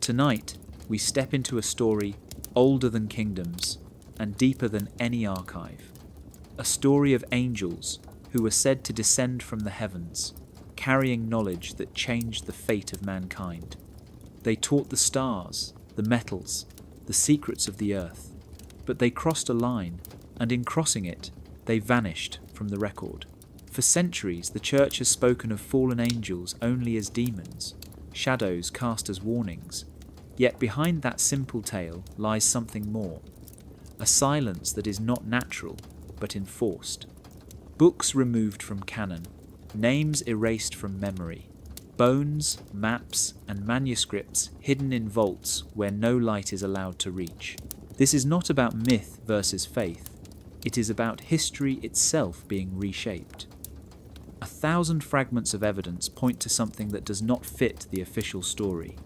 Tonight, we step into a story older than kingdoms and deeper than any archive. A story of angels who were said to descend from the heavens, carrying knowledge that changed the fate of mankind. They taught the stars, the metals, the secrets of the earth, but they crossed a line, and in crossing it, they vanished from the record. For centuries, the Church has spoken of fallen angels only as demons, shadows cast as warnings. Yet behind that simple tale lies something more, a silence that is not natural, but enforced. Books removed from canon, names erased from memory, bones, maps, and manuscripts hidden in vaults where no light is allowed to reach. This is not about myth versus faith. It is about history itself being reshaped. 1,000 fragments of evidence point to something that does not fit the official story.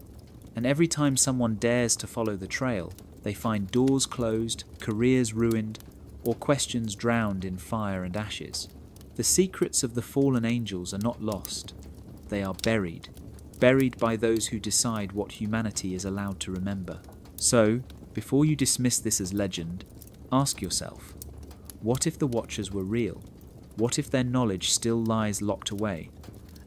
And every time someone dares to follow the trail, they find doors closed, careers ruined, or questions drowned in fire and ashes. The secrets of the fallen angels are not lost. They are buried by those who decide what humanity is allowed to remember. So, before you dismiss this as legend, ask yourself, what if the Watchers were real? What if their knowledge still lies locked away?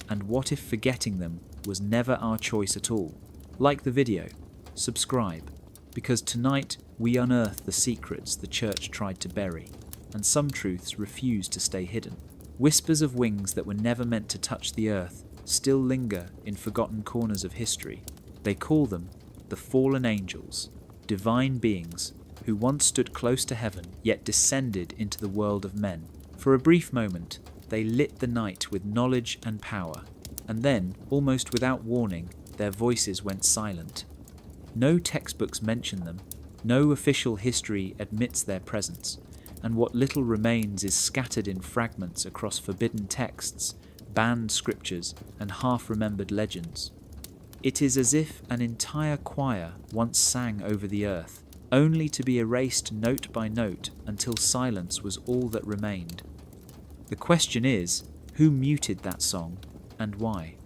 And what if forgetting them was never our choice at all? Like the video, subscribe, because tonight we unearth the secrets the Church tried to bury, and some truths refuse to stay hidden. Whispers of wings that were never meant to touch the earth still linger in forgotten corners of history. They call them the fallen angels, divine beings who once stood close to heaven yet descended into the world of men. For a brief moment, they lit the night with knowledge and power, and then, almost without warning, their voices went silent. No textbooks mention them, no official history admits their presence, and what little remains is scattered in fragments across forbidden texts, banned scriptures, and half-remembered legends. It is as if an entire choir once sang over the earth, only to be erased note by note until silence was all that remained. The question is, who muted that song, and why?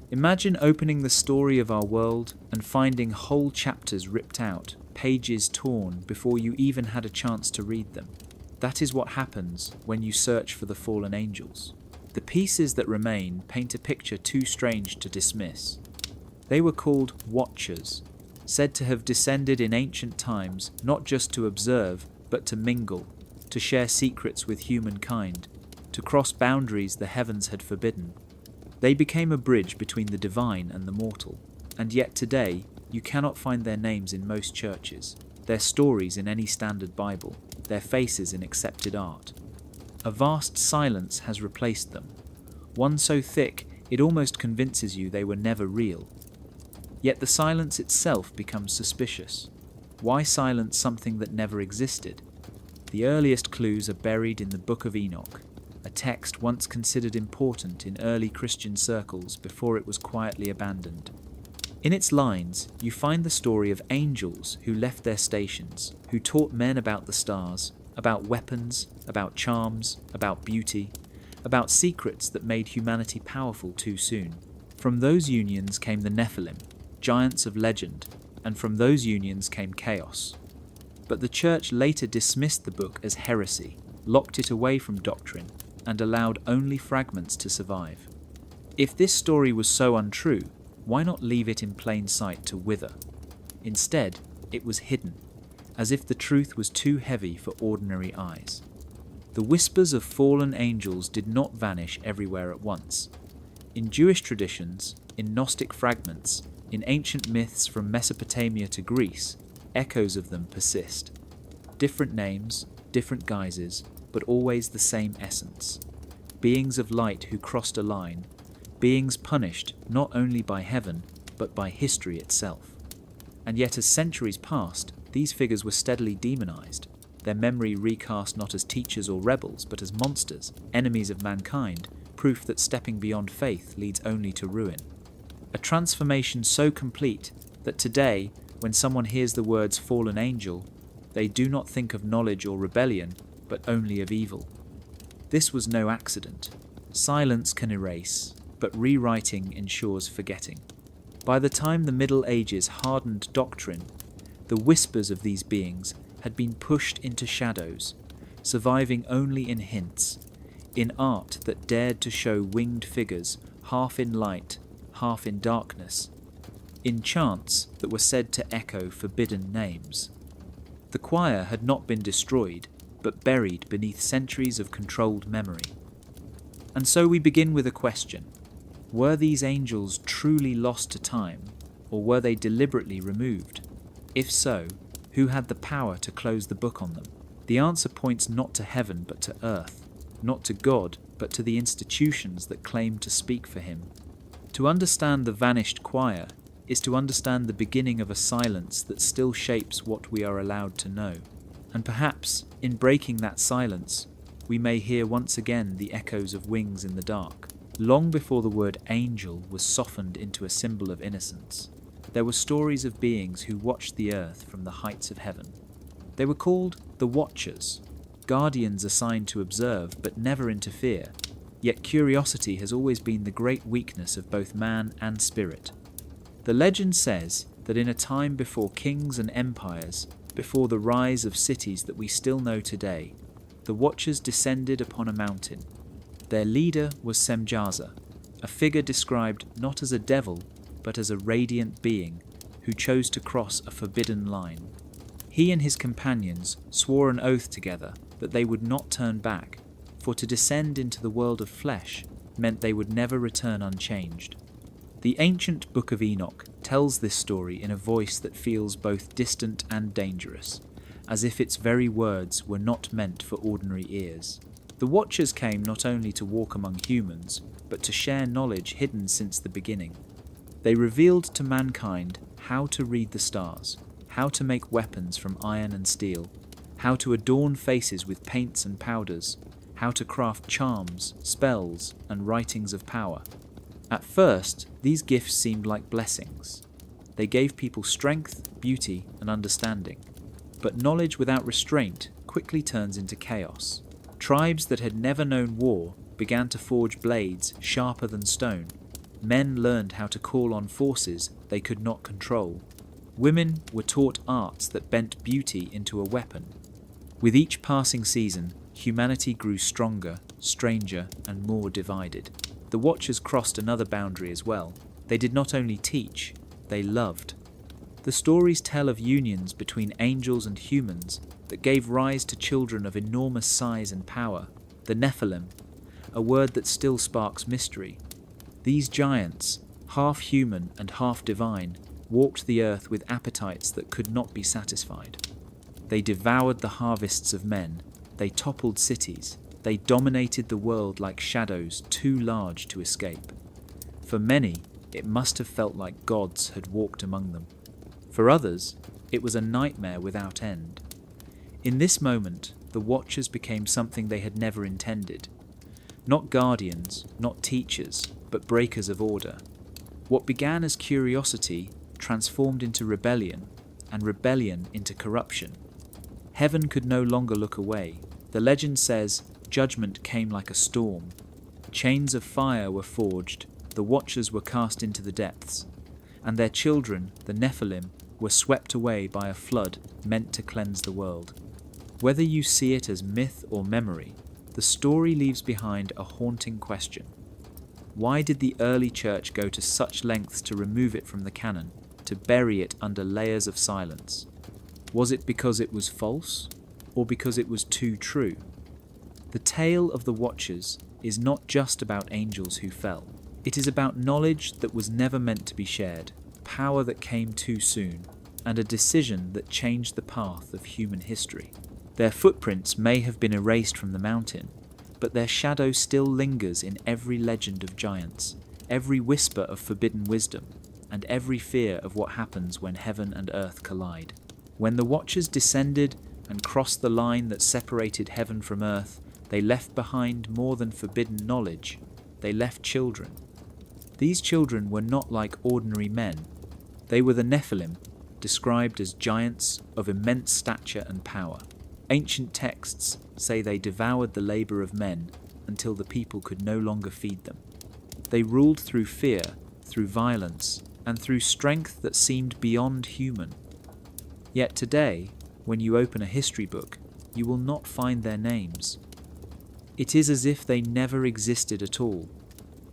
Imagine opening the story of our world and finding whole chapters ripped out, pages torn before you even had a chance to read them. That is what happens when you search for the fallen angels. The pieces that remain paint a picture too strange to dismiss. They were called Watchers, said to have descended in ancient times not just to observe, but to mingle, to share secrets with humankind, to cross boundaries the heavens had forbidden. They became a bridge between the divine and the mortal, and yet today you cannot find their names in most churches, their stories in any standard Bible, their faces in accepted art. A vast silence has replaced them, one so thick it almost convinces you they were never real. Yet the silence itself becomes suspicious. Why silence something that never existed? The earliest clues are buried in the Book of Enoch, a text once considered important in early Christian circles before it was quietly abandoned. In its lines, you find the story of angels who left their stations, who taught men about the stars, about weapons, about charms, about beauty, about secrets that made humanity powerful too soon. From those unions came the Nephilim, giants of legend, and from those unions came chaos. But the Church later dismissed the book as heresy, locked it away from doctrine, and allowed only fragments to survive. If this story was so untrue, why not leave it in plain sight to wither? Instead, it was hidden, as if the truth was too heavy for ordinary eyes. The whispers of fallen angels did not vanish everywhere at once. In Jewish traditions, in Gnostic fragments, in ancient myths from Mesopotamia to Greece, echoes of them persist. Different names, different guises, but always the same essence. Beings of light who crossed a line, beings punished not only by heaven, but by history itself. And yet as centuries passed, these figures were steadily demonized, their memory recast not as teachers or rebels, but as monsters, enemies of mankind, proof that stepping beyond faith leads only to ruin. A transformation so complete that today, when someone hears the words fallen angel, they do not think of knowledge or rebellion, but only of evil. This was no accident. Silence can erase, but rewriting ensures forgetting. By the time the Middle Ages hardened doctrine, the whispers of these beings had been pushed into shadows, surviving only in hints, in art that dared to show winged figures half in light, half in darkness, in chants that were said to echo forbidden names. The choir had not been destroyed, but buried beneath centuries of controlled memory. And so we begin with a question. Were these angels truly lost to time, or were they deliberately removed? If so, who had the power to close the book on them? The answer points not to heaven but to earth, not to God but to the institutions that claim to speak for him. To understand the vanished choir is to understand the beginning of a silence that still shapes what we are allowed to know. And perhaps, in breaking that silence, we may hear once again the echoes of wings in the dark. Long before the word angel was softened into a symbol of innocence, there were stories of beings who watched the earth from the heights of heaven. They were called the Watchers, guardians assigned to observe but never interfere, yet curiosity has always been the great weakness of both man and spirit. The legend says that in a time before kings and empires, before the rise of cities that we still know today, the Watchers descended upon a mountain. Their leader was Semjaza, a figure described not as a devil, but as a radiant being who chose to cross a forbidden line. He and his companions swore an oath together that they would not turn back, for to descend into the world of flesh meant they would never return unchanged. The ancient Book of Enoch tells this story in a voice that feels both distant and dangerous, as if its very words were not meant for ordinary ears. The Watchers came not only to walk among humans, but to share knowledge hidden since the beginning. They revealed to mankind how to read the stars, how to make weapons from iron and steel, how to adorn faces with paints and powders, how to craft charms, spells, and writings of power. At first, these gifts seemed like blessings. They gave people strength, beauty, and understanding. But knowledge without restraint quickly turns into chaos. Tribes that had never known war began to forge blades sharper than stone. Men learned how to call on forces they could not control. Women were taught arts that bent beauty into a weapon. With each passing season, humanity grew stronger, stranger, and more divided. The Watchers crossed another boundary as well. They did not only teach, they loved. The stories tell of unions between angels and humans that gave rise to children of enormous size and power, the Nephilim, a word that still sparks mystery. These giants, half human and half divine, walked the earth with appetites that could not be satisfied. They devoured the harvests of men, they toppled cities, they dominated the world like shadows too large to escape. For many, it must have felt like gods had walked among them. For others, it was a nightmare without end. In this moment, the Watchers became something they had never intended. Not guardians, not teachers, but breakers of order. What began as curiosity transformed into rebellion, and rebellion into corruption. Heaven could no longer look away. The legend says, judgment came like a storm. Chains of fire were forged, the Watchers were cast into the depths, and their children, the Nephilim, were swept away by a flood meant to cleanse the world. Whether you see it as myth or memory, the story leaves behind a haunting question. Why did the early church go to such lengths to remove it from the canon, to bury it under layers of silence? Was it because it was false, or because it was too true? The tale of the Watchers is not just about angels who fell. It is about knowledge that was never meant to be shared, power that came too soon, and a decision that changed the path of human history. Their footprints may have been erased from the mountain, but their shadow still lingers in every legend of giants, every whisper of forbidden wisdom, and every fear of what happens when heaven and earth collide. When the Watchers descended and crossed the line that separated heaven from earth, they left behind more than forbidden knowledge. They left children. These children were not like ordinary men. They were the Nephilim, described as giants of immense stature and power. Ancient texts say they devoured the labour of men until the people could no longer feed them. They ruled through fear, through violence, and through strength that seemed beyond human. Yet today, when you open a history book, you will not find their names. It is as if they never existed at all.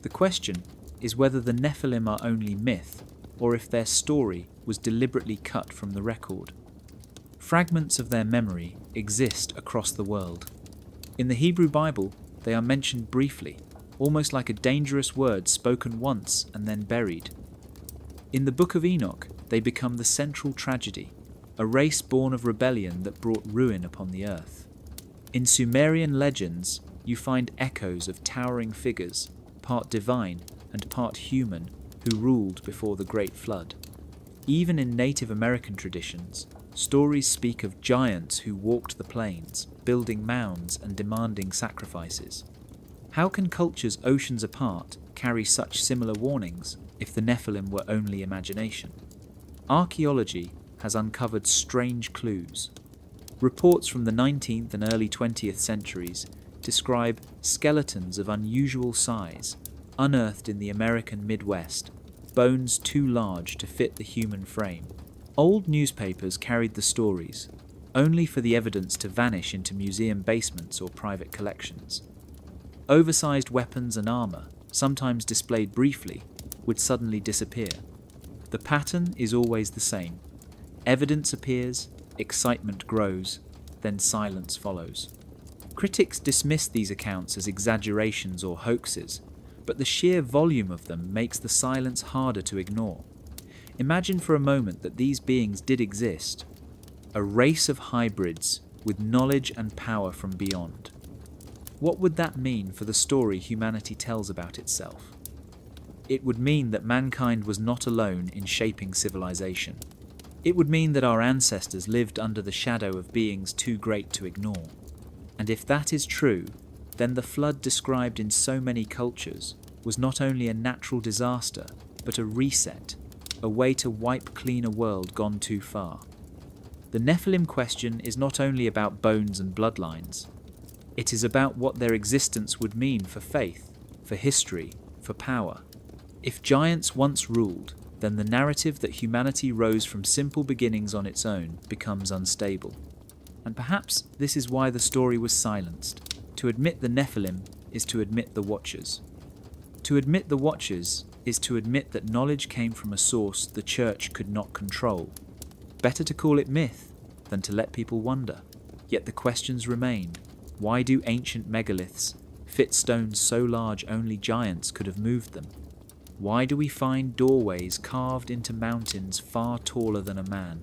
The question is whether the Nephilim are only myth, or if their story was deliberately cut from the record. Fragments of their memory exist across the world. In the Hebrew Bible, they are mentioned briefly, almost like a dangerous word spoken once and then buried. In the Book of Enoch, they become the central tragedy, a race born of rebellion that brought ruin upon the earth. In Sumerian legends, you find echoes of towering figures, part divine and part human, who ruled before the Great Flood. Even in Native American traditions, stories speak of giants who walked the plains, building mounds and demanding sacrifices. How can cultures oceans apart carry such similar warnings if the Nephilim were only imagination? Archaeology has uncovered strange clues. Reports from the 19th and early 20th centuries describe skeletons of unusual size, unearthed in the American Midwest, bones too large to fit the human frame. Old newspapers carried the stories, only for the evidence to vanish into museum basements or private collections. Oversized weapons and armor, sometimes displayed briefly, would suddenly disappear. The pattern is always the same. Evidence appears, excitement grows, then silence follows. Critics dismiss these accounts as exaggerations or hoaxes, but the sheer volume of them makes the silence harder to ignore. Imagine for a moment that these beings did exist, a race of hybrids with knowledge and power from beyond. What would that mean for the story humanity tells about itself? It would mean that mankind was not alone in shaping civilization. It would mean that our ancestors lived under the shadow of beings too great to ignore. And if that is true, then the flood described in so many cultures was not only a natural disaster, but a reset, a way to wipe clean a world gone too far. The Nephilim question is not only about bones and bloodlines. It is about what their existence would mean for faith, for history, for power. If giants once ruled, then the narrative that humanity rose from simple beginnings on its own becomes unstable. And perhaps this is why the story was silenced. To admit the Nephilim is to admit the Watchers. To admit the Watchers is to admit that knowledge came from a source the Church could not control. Better to call it myth than to let people wonder. Yet the questions remain. Why do ancient megaliths fit stones so large only giants could have moved them? Why do we find doorways carved into mountains far taller than a man?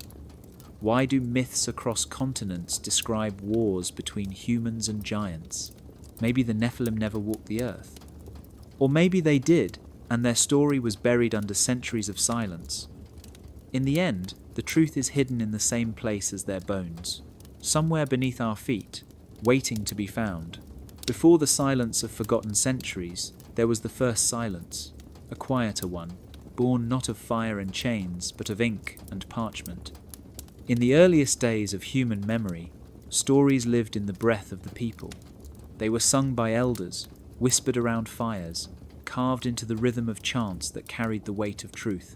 Why do myths across continents describe wars between humans and giants? Maybe the Nephilim never walked the earth. Or maybe they did, and their story was buried under centuries of silence. In the end, the truth is hidden in the same place as their bones, somewhere beneath our feet, waiting to be found. Before the silence of forgotten centuries, there was the first silence, a quieter one, born not of fire and chains, but of ink and parchment. In the earliest days of human memory, stories lived in the breath of the people. They were sung by elders, whispered around fires, carved into the rhythm of chants that carried the weight of truth.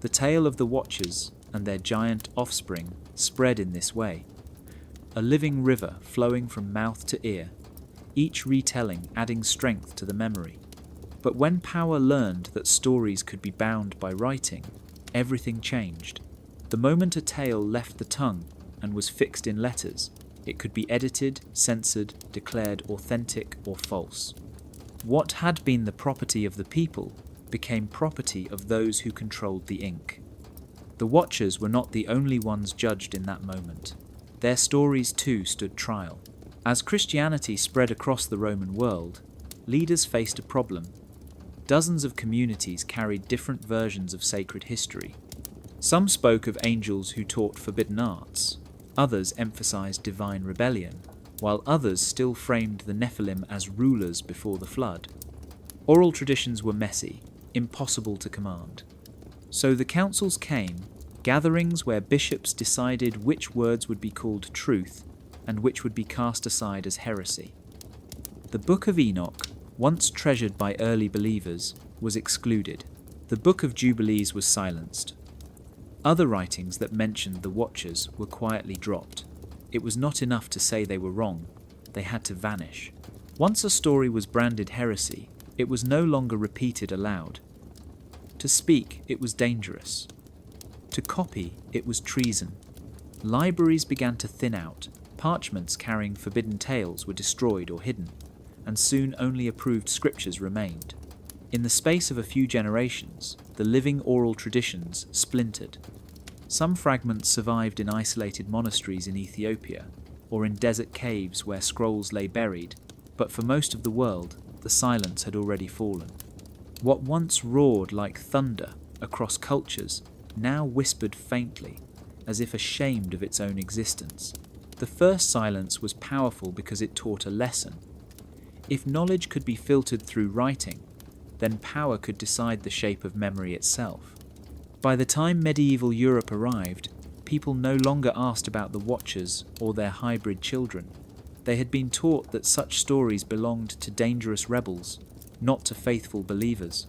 The tale of the Watchers and their giant offspring spread in this way, a living river flowing from mouth to ear, each retelling adding strength to the memory. But when power learned that stories could be bound by writing, everything changed. The moment a tale left the tongue and was fixed in letters, it could be edited, censored, declared authentic or false. What had been the property of the people became property of those who controlled the ink. The Watchers were not the only ones judged in that moment. Their stories too stood trial. As Christianity spread across the Roman world, leaders faced a problem. Dozens of communities carried different versions of sacred history. Some spoke of angels who taught forbidden arts, others emphasized divine rebellion, while others still framed the Nephilim as rulers before the flood. Oral traditions were messy, impossible to command. So the councils came, gatherings where bishops decided which words would be called truth and which would be cast aside as heresy. The Book of Enoch, once treasured by early believers, was excluded. The Book of Jubilees was silenced. Other writings that mentioned the Watchers were quietly dropped. It was not enough to say they were wrong, they had to vanish. Once a story was branded heresy, it was no longer repeated aloud. To speak, it was dangerous. To copy, it was treason. Libraries began to thin out, parchments carrying forbidden tales were destroyed or hidden, and soon only approved scriptures remained. In the space of a few generations, the living oral traditions splintered. Some fragments survived in isolated monasteries in Ethiopia, or in desert caves where scrolls lay buried, but for most of the world, the silence had already fallen. What once roared like thunder across cultures now whispered faintly, as if ashamed of its own existence. The first silence was powerful because it taught a lesson. If knowledge could be filtered through writing, then power could decide the shape of memory itself. By the time medieval Europe arrived, people no longer asked about the Watchers or their hybrid children. They had been taught that such stories belonged to dangerous rebels, not to faithful believers.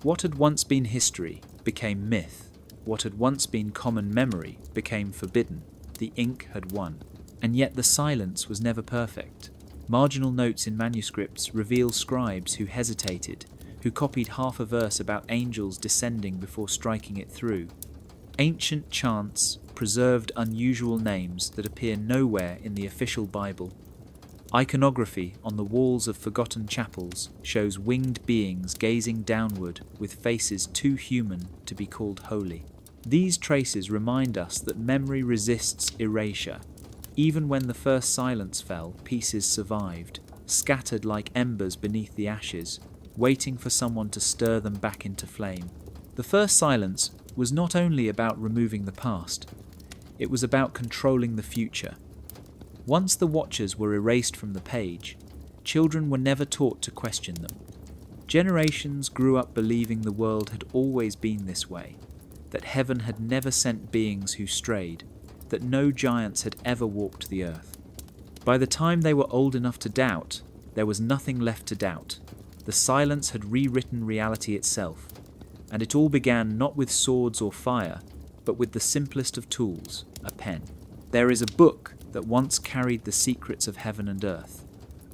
What had once been history became myth. What had once been common memory became forbidden. The ink had won. And yet the silence was never perfect. Marginal notes in manuscripts reveal scribes who hesitated, who copied half a verse about angels descending before striking it through. Ancient chants preserved unusual names that appear nowhere in the official Bible. Iconography on the walls of forgotten chapels shows winged beings gazing downward with faces too human to be called holy. These traces remind us that memory resists erasure. Even when the first silence fell, pieces survived, scattered like embers beneath the ashes, waiting for someone to stir them back into flame. The first silence was not only about removing the past, it was about controlling the future. Once the Watchers were erased from the page, children were never taught to question them. Generations grew up believing the world had always been this way, that heaven had never sent beings who strayed, that no giants had ever walked the earth. By the time they were old enough to doubt, there was nothing left to doubt. The silence had rewritten reality itself, and it all began not with swords or fire, but with the simplest of tools, a pen. There is a book that once carried the secrets of heaven and earth,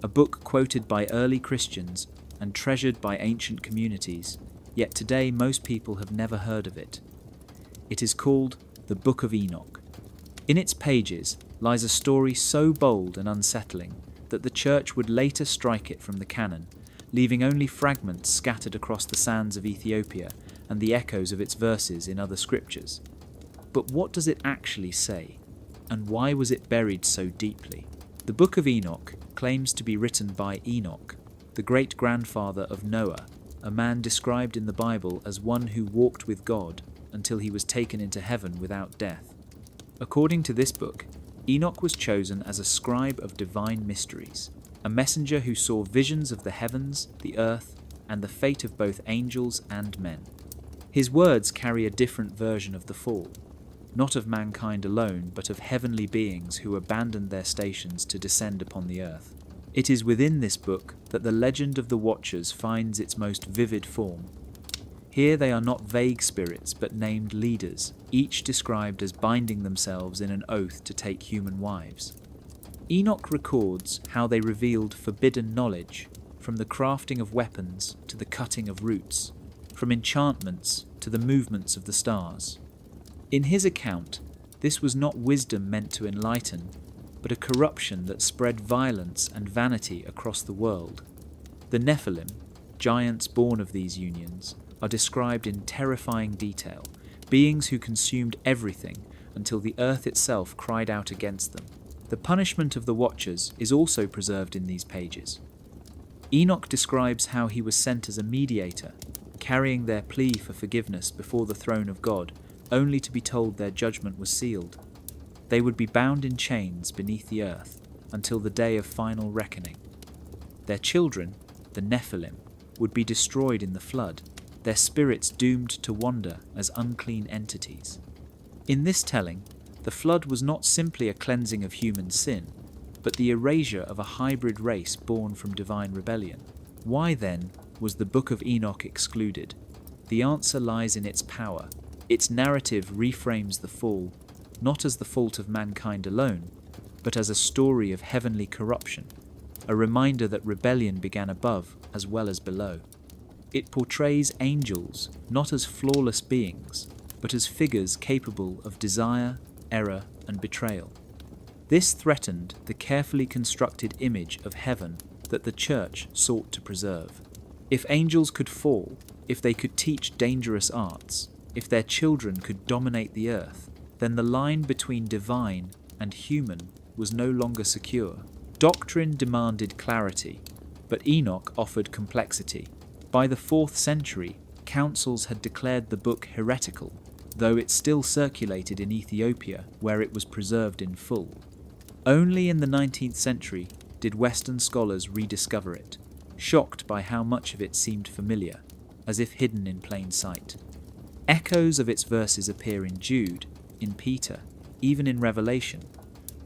a book quoted by early Christians and treasured by ancient communities, yet today most people have never heard of it. It is called the Book of Enoch. In its pages lies a story so bold and unsettling that the Church would later strike it from the canon, leaving only fragments scattered across the sands of Ethiopia and the echoes of its verses in other scriptures. But what does it actually say? And why was it buried so deeply? The Book of Enoch claims to be written by Enoch, the great-grandfather of Noah, a man described in the Bible as one who walked with God until he was taken into heaven without death. According to this book, Enoch was chosen as a scribe of divine mysteries, a messenger who saw visions of the heavens, the earth, and the fate of both angels and men. His words carry a different version of the fall, not of mankind alone, but of heavenly beings who abandoned their stations to descend upon the earth. It is within this book that the legend of the Watchers finds its most vivid form. Here they are not vague spirits, but named leaders, each described as binding themselves in an oath to take human wives. Enoch records how they revealed forbidden knowledge, from the crafting of weapons to the cutting of roots, from enchantments to the movements of the stars. In his account, this was not wisdom meant to enlighten, but a corruption that spread violence and vanity across the world. The Nephilim, giants born of these unions, are described in terrifying detail, beings who consumed everything until the earth itself cried out against them. The punishment of the Watchers is also preserved in these pages. Enoch describes how he was sent as a mediator, carrying their plea for forgiveness before the throne of God, only to be told their judgment was sealed. They would be bound in chains beneath the earth until the day of final reckoning. Their children, the Nephilim, would be destroyed in the flood, their spirits doomed to wander as unclean entities. In this telling, the flood was not simply a cleansing of human sin, but the erasure of a hybrid race born from divine rebellion. Why then was the Book of Enoch excluded? The answer lies in its power. Its narrative reframes the fall, not as the fault of mankind alone, but as a story of heavenly corruption, a reminder that rebellion began above as well as below. It portrays angels not as flawless beings, but as figures capable of desire, error, and betrayal. This threatened the carefully constructed image of heaven that the Church sought to preserve. If angels could fall, if they could teach dangerous arts, if their children could dominate the earth, then the line between divine and human was no longer secure. Doctrine demanded clarity, but Enoch offered complexity. By the 4th century, councils had declared the book heretical, though it still circulated in Ethiopia, where it was preserved in full. Only in the 19th century did Western scholars rediscover it, shocked by how much of it seemed familiar, as if hidden in plain sight. Echoes of its verses appear in Jude, in Peter, even in Revelation,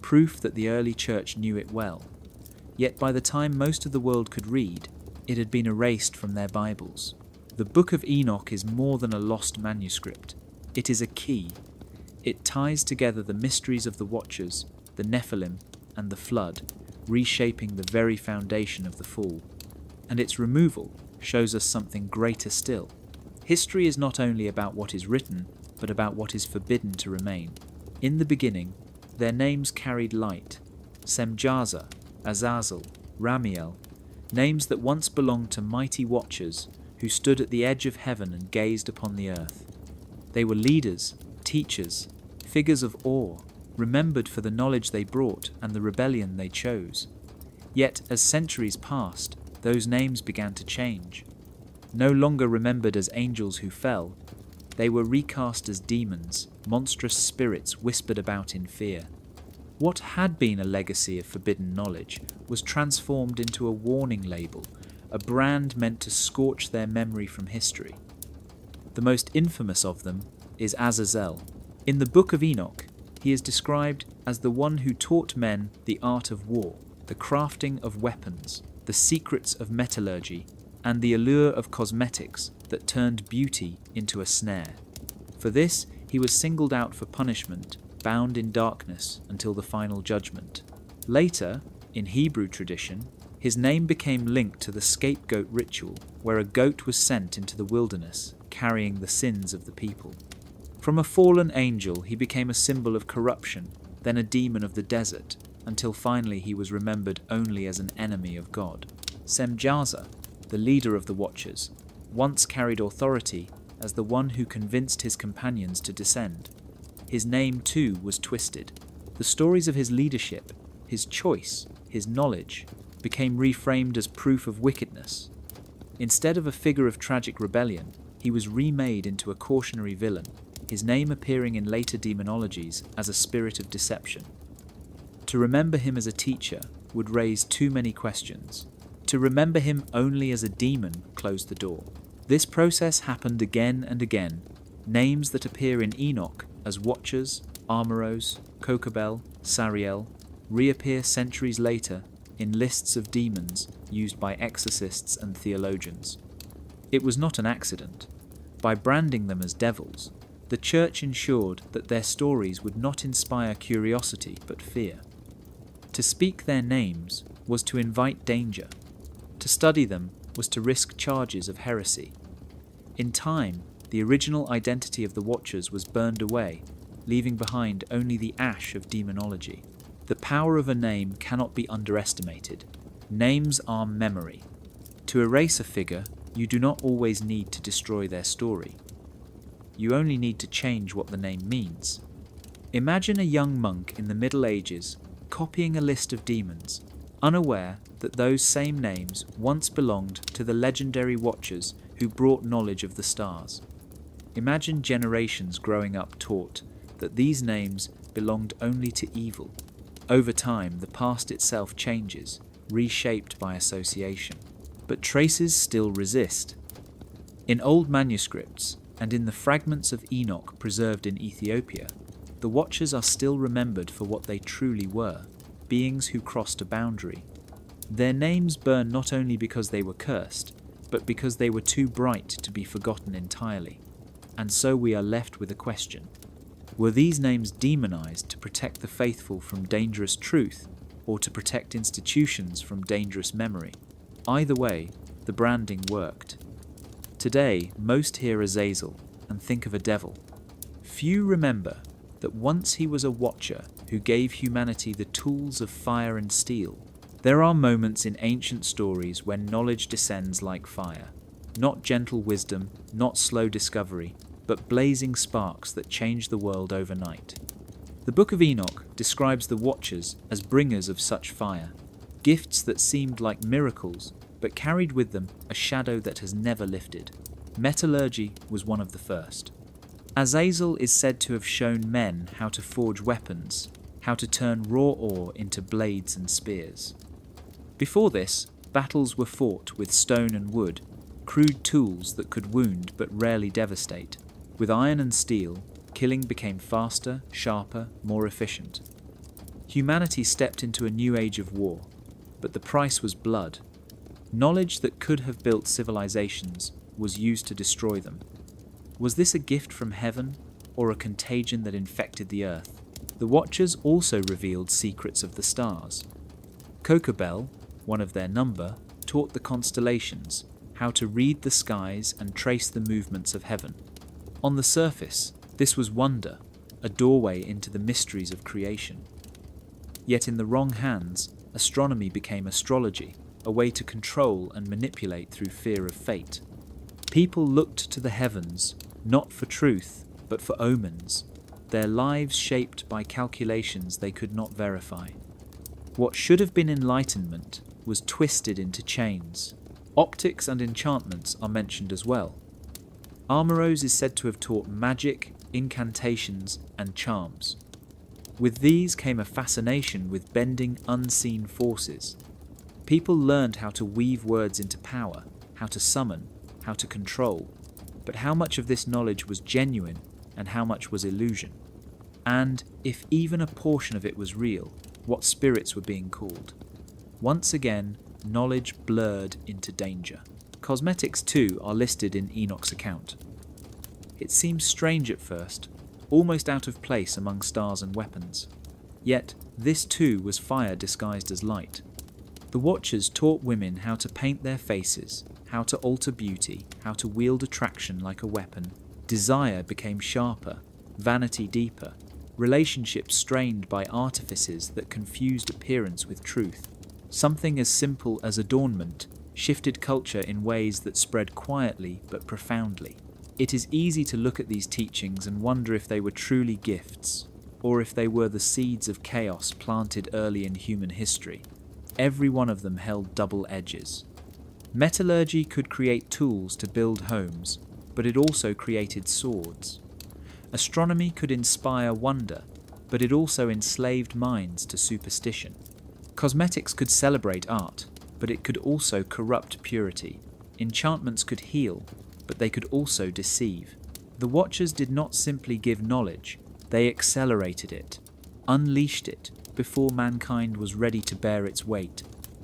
proof that the early church knew it well. Yet by the time most of the world could read, it had been erased from their Bibles. The Book of Enoch is more than a lost manuscript. It is a key. It ties together the mysteries of the Watchers, the Nephilim, and the Flood, reshaping the very foundation of the fall. And its removal shows us something greater still. History is not only about what is written, but about what is forbidden to remain. In the beginning, their names carried light: Semjaza, Azazel, Ramiel, names that once belonged to mighty watchers who stood at the edge of heaven and gazed upon the earth. They were leaders, teachers, figures of awe, remembered for the knowledge they brought and the rebellion they chose. Yet, as centuries passed, those names began to change. No longer remembered as angels who fell, they were recast as demons, monstrous spirits whispered about in fear. What had been a legacy of forbidden knowledge was transformed into a warning label, a brand meant to scorch their memory from history. The most infamous of them is Azazel. In the Book of Enoch, he is described as the one who taught men the art of war, the crafting of weapons, the secrets of metallurgy, and the allure of cosmetics that turned beauty into a snare. For this, he was singled out for punishment, bound in darkness until the final judgment. Later, in Hebrew tradition, his name became linked to the scapegoat ritual, where a goat was sent into the wilderness, carrying the sins of the people. From a fallen angel, he became a symbol of corruption, then a demon of the desert, until finally he was remembered only as an enemy of God. Semjaza, the leader of the Watchers, once carried authority as the one who convinced his companions to descend. His name, too, was twisted. The stories of his leadership, his choice, his knowledge, became reframed as proof of wickedness. Instead of a figure of tragic rebellion, he was remade into a cautionary villain, his name appearing in later demonologies as a spirit of deception. To remember him as a teacher would raise too many questions. To remember him only as a demon closed the door. This process happened again and again. Names that appear in Enoch as Watchers, Armoros, Kokabel, Sariel reappear centuries later in lists of demons used by exorcists and theologians. It was not an accident. By branding them as devils, the Church ensured that their stories would not inspire curiosity but fear. To speak their names was to invite danger. To study them was to risk charges of heresy. In time, the original identity of the Watchers was burned away, leaving behind only the ash of demonology. The power of a name cannot be underestimated. Names are memory. To erase a figure, you do not always need to destroy their story. You only need to change what the name means. Imagine a young monk in the Middle Ages copying a list of demons, unaware that those same names once belonged to the legendary Watchers who brought knowledge of the stars. Imagine generations growing up taught that these names belonged only to evil. Over time, the past itself changes, reshaped by association. But traces still resist. In old manuscripts, and in the fragments of Enoch preserved in Ethiopia, the Watchers are still remembered for what they truly were, beings who crossed a boundary. Their names burn not only because they were cursed, but because they were too bright to be forgotten entirely. And so we are left with a question. Were these names demonized to protect the faithful from dangerous truth, or to protect institutions from dangerous memory? Either way, the branding worked. Today, most hear Azazel and think of a devil. Few remember that once he was a watcher who gave humanity the tools of fire and steel. There are moments in ancient stories when knowledge descends like fire. Not gentle wisdom, not slow discovery, but blazing sparks that change the world overnight. The Book of Enoch describes the Watchers as bringers of such fire, gifts that seemed like miracles, but carried with them a shadow that has never lifted. Metallurgy was one of the first. Azazel is said to have shown men how to forge weapons, how to turn raw ore into blades and spears. Before this, battles were fought with stone and wood, crude tools that could wound but rarely devastate. With iron and steel, killing became faster, sharper, more efficient. Humanity stepped into a new age of war, but the price was blood. Knowledge that could have built civilizations was used to destroy them. Was this a gift from heaven, or a contagion that infected the earth? The Watchers also revealed secrets of the stars. Kokobel, one of their number, taught the constellations, how to read the skies and trace the movements of heaven. On the surface, this was wonder, a doorway into the mysteries of creation. Yet in the wrong hands, astronomy became astrology, a way to control and manipulate through fear of fate. People looked to the heavens, not for truth, but for omens, their lives shaped by calculations they could not verify. What should have been enlightenment was twisted into chains. Optics and enchantments are mentioned as well. Armoros is said to have taught magic, incantations, and charms. With these came a fascination with bending unseen forces. People learned how to weave words into power, how to summon, how to control. But how much of this knowledge was genuine and how much was illusion? And, if even a portion of it was real, what spirits were being called? Once again, knowledge blurred into danger. Cosmetics too are listed in Enoch's account. It seems strange at first, almost out of place among stars and weapons. Yet, this too was fire disguised as light. The Watchers taught women how to paint their faces, how to alter beauty, how to wield attraction like a weapon. Desire became sharper, vanity deeper, relationships strained by artifices that confused appearance with truth. Something as simple as adornment shifted culture in ways that spread quietly but profoundly. It is easy to look at these teachings and wonder if they were truly gifts, or if they were the seeds of chaos planted early in human history. Every one of them held double edges. Metallurgy could create tools to build homes, but it also created swords. Astronomy could inspire wonder, but it also enslaved minds to superstition. Cosmetics could celebrate art, but it could also corrupt purity. Enchantments could heal, but they could also deceive. The Watchers did not simply give knowledge, they accelerated it, unleashed it before mankind was ready to bear its weight.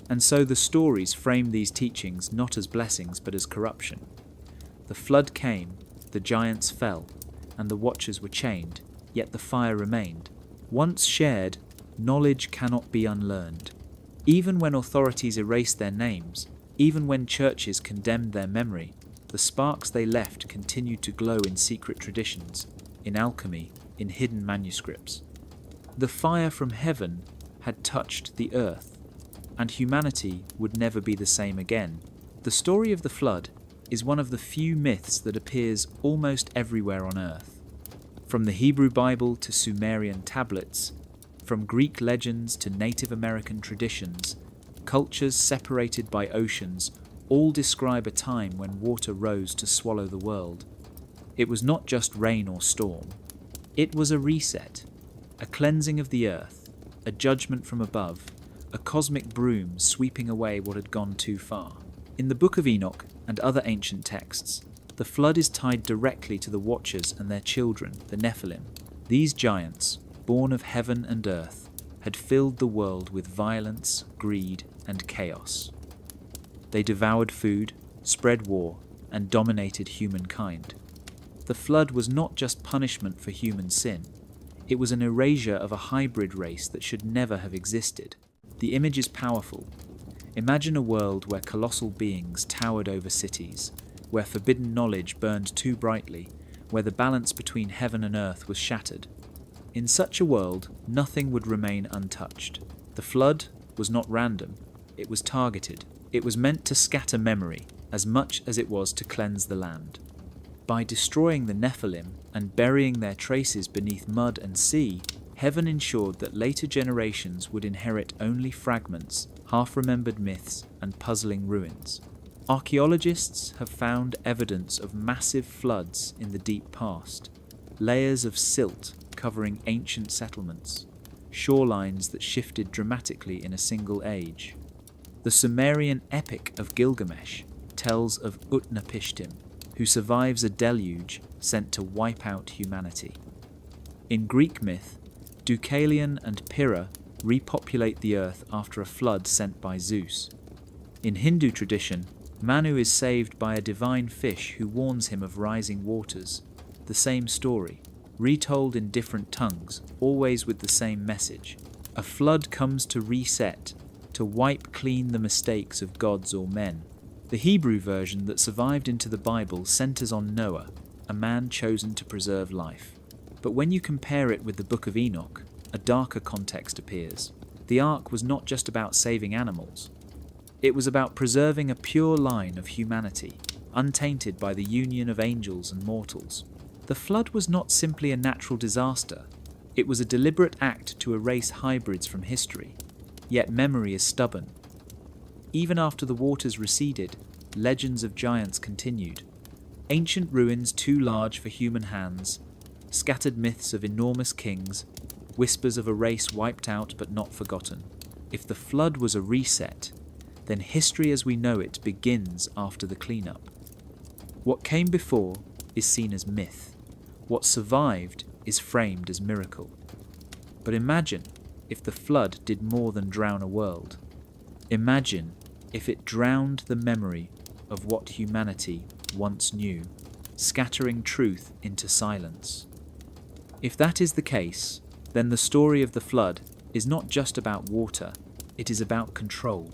And so the stories frame these teachings not as blessings but as corruption. The flood came, the giants fell, and the Watchers were chained, yet the fire remained. Once shared, knowledge cannot be unlearned. Even when authorities erased their names, even when churches condemned their memory, the sparks they left continued to glow in secret traditions, in alchemy, in hidden manuscripts. The fire from heaven had touched the earth, and humanity would never be the same again. The story of the flood is one of the few myths that appears almost everywhere on earth. From the Hebrew Bible to Sumerian tablets, from Greek legends to Native American traditions, cultures separated by oceans all describe a time when water rose to swallow the world. It was not just rain or storm. It was a reset, a cleansing of the earth, a judgment from above, a cosmic broom sweeping away what had gone too far. In the Book of Enoch and other ancient texts, the flood is tied directly to the Watchers and their children, the Nephilim. These giants, born of heaven and earth, had filled the world with violence, greed, and chaos. They devoured food, spread war, and dominated humankind. The flood was not just punishment for human sin. It was an erasure of a hybrid race that should never have existed. The image is powerful. Imagine a world where colossal beings towered over cities, where forbidden knowledge burned too brightly, where the balance between heaven and earth was shattered. In such a world, nothing would remain untouched. The flood was not random, it was targeted. It was meant to scatter memory as much as it was to cleanse the land. By destroying the Nephilim and burying their traces beneath mud and sea, heaven ensured that later generations would inherit only fragments, half-remembered myths, and puzzling ruins. Archaeologists have found evidence of massive floods in the deep past, layers of silt covering ancient settlements, shorelines that shifted dramatically in a single age. The Sumerian epic of Gilgamesh tells of Utnapishtim, who survives a deluge sent to wipe out humanity. In Greek myth, Deucalion and Pyrrha repopulate the earth after a flood sent by Zeus. In Hindu tradition, Manu is saved by a divine fish who warns him of rising waters. The same story, retold in different tongues, always with the same message. A flood comes to reset, to wipe clean the mistakes of gods or men. The Hebrew version that survived into the Bible centers on Noah, a man chosen to preserve life. But when you compare it with the Book of Enoch, a darker context appears. The ark was not just about saving animals. It was about preserving a pure line of humanity, untainted by the union of angels and mortals. The flood was not simply a natural disaster. It was a deliberate act to erase hybrids from history. Yet memory is stubborn. Even after the waters receded, legends of giants continued. Ancient ruins too large for human hands, scattered myths of enormous kings, whispers of a race wiped out but not forgotten. If the flood was a reset, then history as we know it begins after the cleanup. What came before is seen as myth. What survived is framed as miracle. But imagine if the flood did more than drown a world. Imagine if it drowned the memory of what humanity once knew, scattering truth into silence. If that is the case, then the story of the flood is not just about water, it is about control.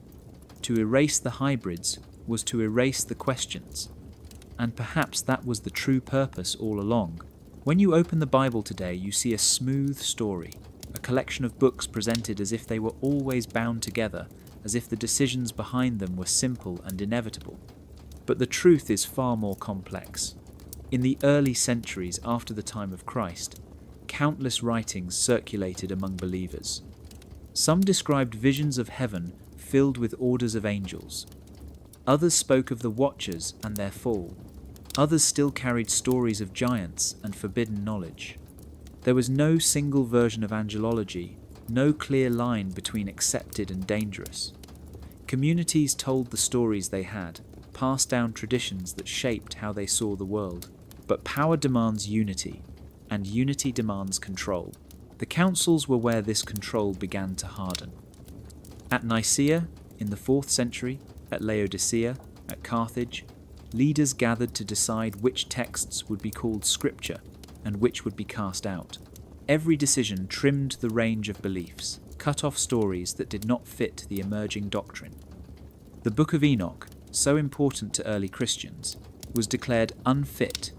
To erase the hybrids was to erase the questions. And perhaps that was the true purpose all along. When you open the Bible today, you see a smooth story, a collection of books presented as if they were always bound together, as if the decisions behind them were simple and inevitable. But the truth is far more complex. In the early centuries after the time of Christ, countless writings circulated among believers. Some described visions of heaven filled with orders of angels. Others spoke of the Watchers and their fall. Others still carried stories of giants and forbidden knowledge. There was no single version of angelology, no clear line between accepted and dangerous. Communities told the stories they had, passed down traditions that shaped how they saw the world. But power demands unity, and unity demands control. The councils were where this control began to harden. At Nicaea, in the 4th century, at Laodicea, at Carthage, leaders gathered to decide which texts would be called scripture and which would be cast out. Every decision trimmed the range of beliefs, cut off stories that did not fit the emerging doctrine. The Book of Enoch, so important to early Christians, was declared unfit.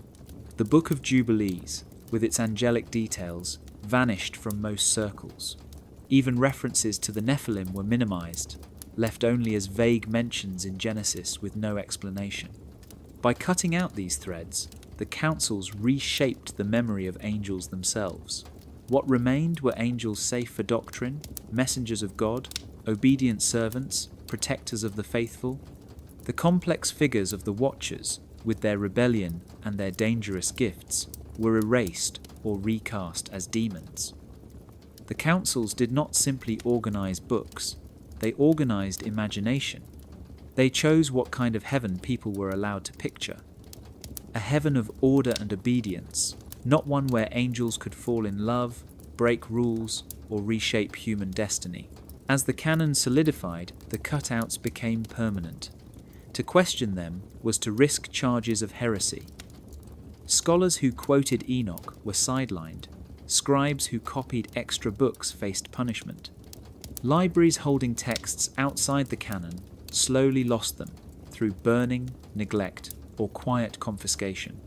The Book of Jubilees, with its angelic details, vanished from most circles. Even references to the Nephilim were minimized, left only as vague mentions in Genesis with no explanation. By cutting out these threads, the councils reshaped the memory of angels themselves. What remained were angels safe for doctrine, messengers of God, obedient servants, protectors of the faithful. The complex figures of the Watchers, with their rebellion and their dangerous gifts, were erased or recast as demons. The councils did not simply organize books, they organized imagination. They chose what kind of heaven people were allowed to picture. A heaven of order and obedience, not one where angels could fall in love, break rules, or reshape human destiny. As the canon solidified, the cutouts became permanent. To question them was to risk charges of heresy. Scholars who quoted Enoch were sidelined. Scribes who copied extra books faced punishment. Libraries holding texts outside the canon slowly lost them through burning, neglect, or quiet confiscation.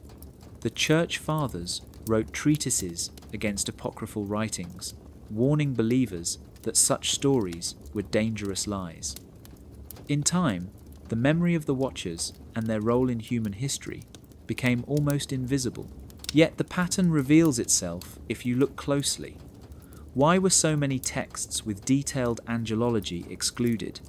The Church Fathers wrote treatises against apocryphal writings, warning believers that such stories were dangerous lies. In time, the memory of the Watchers and their role in human history became almost invisible. Yet the pattern reveals itself if you look closely. Why were so many texts with detailed angelology excluded?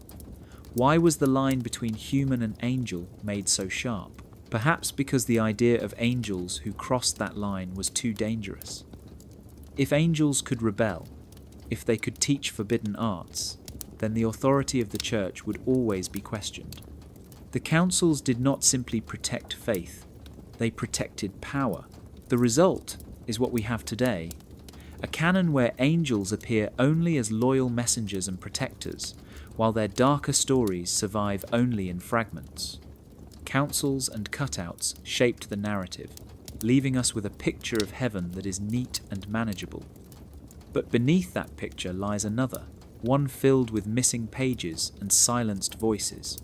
Why was the line between human and angel made so sharp? Perhaps because the idea of angels who crossed that line was too dangerous. If angels could rebel, if they could teach forbidden arts, then the authority of the Church would always be questioned. The councils did not simply protect faith, they protected power. The result is what we have today, a canon where angels appear only as loyal messengers and protectors, while their darker stories survive only in fragments. Councils and cutouts shaped the narrative, leaving us with a picture of heaven that is neat and manageable. But beneath that picture lies another, one filled with missing pages and silenced voices.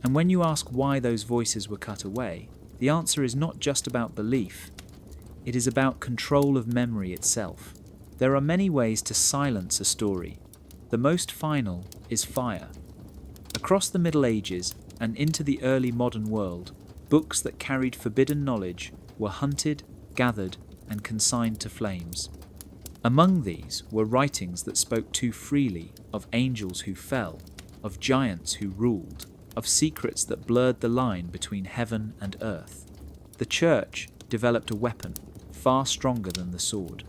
And when you ask why those voices were cut away, the answer is not just about belief, it is about control of memory itself. There are many ways to silence a story. The most final is fire. Across the Middle Ages and into the early modern world, books that carried forbidden knowledge were hunted, gathered, and consigned to flames. Among these were writings that spoke too freely of angels who fell, of giants who ruled, of secrets that blurred the line between heaven and earth. The Church developed a weapon far stronger than the sword.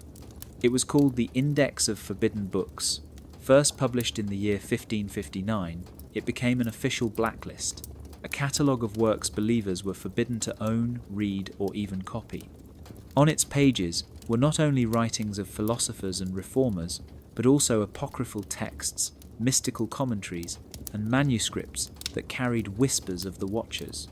It was called the Index of Forbidden Books. First published in the year 1559, it became an official blacklist, a catalogue of works believers were forbidden to own, read, or even copy. On its pages were not only writings of philosophers and reformers, but also apocryphal texts, mystical commentaries, and manuscripts that carried whispers of the Watchers.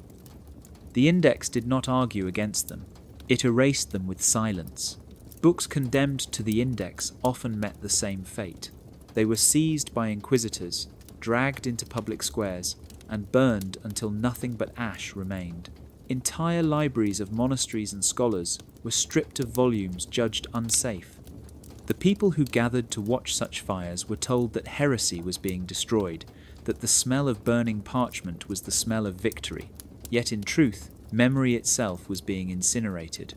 The Index did not argue against them, it erased them with silence. Books condemned to the Index often met the same fate. They were seized by inquisitors, dragged into public squares, and burned until nothing but ash remained. Entire libraries of monasteries and scholars were stripped of volumes judged unsafe. The people who gathered to watch such fires were told that heresy was being destroyed, that the smell of burning parchment was the smell of victory, yet in truth, memory itself was being incinerated.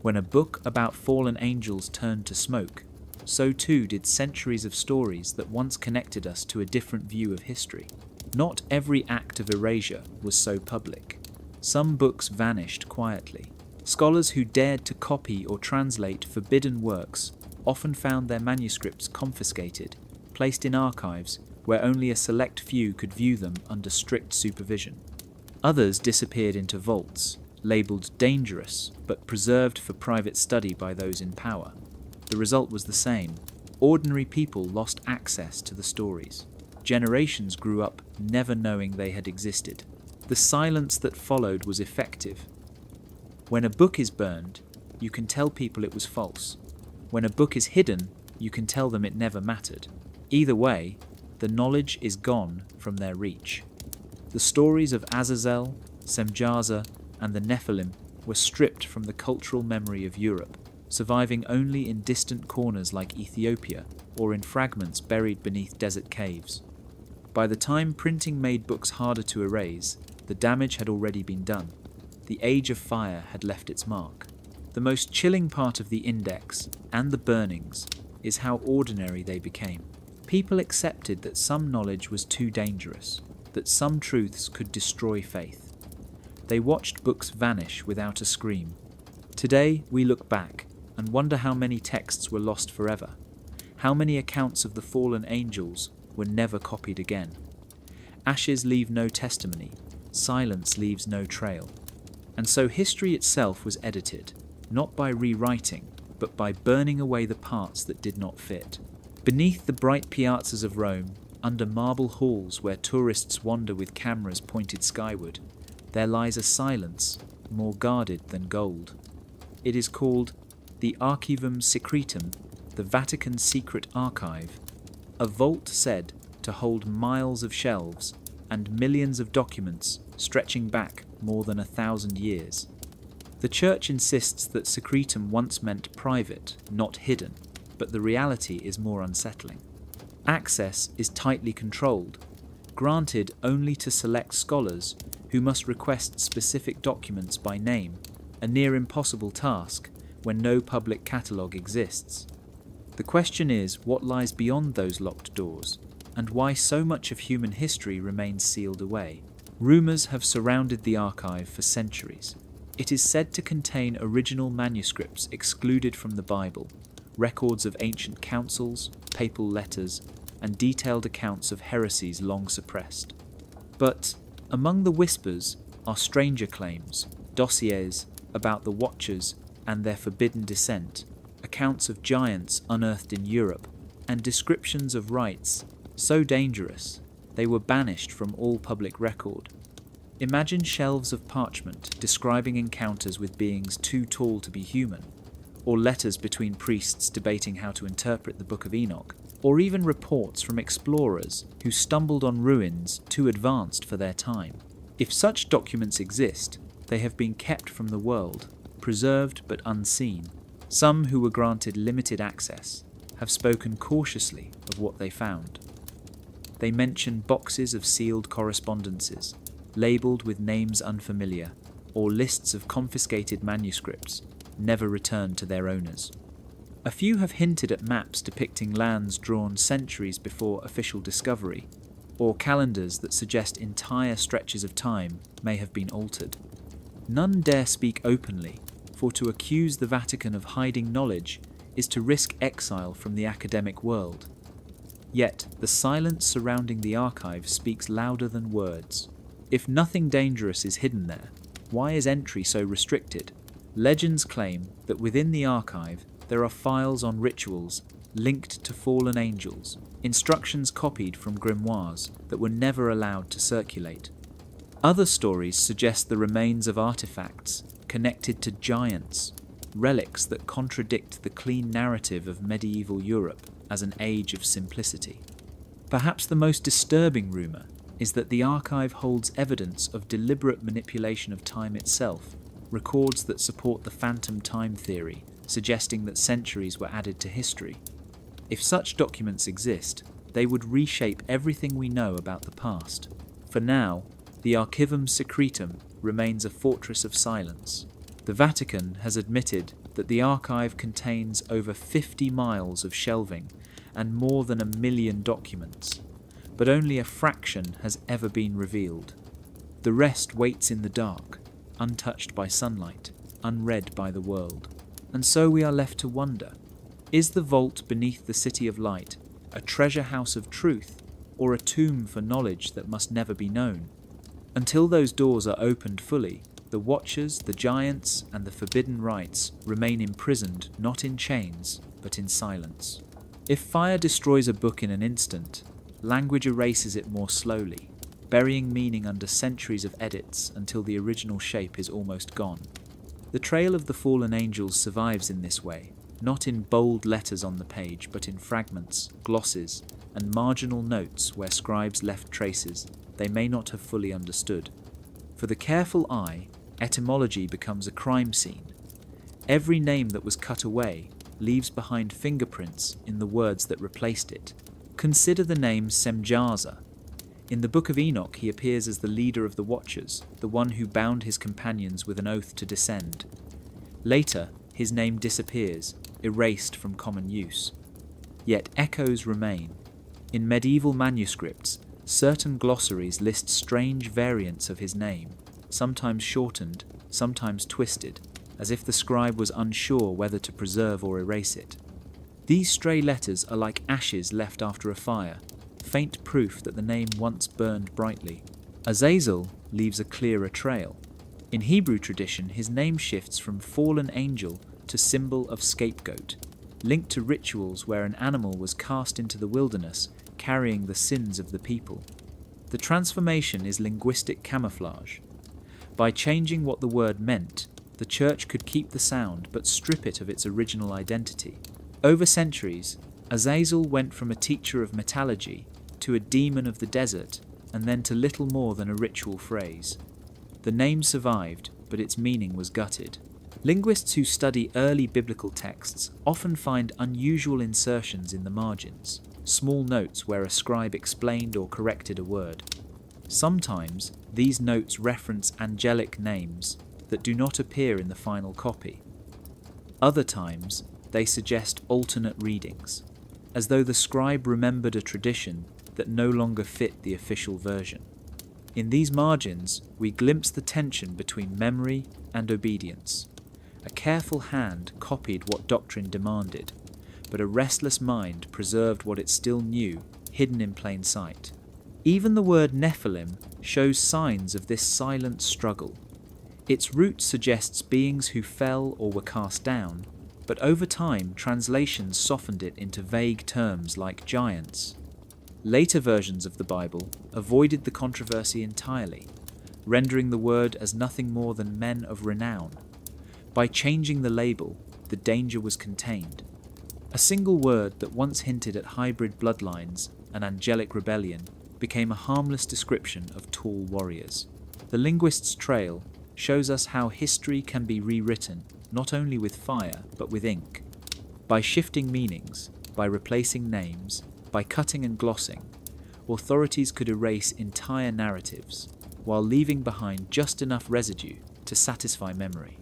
When a book about fallen angels turned to smoke, so too did centuries of stories that once connected us to a different view of history. Not every act of erasure was so public. Some books vanished quietly. Scholars who dared to copy or translate forbidden works often found their manuscripts confiscated, placed in archives where only a select few could view them under strict supervision. Others disappeared into vaults, labelled dangerous but preserved for private study by those in power. The result was the same. Ordinary people lost access to the stories. Generations grew up never knowing they had existed. The silence that followed was effective. When a book is burned, you can tell people it was false. When a book is hidden, you can tell them it never mattered. Either way, the knowledge is gone from their reach. The stories of Azazel, Semjaza, and the Nephilim were stripped from the cultural memory of Europe, surviving only in distant corners like Ethiopia or in fragments buried beneath desert caves. By the time printing made books harder to erase, the damage had already been done. The age of fire had left its mark. The most chilling part of the Index and the burnings is how ordinary they became. People accepted that some knowledge was too dangerous, that some truths could destroy faith. They watched books vanish without a scream. Today we look back and wonder how many texts were lost forever, how many accounts of the fallen angels were never copied again. Ashes leave no testimony, silence leaves no trail. And so history itself was edited, not by rewriting, but by burning away the parts that did not fit. Beneath the bright piazzas of Rome, under marble halls where tourists wander with cameras pointed skyward, there lies a silence more guarded than gold. It is called the Archivum Secretum, the Vatican's secret archive, a vault said to hold miles of shelves and millions of documents stretching back more than 1,000 years. The Church insists that secretum once meant private, not hidden, but the reality is more unsettling. Access is tightly controlled, granted only to select scholars who must request specific documents by name, a near impossible task when no public catalogue exists. The question is what lies beyond those locked doors, and why so much of human history remains sealed away. Rumours have surrounded the archive for centuries. It is said to contain original manuscripts excluded from the Bible, records of ancient councils, papal letters, and detailed accounts of heresies long suppressed. But among the whispers are stranger claims, dossiers about the Watchers and their forbidden descent, accounts of giants unearthed in Europe, and descriptions of rites so dangerous they were banished from all public record. Imagine shelves of parchment describing encounters with beings too tall to be human, or letters between priests debating how to interpret the Book of Enoch, or even reports from explorers who stumbled on ruins too advanced for their time. If such documents exist, they have been kept from the world, preserved but unseen. Some who were granted limited access have spoken cautiously of what they found. They mention boxes of sealed correspondences, labelled with names unfamiliar, or lists of confiscated manuscripts, never returned to their owners. A few have hinted at maps depicting lands drawn centuries before official discovery, or calendars that suggest entire stretches of time may have been altered. None dare speak openly, for to accuse the Vatican of hiding knowledge is to risk exile from the academic world. Yet the silence surrounding the archive speaks louder than words. If nothing dangerous is hidden there, why is entry so restricted? Legends claim that within the archive there are files on rituals linked to fallen angels, instructions copied from grimoires that were never allowed to circulate. Other stories suggest the remains of artifacts connected to giants, relics that contradict the clean narrative of medieval Europe as an age of simplicity. Perhaps the most disturbing rumour is that the archive holds evidence of deliberate manipulation of time itself, records that support the phantom time theory, suggesting that centuries were added to history. If such documents exist, they would reshape everything we know about the past. For now, the Archivum Secretum remains a fortress of silence. The Vatican has admitted that the archive contains over 50 miles of shelving and more than 1 million documents, but only a fraction has ever been revealed. The rest waits in the dark, untouched by sunlight, unread by the world. And so we are left to wonder, is the vault beneath the City of Light a treasure house of truth, or a tomb for knowledge that must never be known? Until those doors are opened fully, the Watchers, the Giants, and the Forbidden Rites remain imprisoned not in chains, but in silence. If fire destroys a book in an instant, language erases it more slowly, burying meaning under centuries of edits until the original shape is almost gone. The trail of the fallen angels survives in this way, not in bold letters on the page, but in fragments, glosses, and marginal notes where scribes left traces they may not have fully understood. For the careful eye, etymology becomes a crime scene. Every name that was cut away leaves behind fingerprints in the words that replaced it. Consider the name Semjaza. In the Book of Enoch he appears as the leader of the Watchers, the one who bound his companions with an oath to descend. Later, his name disappears, erased from common use. Yet echoes remain. In medieval manuscripts, certain glossaries list strange variants of his name, sometimes shortened, sometimes twisted, as if the scribe was unsure whether to preserve or erase it. These stray letters are like ashes left after a fire, faint proof that the name once burned brightly. Azazel leaves a clearer trail. In Hebrew tradition, his name shifts from fallen angel to symbol of scapegoat. linked to rituals where an animal was cast into the wilderness, carrying the sins of the people. The transformation is linguistic camouflage. By changing what the word meant, the Church could keep the sound but strip it of its original identity. Over centuries, Azazel went from a teacher of metallurgy to a demon of the desert, and then to little more than a ritual phrase. The name survived, but its meaning was gutted. Linguists who study early biblical texts often find unusual insertions in the margins, small notes where a scribe explained or corrected a word. Sometimes these notes reference angelic names that do not appear in the final copy. Other times, they suggest alternate readings, as though the scribe remembered a tradition that no longer fit the official version. In these margins, we glimpse the tension between memory and obedience. A careful hand copied what doctrine demanded, but a restless mind preserved what it still knew, hidden in plain sight. Even the word Nephilim shows signs of this silent struggle. Its root suggests beings who fell or were cast down, but over time translations softened it into vague terms like giants. Later versions of the Bible avoided the controversy entirely, rendering the word as nothing more than men of renown. By changing the label, the danger was contained. A single word that once hinted at hybrid bloodlines and angelic rebellion became a harmless description of tall warriors. The linguist's trail shows us how history can be rewritten, not only with fire, but with ink. By shifting meanings, by replacing names, by cutting and glossing, authorities could erase entire narratives, while leaving behind just enough residue to satisfy memory.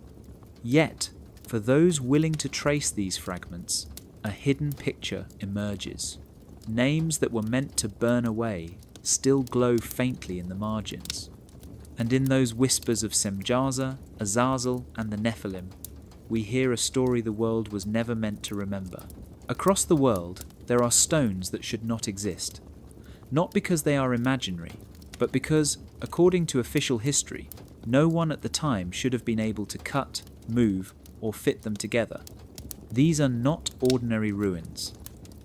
Yet, for those willing to trace these fragments, a hidden picture emerges. Names that were meant to burn away still glow faintly in the margins. And in those whispers of Semjaza, Azazel, and the Nephilim, we hear a story the world was never meant to remember. Across the world, there are stones that should not exist. Not because they are imaginary, but because, according to official history, no one at the time should have been able to cut, move, or fit them together. These are not ordinary ruins.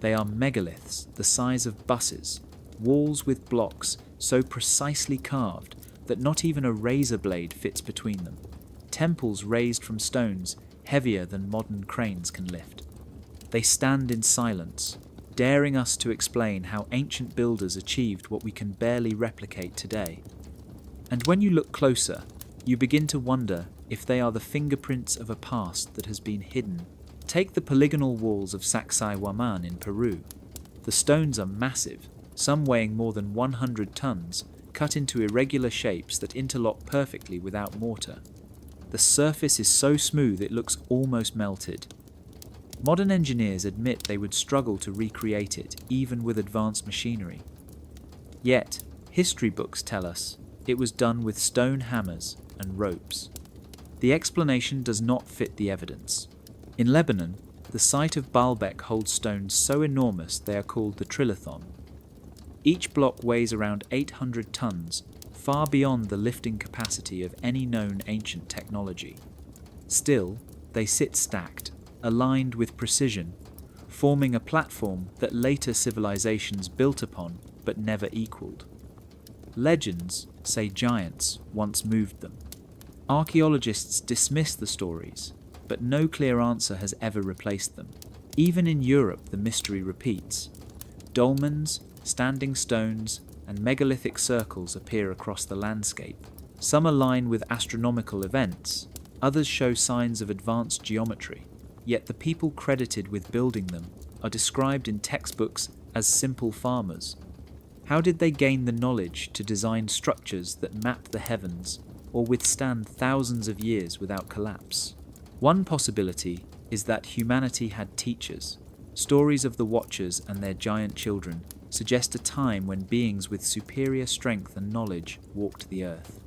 They are megaliths the size of buses, walls with blocks so precisely carved that not even a razor blade fits between them. Temples raised from stones heavier than modern cranes can lift. They stand in silence, daring us to explain how ancient builders achieved what we can barely replicate today. And when you look closer, you begin to wonder if they are the fingerprints of a past that has been hidden. Take the polygonal walls of Sacsayhuaman in Peru. The stones are massive, some weighing more than 100 tons, cut into irregular shapes that interlock perfectly without mortar. The surface is so smooth it looks almost melted. Modern engineers admit they would struggle to recreate it, even with advanced machinery. Yet, history books tell us it was done with stone hammers and ropes. The explanation does not fit the evidence. In Lebanon, the site of Baalbek holds stones so enormous they are called the trilithon. Each block weighs around 800 tons, far beyond the lifting capacity of any known ancient technology. Still, they sit stacked, aligned with precision, forming a platform that later civilizations built upon but never equaled. Legends say giants once moved them. Archaeologists dismiss the stories, but no clear answer has ever replaced them. Even in Europe, the mystery repeats. Dolmens, standing stones, and megalithic circles appear across the landscape. Some align with astronomical events, others show signs of advanced geometry, yet the people credited with building them are described in textbooks as simple farmers. How did they gain the knowledge to design structures that map the heavens or withstand thousands of years without collapse? One possibility is that humanity had teachers. Stories of the Watchers and their giant children suggest a time when beings with superior strength and knowledge walked the earth.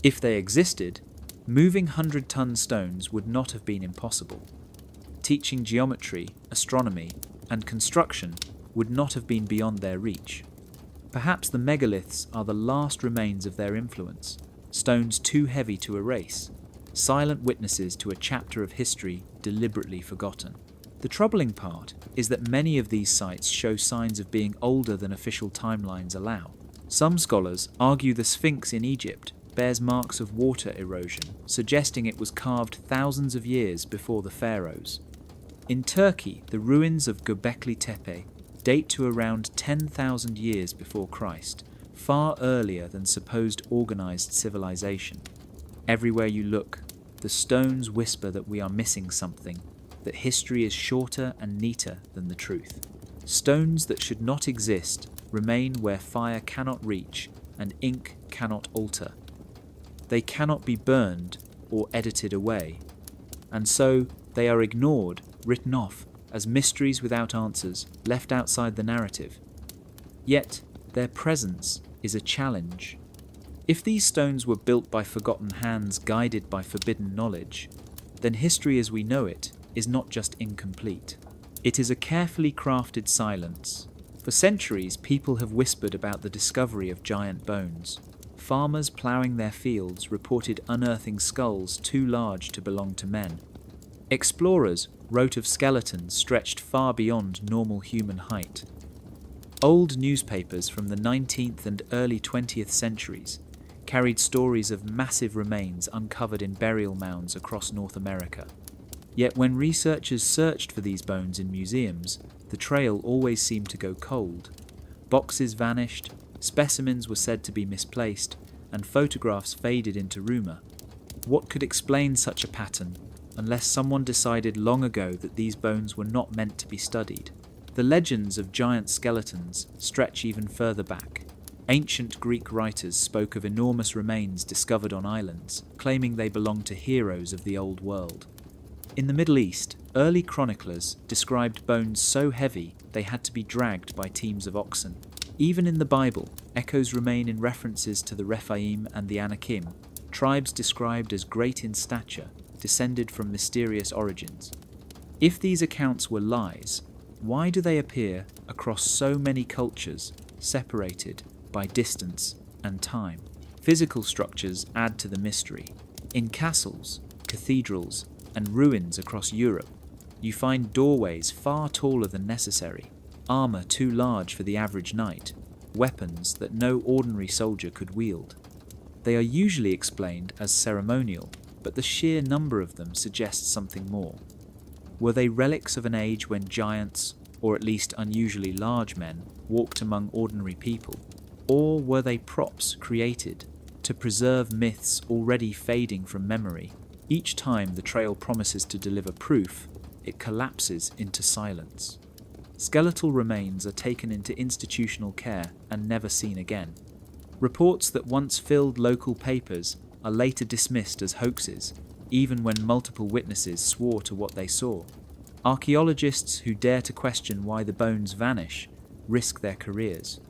If they existed, moving 100-ton stones would not have been impossible. Teaching geometry, astronomy, and construction would not have been beyond their reach. Perhaps the megaliths are the last remains of their influence, stones too heavy to erase, silent witnesses to a chapter of history deliberately forgotten. The troubling part is that many of these sites show signs of being older than official timelines allow. Some scholars argue the Sphinx in Egypt bears marks of water erosion, suggesting it was carved thousands of years before the pharaohs. In Turkey, the ruins of Göbekli Tepe date to around 10,000 years before Christ, far earlier than supposed organized civilization. Everywhere you look, the stones whisper that we are missing something, that history is shorter and neater than the truth. Stones that should not exist remain where fire cannot reach and ink cannot alter. They cannot be burned or edited away, and so they are ignored, written off, as mysteries without answers, left outside the narrative. Yet, their presence is a challenge. If these stones were built by forgotten hands guided by forbidden knowledge, then history as we know it is not just incomplete. It is a carefully crafted silence. For centuries, people have whispered about the discovery of giant bones. Farmers ploughing their fields reported unearthing skulls too large to belong to men. Explorers wrote of skeletons stretched far beyond normal human height. Old newspapers from the 19th and early 20th centuries carried stories of massive remains uncovered in burial mounds across North America. Yet when researchers searched for these bones in museums, the trail always seemed to go cold. Boxes vanished, specimens were said to be misplaced, and photographs faded into rumour. What could explain such a pattern, unless someone decided long ago that these bones were not meant to be studied? The legends of giant skeletons stretch even further back. Ancient Greek writers spoke of enormous remains discovered on islands, claiming they belonged to heroes of the old world. In the Middle East, early chroniclers described bones so heavy they had to be dragged by teams of oxen. Even in the Bible, echoes remain in references to the Rephaim and the Anakim, tribes described as great in stature, descended from mysterious origins. If these accounts were lies, why do they appear across so many cultures, separated by distance and time? Physical structures add to the mystery. In castles, cathedrals, and ruins across Europe, you find doorways far taller than necessary, armour too large for the average knight, weapons that no ordinary soldier could wield. They are usually explained as ceremonial, but the sheer number of them suggests something more. Were they relics of an age when giants, or at least unusually large men, walked among ordinary people? Or were they props created to preserve myths already fading from memory? Each time the trail promises to deliver proof, it collapses into silence. Skeletal remains are taken into institutional care and never seen again. Reports that once filled local papers are later dismissed as hoaxes, even when multiple witnesses swore to what they saw. Archaeologists who dare to question why the bones vanish risk their careers.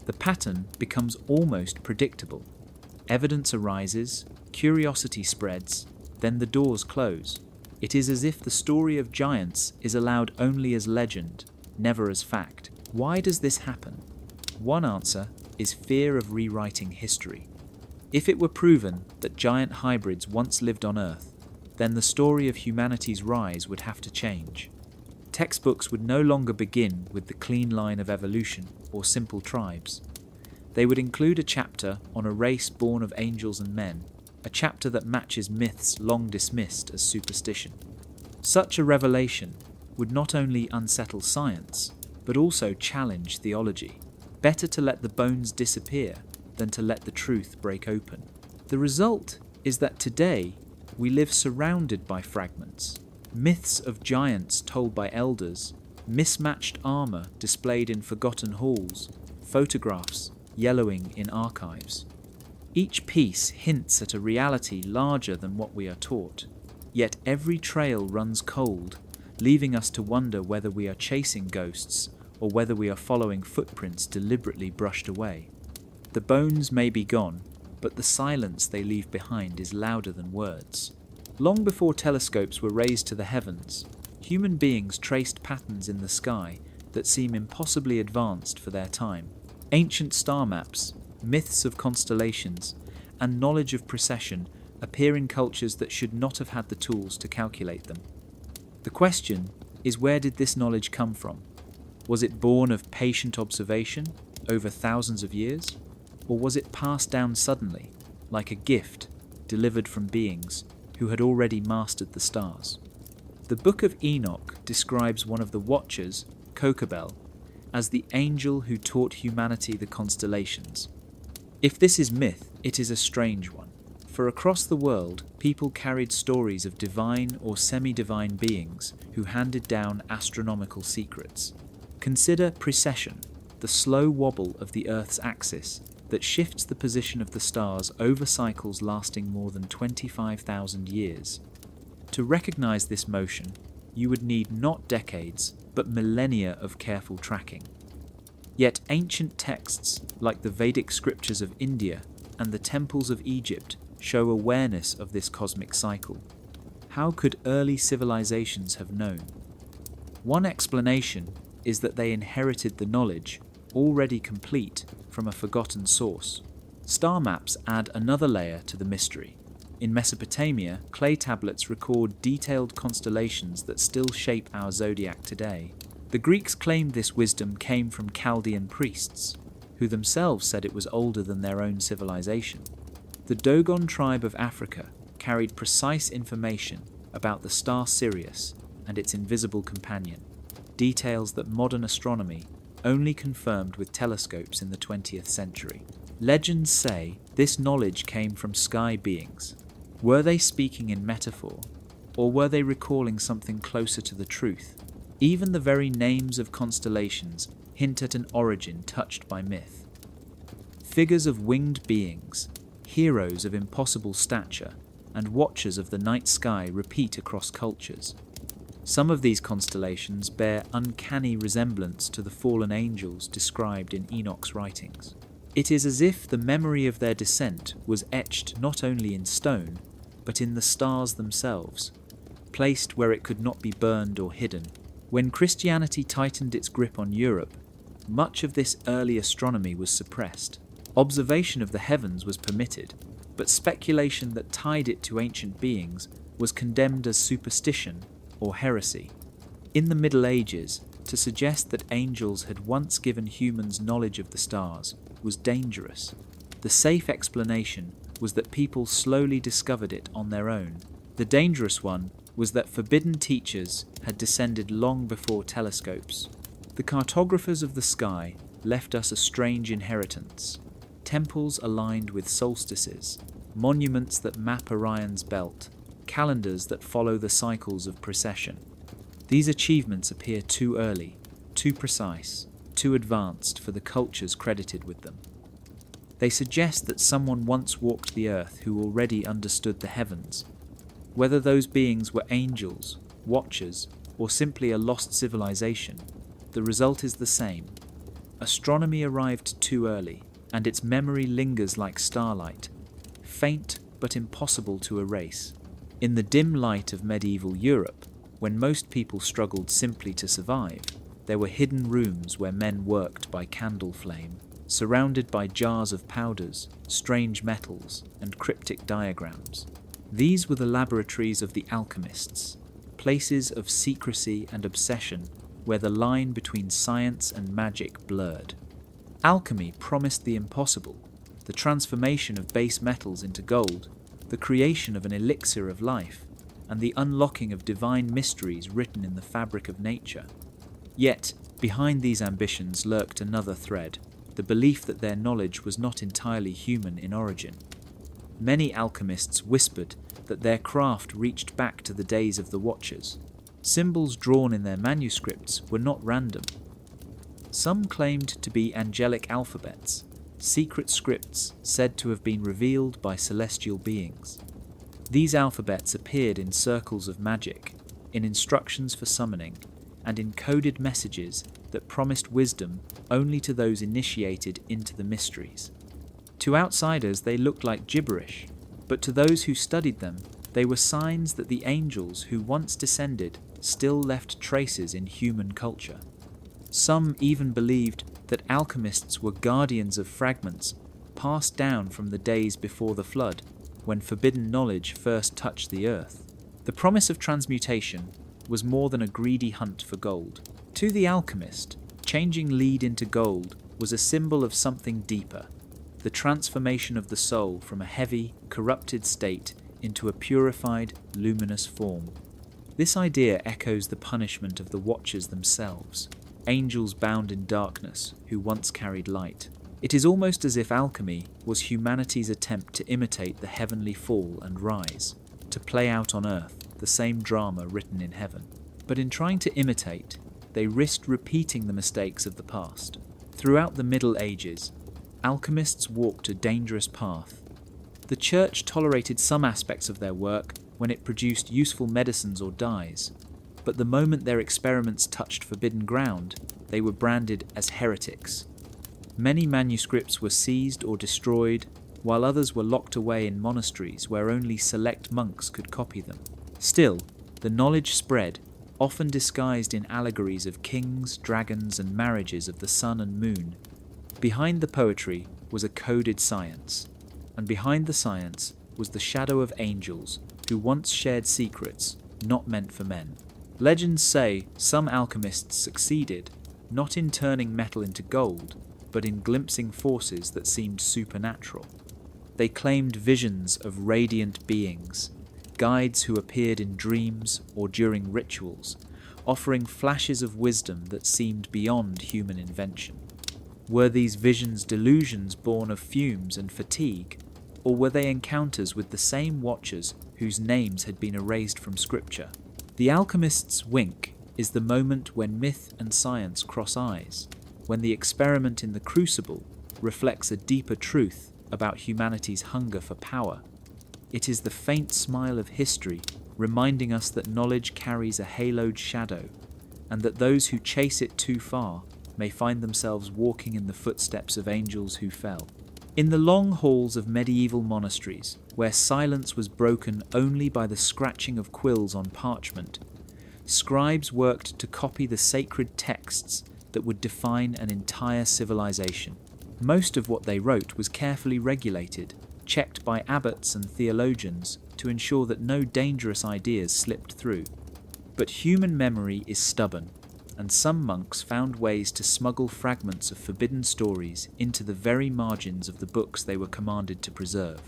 The pattern becomes almost predictable. Evidence arises, curiosity spreads, then the doors close. It is as if the story of giants is allowed only as legend, never as fact. Why does this happen? One answer is fear of rewriting history. If it were proven that giant hybrids once lived on Earth, then the story of humanity's rise would have to change. Textbooks would no longer begin with the clean line of evolution or simple tribes. They would include a chapter on a race born of angels and men, a chapter that matches myths long dismissed as superstition. Such a revelation would not only unsettle science, but also challenge theology. Better to let the bones disappear than to let the truth break open. The result is that today we live surrounded by fragments, myths of giants told by elders, mismatched armour displayed in forgotten halls, photographs yellowing in archives. Each piece hints at a reality larger than what we are taught, yet every trail runs cold, leaving us to wonder whether we are chasing ghosts or whether we are following footprints deliberately brushed away. The bones may be gone, but the silence they leave behind is louder than words. Long before telescopes were raised to the heavens, human beings traced patterns in the sky that seem impossibly advanced for their time. Ancient star maps, myths of constellations, and knowledge of precession appear in cultures that should not have had the tools to calculate them. The question is, where did this knowledge come from? Was it born of patient observation over thousands of years? Or was it passed down suddenly, like a gift delivered from beings who had already mastered the stars? The Book of Enoch describes one of the Watchers, Kokabel, as the angel who taught humanity the constellations. If this is myth, it is a strange one, for across the world, people carried stories of divine or semi-divine beings who handed down astronomical secrets. Consider precession, the slow wobble of the Earth's axis that shifts the position of the stars over cycles lasting more than 25,000 years. To recognize this motion, you would need not decades, but millennia of careful tracking. Yet ancient texts, like the Vedic scriptures of India and the temples of Egypt, show awareness of this cosmic cycle. How could early civilizations have known? One explanation is that they inherited the knowledge, already complete, from a forgotten source. Star maps add another layer to the mystery. In Mesopotamia, clay tablets record detailed constellations that still shape our zodiac today. The Greeks claimed this wisdom came from Chaldean priests, who themselves said it was older than their own civilization. The Dogon tribe of Africa carried precise information about the star Sirius and its invisible companion, details that modern astronomy only confirmed with telescopes in the 20th century. Legends say this knowledge came from sky beings. Were they speaking in metaphor, or were they recalling something closer to the truth? Even the very names of constellations hint at an origin touched by myth. Figures of winged beings, heroes of impossible stature, and watchers of the night sky repeat across cultures. Some of these constellations bear uncanny resemblance to the fallen angels described in Enoch's writings. It is as if the memory of their descent was etched not only in stone, but in the stars themselves, placed where it could not be burned or hidden. When Christianity tightened its grip on Europe, much of this early astronomy was suppressed. Observation of the heavens was permitted, but speculation that tied it to ancient beings was condemned as superstition or heresy. In the Middle Ages, to suggest that angels had once given humans knowledge of the stars was dangerous. The safe explanation was that people slowly discovered it on their own. The dangerous one was that forbidden teachers had descended long before telescopes. The cartographers of the sky left us a strange inheritance. Temples aligned with solstices, monuments that map Orion's belt, calendars that follow the cycles of precession. These achievements appear too early, too precise, too advanced for the cultures credited with them. They suggest that someone once walked the earth who already understood the heavens. Whether those beings were angels, watchers, or simply a lost civilization, the result is the same. Astronomy arrived too early, and its memory lingers like starlight, faint but impossible to erase. In the dim light of medieval Europe, when most people struggled simply to survive, there were hidden rooms where men worked by candle flame, surrounded by jars of powders, strange metals, and cryptic diagrams. These were the laboratories of the alchemists, places of secrecy and obsession where the line between science and magic blurred. Alchemy promised the impossible, the transformation of base metals into gold, the creation of an elixir of life, and the unlocking of divine mysteries written in the fabric of nature. Yet, behind these ambitions lurked another thread, the belief that their knowledge was not entirely human in origin. Many alchemists whispered that their craft reached back to the days of the Watchers. Symbols drawn in their manuscripts were not random. Some claimed to be angelic alphabets, secret scripts said to have been revealed by celestial beings. These alphabets appeared in circles of magic, in instructions for summoning, and in coded messages that promised wisdom only to those initiated into the mysteries. To outsiders they looked like gibberish, but to those who studied them, they were signs that the angels who once descended still left traces in human culture. Some even believed that alchemists were guardians of fragments passed down from the days before the flood, when forbidden knowledge first touched the earth. The promise of transmutation was more than a greedy hunt for gold. To the alchemist, changing lead into gold was a symbol of something deeper, the transformation of the soul from a heavy, corrupted state into a purified, luminous form. This idea echoes the punishment of the Watchers themselves, angels bound in darkness who once carried light. It is almost as if alchemy was humanity's attempt to imitate the heavenly fall and rise, to play out on earth the same drama written in heaven. But in trying to imitate, they risked repeating the mistakes of the past. Throughout the Middle Ages, alchemists walked a dangerous path. The Church tolerated some aspects of their work when it produced useful medicines or dyes, but the moment their experiments touched forbidden ground, they were branded as heretics. Many manuscripts were seized or destroyed, while others were locked away in monasteries where only select monks could copy them. Still, the knowledge spread, often disguised in allegories of kings, dragons, and marriages of the sun and moon. Behind the poetry was a coded science, and behind the science was the shadow of angels who once shared secrets not meant for men. Legends say some alchemists succeeded, not in turning metal into gold, but in glimpsing forces that seemed supernatural. They claimed visions of radiant beings, guides who appeared in dreams or during rituals, offering flashes of wisdom that seemed beyond human invention. Were these visions delusions born of fumes and fatigue, or were they encounters with the same Watchers whose names had been erased from Scripture? The alchemist's wink is the moment when myth and science cross eyes, when the experiment in the crucible reflects a deeper truth about humanity's hunger for power. It is the faint smile of history reminding us that knowledge carries a haloed shadow, and that those who chase it too far may find themselves walking in the footsteps of angels who fell. In the long halls of medieval monasteries, where silence was broken only by the scratching of quills on parchment, scribes worked to copy the sacred texts that would define an entire civilization. Most of what they wrote was carefully regulated, checked by abbots and theologians to ensure that no dangerous ideas slipped through. But human memory is stubborn, and some monks found ways to smuggle fragments of forbidden stories into the very margins of the books they were commanded to preserve.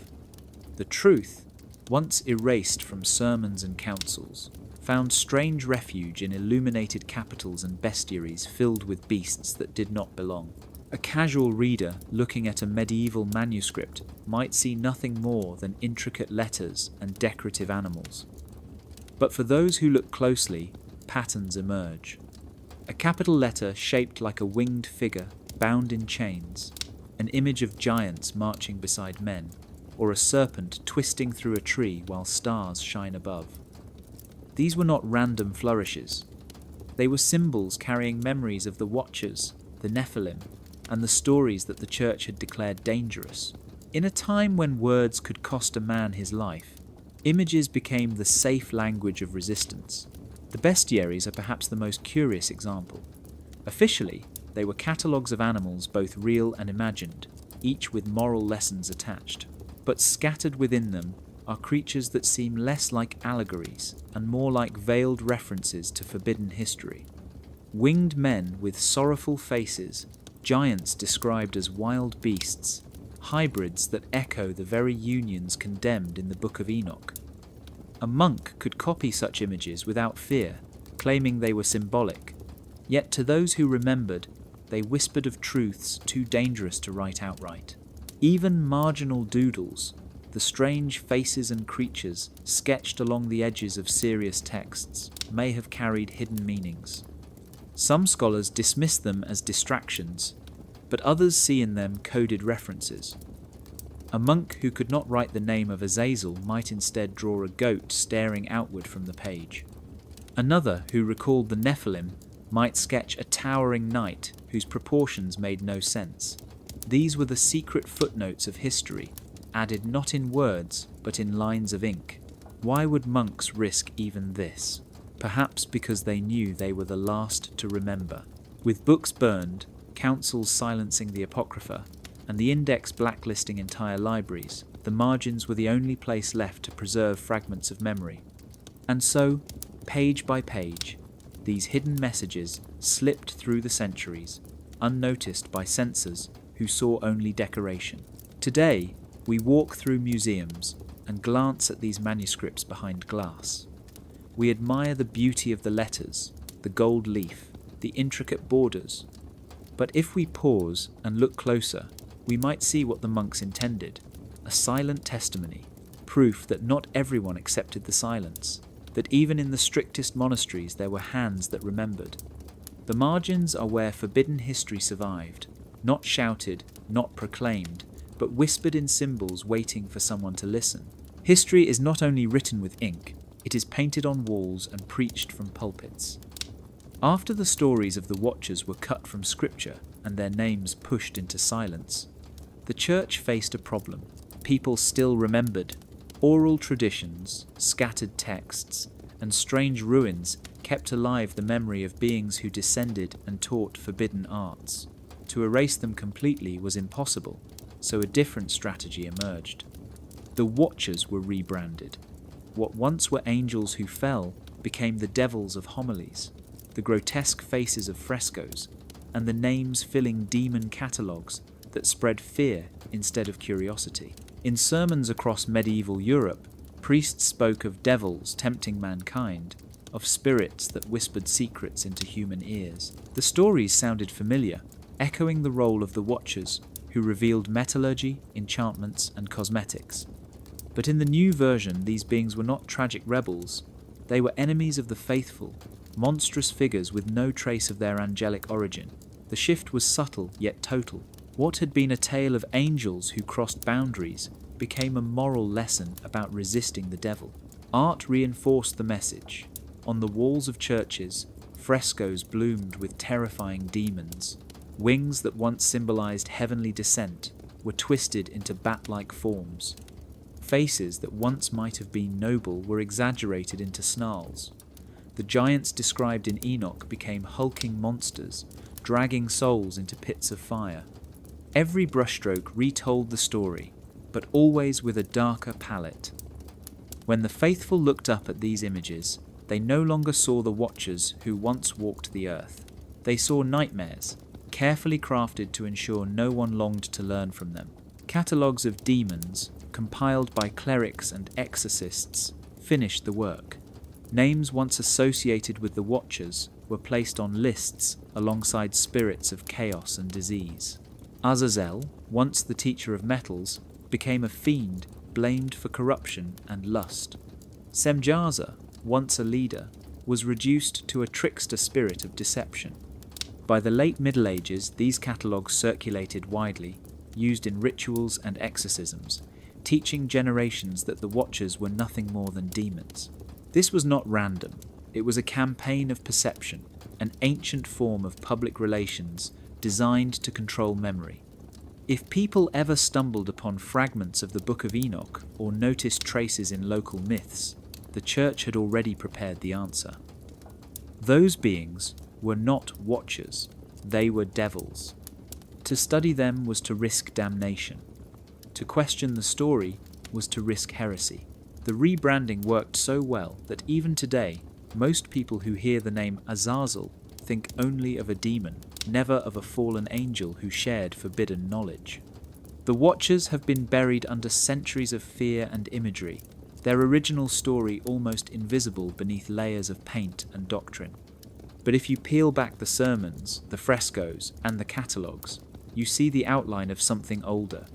The truth, once erased from sermons and councils, found strange refuge in illuminated capitals and bestiaries filled with beasts that did not belong. A casual reader looking at a medieval manuscript might see nothing more than intricate letters and decorative animals. But for those who look closely, patterns emerge. A capital letter shaped like a winged figure bound in chains, an image of giants marching beside men, or a serpent twisting through a tree while stars shine above. These were not random flourishes. They were symbols carrying memories of the Watchers, the Nephilim, and the stories that the Church had declared dangerous. In a time when words could cost a man his life, images became the safe language of resistance. The bestiaries are perhaps the most curious example. Officially, they were catalogues of animals both real and imagined, each with moral lessons attached. But scattered within them are creatures that seem less like allegories and more like veiled references to forbidden history. Winged men with sorrowful faces, giants described as wild beasts, hybrids that echo the very unions condemned in the Book of Enoch. A monk could copy such images without fear, claiming they were symbolic. Yet to those who remembered, they whispered of truths too dangerous to write outright. Even marginal doodles, the strange faces and creatures sketched along the edges of serious texts, may have carried hidden meanings. Some scholars dismiss them as distractions, but others see in them coded references. A monk who could not write the name of Azazel might instead draw a goat staring outward from the page. Another who recalled the Nephilim might sketch a towering knight whose proportions made no sense. These were the secret footnotes of history, added not in words but in lines of ink. Why would monks risk even this? Perhaps because they knew they were the last to remember. With books burned, councils silencing the Apocrypha, and the index blacklisting entire libraries, the margins were the only place left to preserve fragments of memory. And so, Page by page, these hidden messages slipped through the centuries, unnoticed by censors who saw only decoration. Today, we walk through museums and glance at these manuscripts behind glass. We admire the beauty of the letters, the gold leaf, the intricate borders. But if we pause and look closer, we might see what the monks intended: a silent testimony, proof that not everyone accepted the silence, that even in the strictest monasteries there were hands that remembered. The margins are where forbidden history survived, not shouted, not proclaimed, but whispered in symbols waiting for someone to listen. History is not only written with ink, it is painted on walls and preached from pulpits. After the stories of the Watchers were cut from scripture and their names pushed into silence, the church faced a problem. People still remembered. Oral traditions, scattered texts, and strange ruins kept alive the memory of beings who descended and taught forbidden arts. To erase them completely was impossible, so a different strategy emerged. The Watchers were rebranded. What once were angels who fell became the devils of homilies, the grotesque faces of frescoes, and the names filling demon catalogues that spread fear instead of curiosity. In sermons across medieval Europe, priests spoke of devils tempting mankind, of spirits that whispered secrets into human ears. The stories sounded familiar, echoing the role of the Watchers, who revealed metallurgy, enchantments, and cosmetics. But in the new version, these beings were not tragic rebels. They were enemies of the faithful, monstrous figures with no trace of their angelic origin. The shift was subtle yet total. What had been a tale of angels who crossed boundaries became a moral lesson about resisting the devil. Art reinforced the message. On the walls of churches, frescoes bloomed with terrifying demons. Wings that once symbolized heavenly descent were twisted into bat-like forms. Faces that once might have been noble were exaggerated into snarls. The giants described in Enoch became hulking monsters, dragging souls into pits of fire. Every brushstroke retold the story, but always with a darker palette. When the faithful looked up at these images, they no longer saw the Watchers who once walked the earth. They saw nightmares, carefully crafted to ensure no one longed to learn from them. Catalogues of demons, compiled by clerics and exorcists, finished the work. Names once associated with the Watchers were placed on lists alongside spirits of chaos and disease. Azazel, once the teacher of metals, became a fiend blamed for corruption and lust. Semjaza, once a leader, was reduced to a trickster spirit of deception. By the late Middle Ages, these catalogues circulated widely, used in rituals and exorcisms, teaching generations that the Watchers were nothing more than demons. This was not random. It was a campaign of perception, an ancient form of public relations designed to control memory. If people ever stumbled upon fragments of the Book of Enoch or noticed traces in local myths, the church had already prepared the answer. Those beings were not Watchers, they were devils. To study them was to risk damnation. To question the story was to risk heresy. The rebranding worked so well that even today, most people who hear the name Azazel think only of a demon, never of a fallen angel who shared forbidden knowledge. The Watchers have been buried under centuries of fear and imagery, their original story almost invisible beneath layers of paint and doctrine. But if you peel back the sermons, the frescoes, and the catalogues, you see the outline of something older.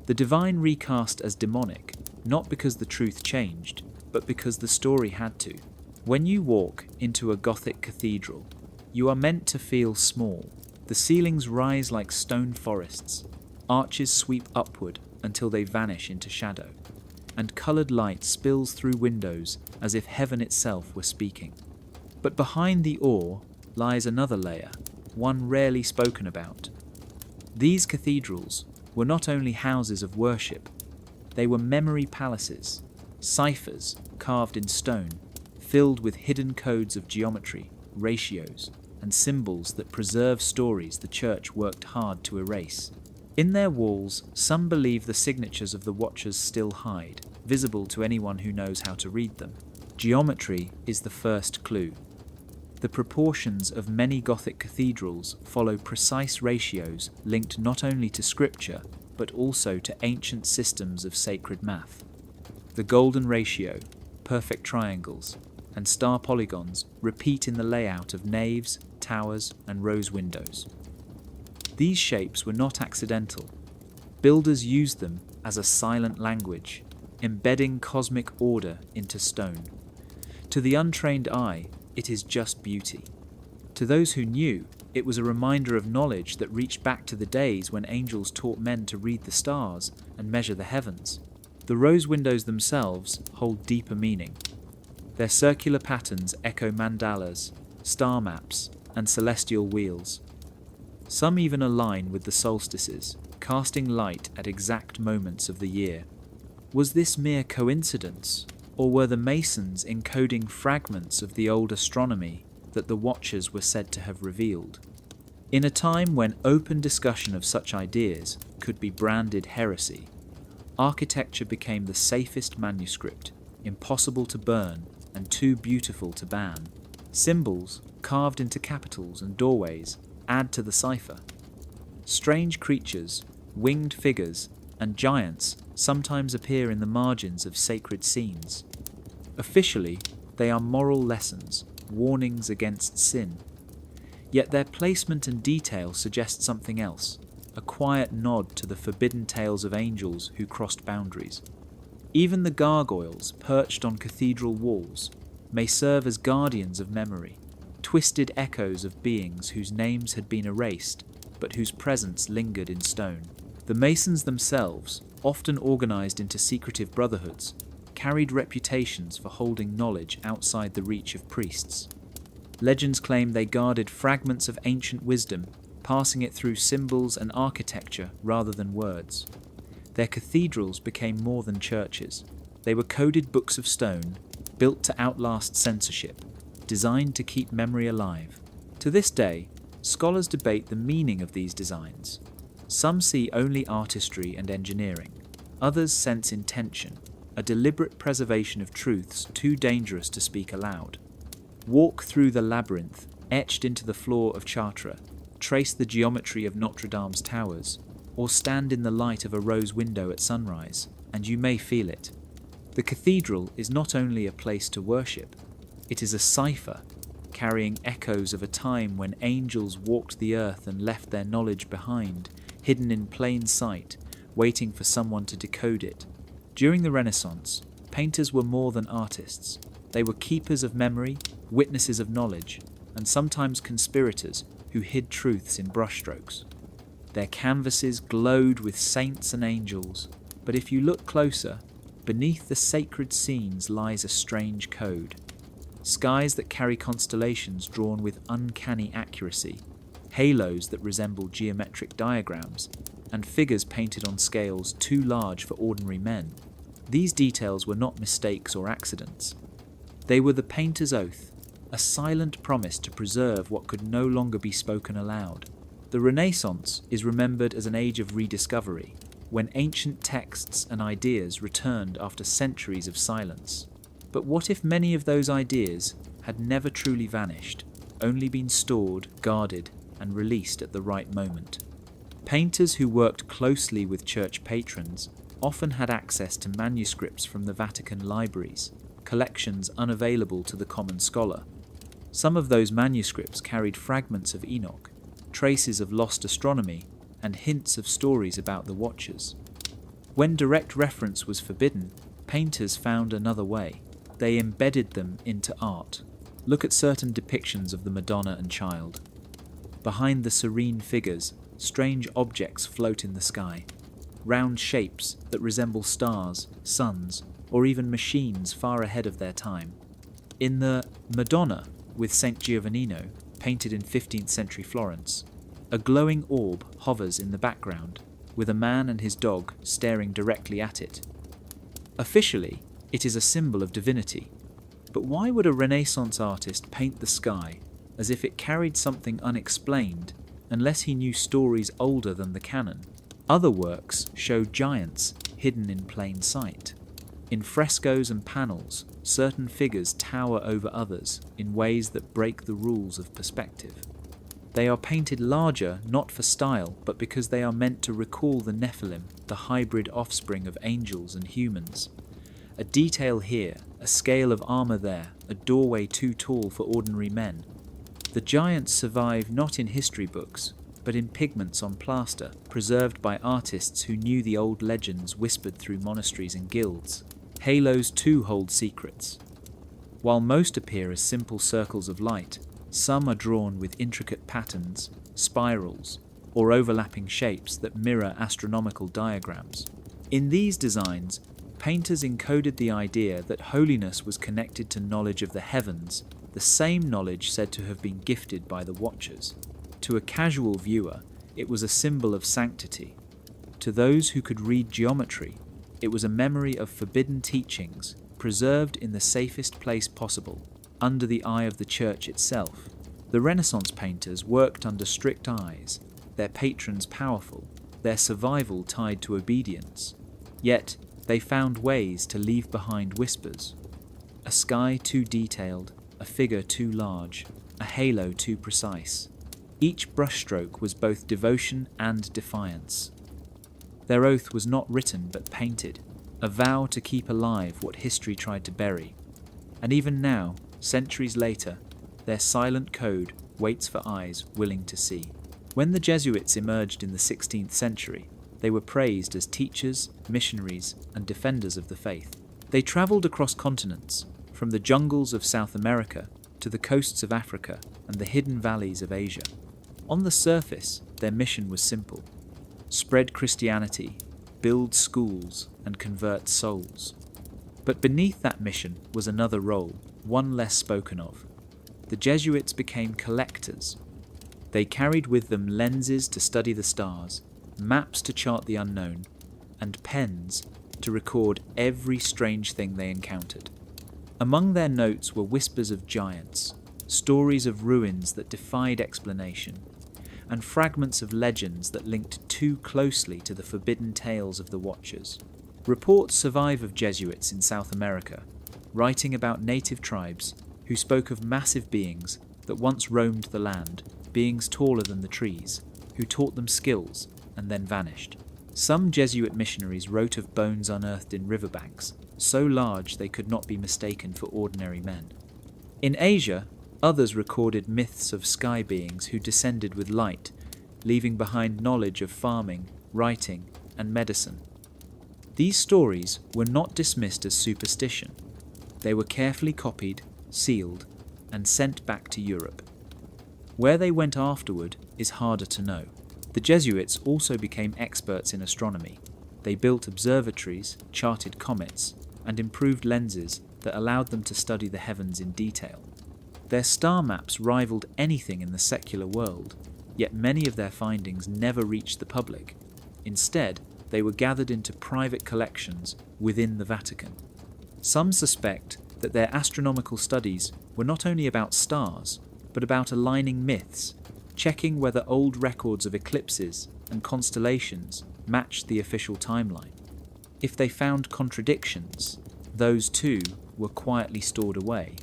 The divine recast as demonic, not because the truth changed, but because the story had to. When you walk into a Gothic cathedral, you are meant to feel small. The ceilings rise like stone forests, arches sweep upward until they vanish into shadow, and coloured light spills through windows as if heaven itself were speaking. But behind the awe lies another layer, one rarely spoken about. These cathedrals were not only houses of worship, they were memory palaces, ciphers carved in stone, filled with hidden codes of geometry, ratios, and symbols that preserve stories the church worked hard to erase. In their walls, some believe the signatures of the Watchers still hide, visible to anyone who knows how to read them. Geometry is the first clue. The proportions of many Gothic cathedrals follow precise ratios linked not only to scripture, but also to ancient systems of sacred math. The golden ratio, perfect triangles, and star polygons repeat in the layout of naves, towers, and rose windows. These shapes were not accidental. Builders used them as a silent language, embedding cosmic order into stone. To the untrained eye, it is just beauty. To those who knew, it was a reminder of knowledge that reached back to the days when angels taught men to read the stars and measure the heavens. The rose windows themselves hold deeper meaning. Their circular patterns echo mandalas, star maps, and celestial wheels. Some even align with the solstices, casting light at exact moments of the year. Was this mere coincidence, or were the Masons encoding fragments of the old astronomy that the Watchers were said to have revealed? In a time when open discussion of such ideas could be branded heresy, architecture became the safest manuscript, impossible to burn and too beautiful to ban. Symbols, carved into capitals and doorways, add to the cipher. Strange creatures, winged figures, and giants sometimes appear in the margins of sacred scenes. Officially, they are moral lessons, warnings against sin. Yet their placement and detail suggest something else, a quiet nod to the forbidden tales of angels who crossed boundaries. Even the gargoyles perched on cathedral walls may serve as guardians of memory, twisted echoes of beings whose names had been erased, but whose presence lingered in stone. The Masons themselves, often organized into secretive brotherhoods, carried reputations for holding knowledge outside the reach of priests. Legends claim they guarded fragments of ancient wisdom, passing it through symbols and architecture rather than words. Their cathedrals became more than churches. They were coded books of stone, built to outlast censorship, designed to keep memory alive. To this day, scholars debate the meaning of these designs. Some see only artistry and engineering. Others sense intention, a deliberate preservation of truths too dangerous to speak aloud. Walk through the labyrinth, etched into the floor of Chartres, trace the geometry of Notre Dame's towers, or stand in the light of a rose window at sunrise, and you may feel it. The cathedral is not only a place to worship, it is a cipher, carrying echoes of a time when angels walked the earth and left their knowledge behind, hidden in plain sight, waiting for someone to decode it. During the Renaissance, painters were more than artists. They were keepers of memory, witnesses of knowledge, and sometimes conspirators who hid truths in brushstrokes. Their canvases glowed with saints and angels, but if you look closer, beneath the sacred scenes lies a strange code. Skies that carry constellations drawn with uncanny accuracy, halos that resemble geometric diagrams, and figures painted on scales too large for ordinary men. These details were not mistakes or accidents. They were the painter's oath, a silent promise to preserve what could no longer be spoken aloud. The Renaissance is remembered as an age of rediscovery, when ancient texts and ideas returned after centuries of silence. But what if many of those ideas had never truly vanished, only been stored, guarded, and released at the right moment? Painters who worked closely with church patrons often had access to manuscripts from the Vatican libraries, collections unavailable to the common scholar. Some of those manuscripts carried fragments of Enoch, traces of lost astronomy, and hints of stories about the Watchers. When direct reference was forbidden, painters found another way. They embedded them into art. Look at certain depictions of the Madonna and Child. Behind the serene figures, strange objects float in the sky, round shapes that resemble stars, suns, or even machines far ahead of their time. In the Madonna, with Saint Giovannino, painted in 15th century Florence, a glowing orb hovers in the background, with a man and his dog staring directly at it. Officially, it is a symbol of divinity, but why would a Renaissance artist paint the sky as if it carried something unexplained, unless he knew stories older than the canon? Other works show giants hidden in plain sight. In frescoes and panels, certain figures tower over others in ways that break the rules of perspective. They are painted larger not for style, but because they are meant to recall the Nephilim, the hybrid offspring of angels and humans. A detail here, a scale of armor there, a doorway too tall for ordinary men. The giants survive not in history books, but in pigments on plaster, preserved by artists who knew the old legends whispered through monasteries and guilds. Halos too hold secrets. While most appear as simple circles of light, some are drawn with intricate patterns, spirals, or overlapping shapes that mirror astronomical diagrams. In these designs, painters encoded the idea that holiness was connected to knowledge of the heavens, the same knowledge said to have been gifted by the Watchers. To a casual viewer, it was a symbol of sanctity. To those who could read geometry, it was a memory of forbidden teachings, preserved in the safest place possible, under the eye of the church itself. The Renaissance painters worked under strict eyes, their patrons powerful, their survival tied to obedience. Yet, they found ways to leave behind whispers. A sky too detailed, a figure too large, a halo too precise. Each brushstroke was both devotion and defiance. Their oath was not written but painted, a vow to keep alive what history tried to bury. And even now, centuries later, their silent code waits for eyes willing to see. When the Jesuits emerged in the 16th century, they were praised as teachers, missionaries, and defenders of the faith. They travelled across continents, from the jungles of South America to the coasts of Africa and the hidden valleys of Asia. On the surface, their mission was simple: spread Christianity, build schools, and convert souls. But beneath that mission was another role, one less spoken of. The Jesuits became collectors. They carried with them lenses to study the stars, maps to chart the unknown, and pens to record every strange thing they encountered. Among their notes were whispers of giants, stories of ruins that defied explanation, and fragments of legends that linked too closely to the forbidden tales of the Watchers. Reports survive of Jesuits in South America, writing about native tribes who spoke of massive beings that once roamed the land, beings taller than the trees, who taught them skills and then vanished. Some Jesuit missionaries wrote of bones unearthed in riverbanks, so large they could not be mistaken for ordinary men. In Asia, others recorded myths of sky beings who descended with light, leaving behind knowledge of farming, writing, and medicine. These stories were not dismissed as superstition. They were carefully copied, sealed, and sent back to Europe. Where they went afterward is harder to know. The Jesuits also became experts in astronomy. They built observatories, charted comets, and improved lenses that allowed them to study the heavens in detail. Their star maps rivaled anything in the secular world, yet many of their findings never reached the public. Instead, they were gathered into private collections within the Vatican. Some suspect that their astronomical studies were not only about stars, but about aligning myths, checking whether old records of eclipses and constellations matched the official timeline. If they found contradictions, those too were quietly stored away.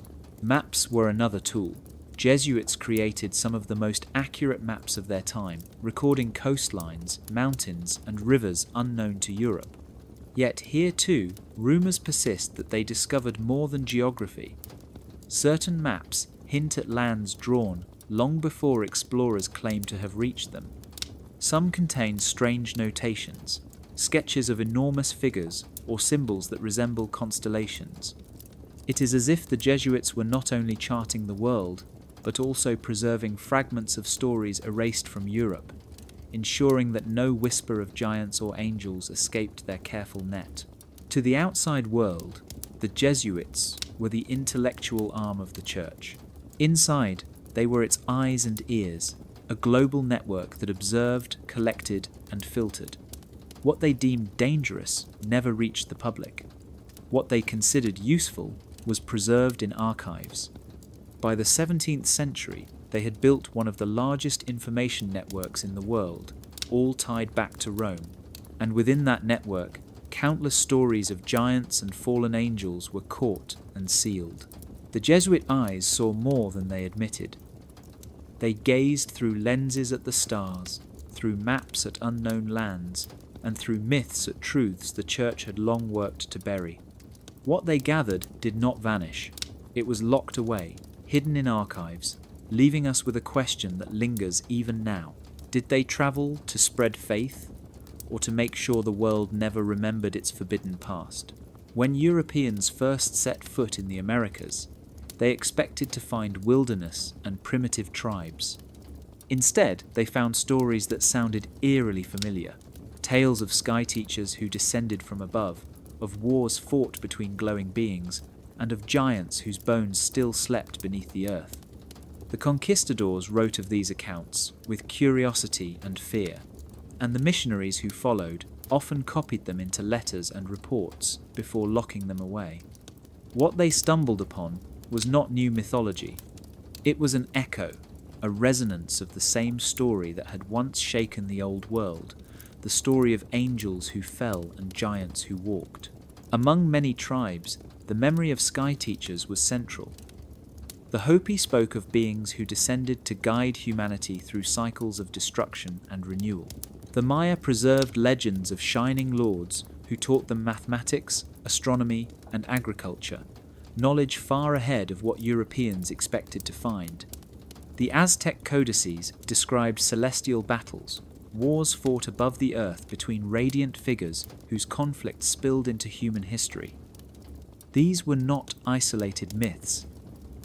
Maps were another tool. Jesuits created some of the most accurate maps of their time, recording coastlines, mountains, and rivers unknown to Europe. Yet here too, rumours persist that they discovered more than geography. Certain maps hint at lands drawn long before explorers claim to have reached them. Some contain strange notations, sketches of enormous figures or symbols that resemble constellations. It is as if the Jesuits were not only charting the world, but also preserving fragments of stories erased from Europe, ensuring that no whisper of giants or angels escaped their careful net. To the outside world, the Jesuits were the intellectual arm of the Church. Inside, they were its eyes and ears, a global network that observed, collected, and filtered. What they deemed dangerous never reached the public. What they considered useful was preserved in archives. By the 17th century, they had built one of the largest information networks in the world, all tied back to Rome, and within that network countless stories of giants and fallen angels were caught and sealed. The Jesuit eyes saw more than they admitted. They gazed through lenses at the stars, through maps at unknown lands, and through myths at truths the Church had long worked to bury. What they gathered did not vanish. It was locked away, hidden in archives, leaving us with a question that lingers even now. Did they travel to spread faith, or to make sure the world never remembered its forbidden past? When Europeans first set foot in the Americas, they expected to find wilderness and primitive tribes. Instead, they found stories that sounded eerily familiar. Tales of sky teachers who descended from above, of wars fought between glowing beings, and of giants whose bones still slept beneath the earth. The conquistadors wrote of these accounts with curiosity and fear, and the missionaries who followed often copied them into letters and reports before locking them away. What they stumbled upon was not new mythology. It was an echo, a resonance of the same story that had once shaken the old world, the story of angels who fell and giants who walked. Among many tribes, the memory of sky teachers was central. The Hopi spoke of beings who descended to guide humanity through cycles of destruction and renewal. The Maya preserved legends of shining lords who taught them mathematics, astronomy, and agriculture, knowledge far ahead of what Europeans expected to find. The Aztec codices described celestial battles, wars fought above the earth between radiant figures whose conflicts spilled into human history. These were not isolated myths.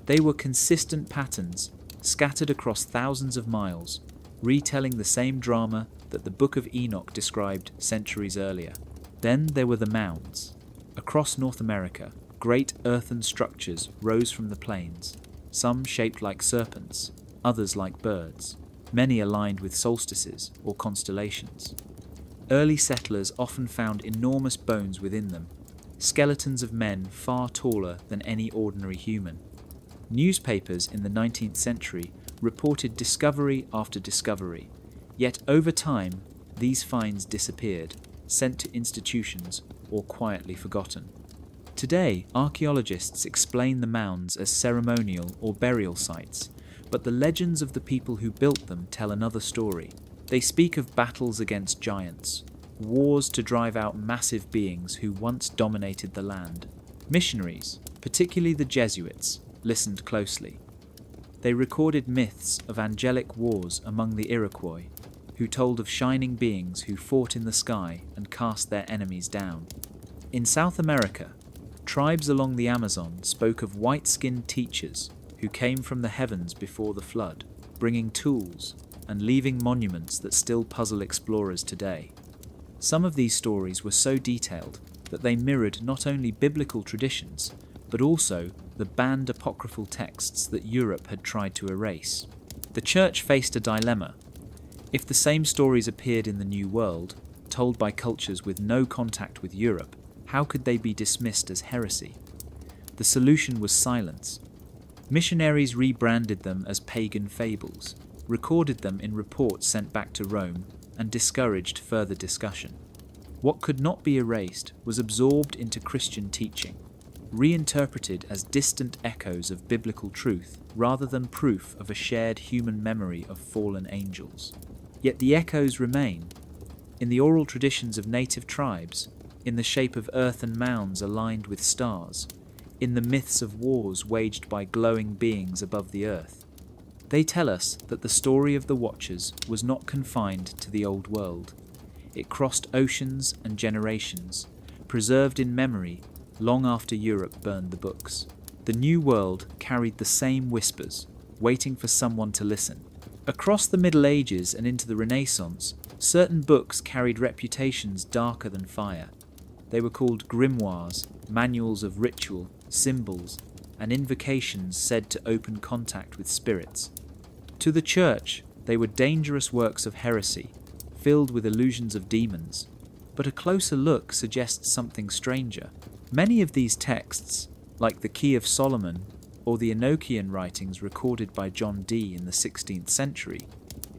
They were consistent patterns, scattered across thousands of miles, retelling the same drama that the Book of Enoch described centuries earlier. Then there were the mounds. Across North America, great earthen structures rose from the plains, some shaped like serpents, others like birds, many aligned with solstices or constellations. Early settlers often found enormous bones within them, skeletons of men far taller than any ordinary human. Newspapers in the 19th century reported discovery after discovery, yet over time these finds disappeared, sent to institutions or quietly forgotten. Today, archaeologists explain the mounds as ceremonial or burial sites, but the legends of the people who built them tell another story. They speak of battles against giants, wars to drive out massive beings who once dominated the land. Missionaries, particularly the Jesuits, listened closely. They recorded myths of angelic wars among the Iroquois, who told of shining beings who fought in the sky and cast their enemies down. In South America, tribes along the Amazon spoke of white-skinned teachers who came from the heavens before the flood, bringing tools and leaving monuments that still puzzle explorers today. Some of these stories were so detailed that they mirrored not only biblical traditions, but also the banned apocryphal texts that Europe had tried to erase. The Church faced a dilemma. If the same stories appeared in the New World, told by cultures with no contact with Europe, how could they be dismissed as heresy? The solution was silence. Missionaries rebranded them as pagan fables, recorded them in reports sent back to Rome, and discouraged further discussion. What could not be erased was absorbed into Christian teaching, reinterpreted as distant echoes of biblical truth rather than proof of a shared human memory of fallen angels. Yet the echoes remain, in the oral traditions of native tribes, in the shape of earthen mounds aligned with stars, in the myths of wars waged by glowing beings above the earth. They tell us that the story of the Watchers was not confined to the old world. It crossed oceans and generations, preserved in memory long after Europe burned the books. The New World carried the same whispers, waiting for someone to listen. Across the Middle Ages and into the Renaissance, certain books carried reputations darker than fire. They were called Grimoires, manuals of ritual, symbols, and invocations said to open contact with spirits. To the Church, they were dangerous works of heresy, filled with illusions of demons. But a closer look suggests something stranger. Many of these texts, like the Key of Solomon or the Enochian writings recorded by John Dee in the 16th century,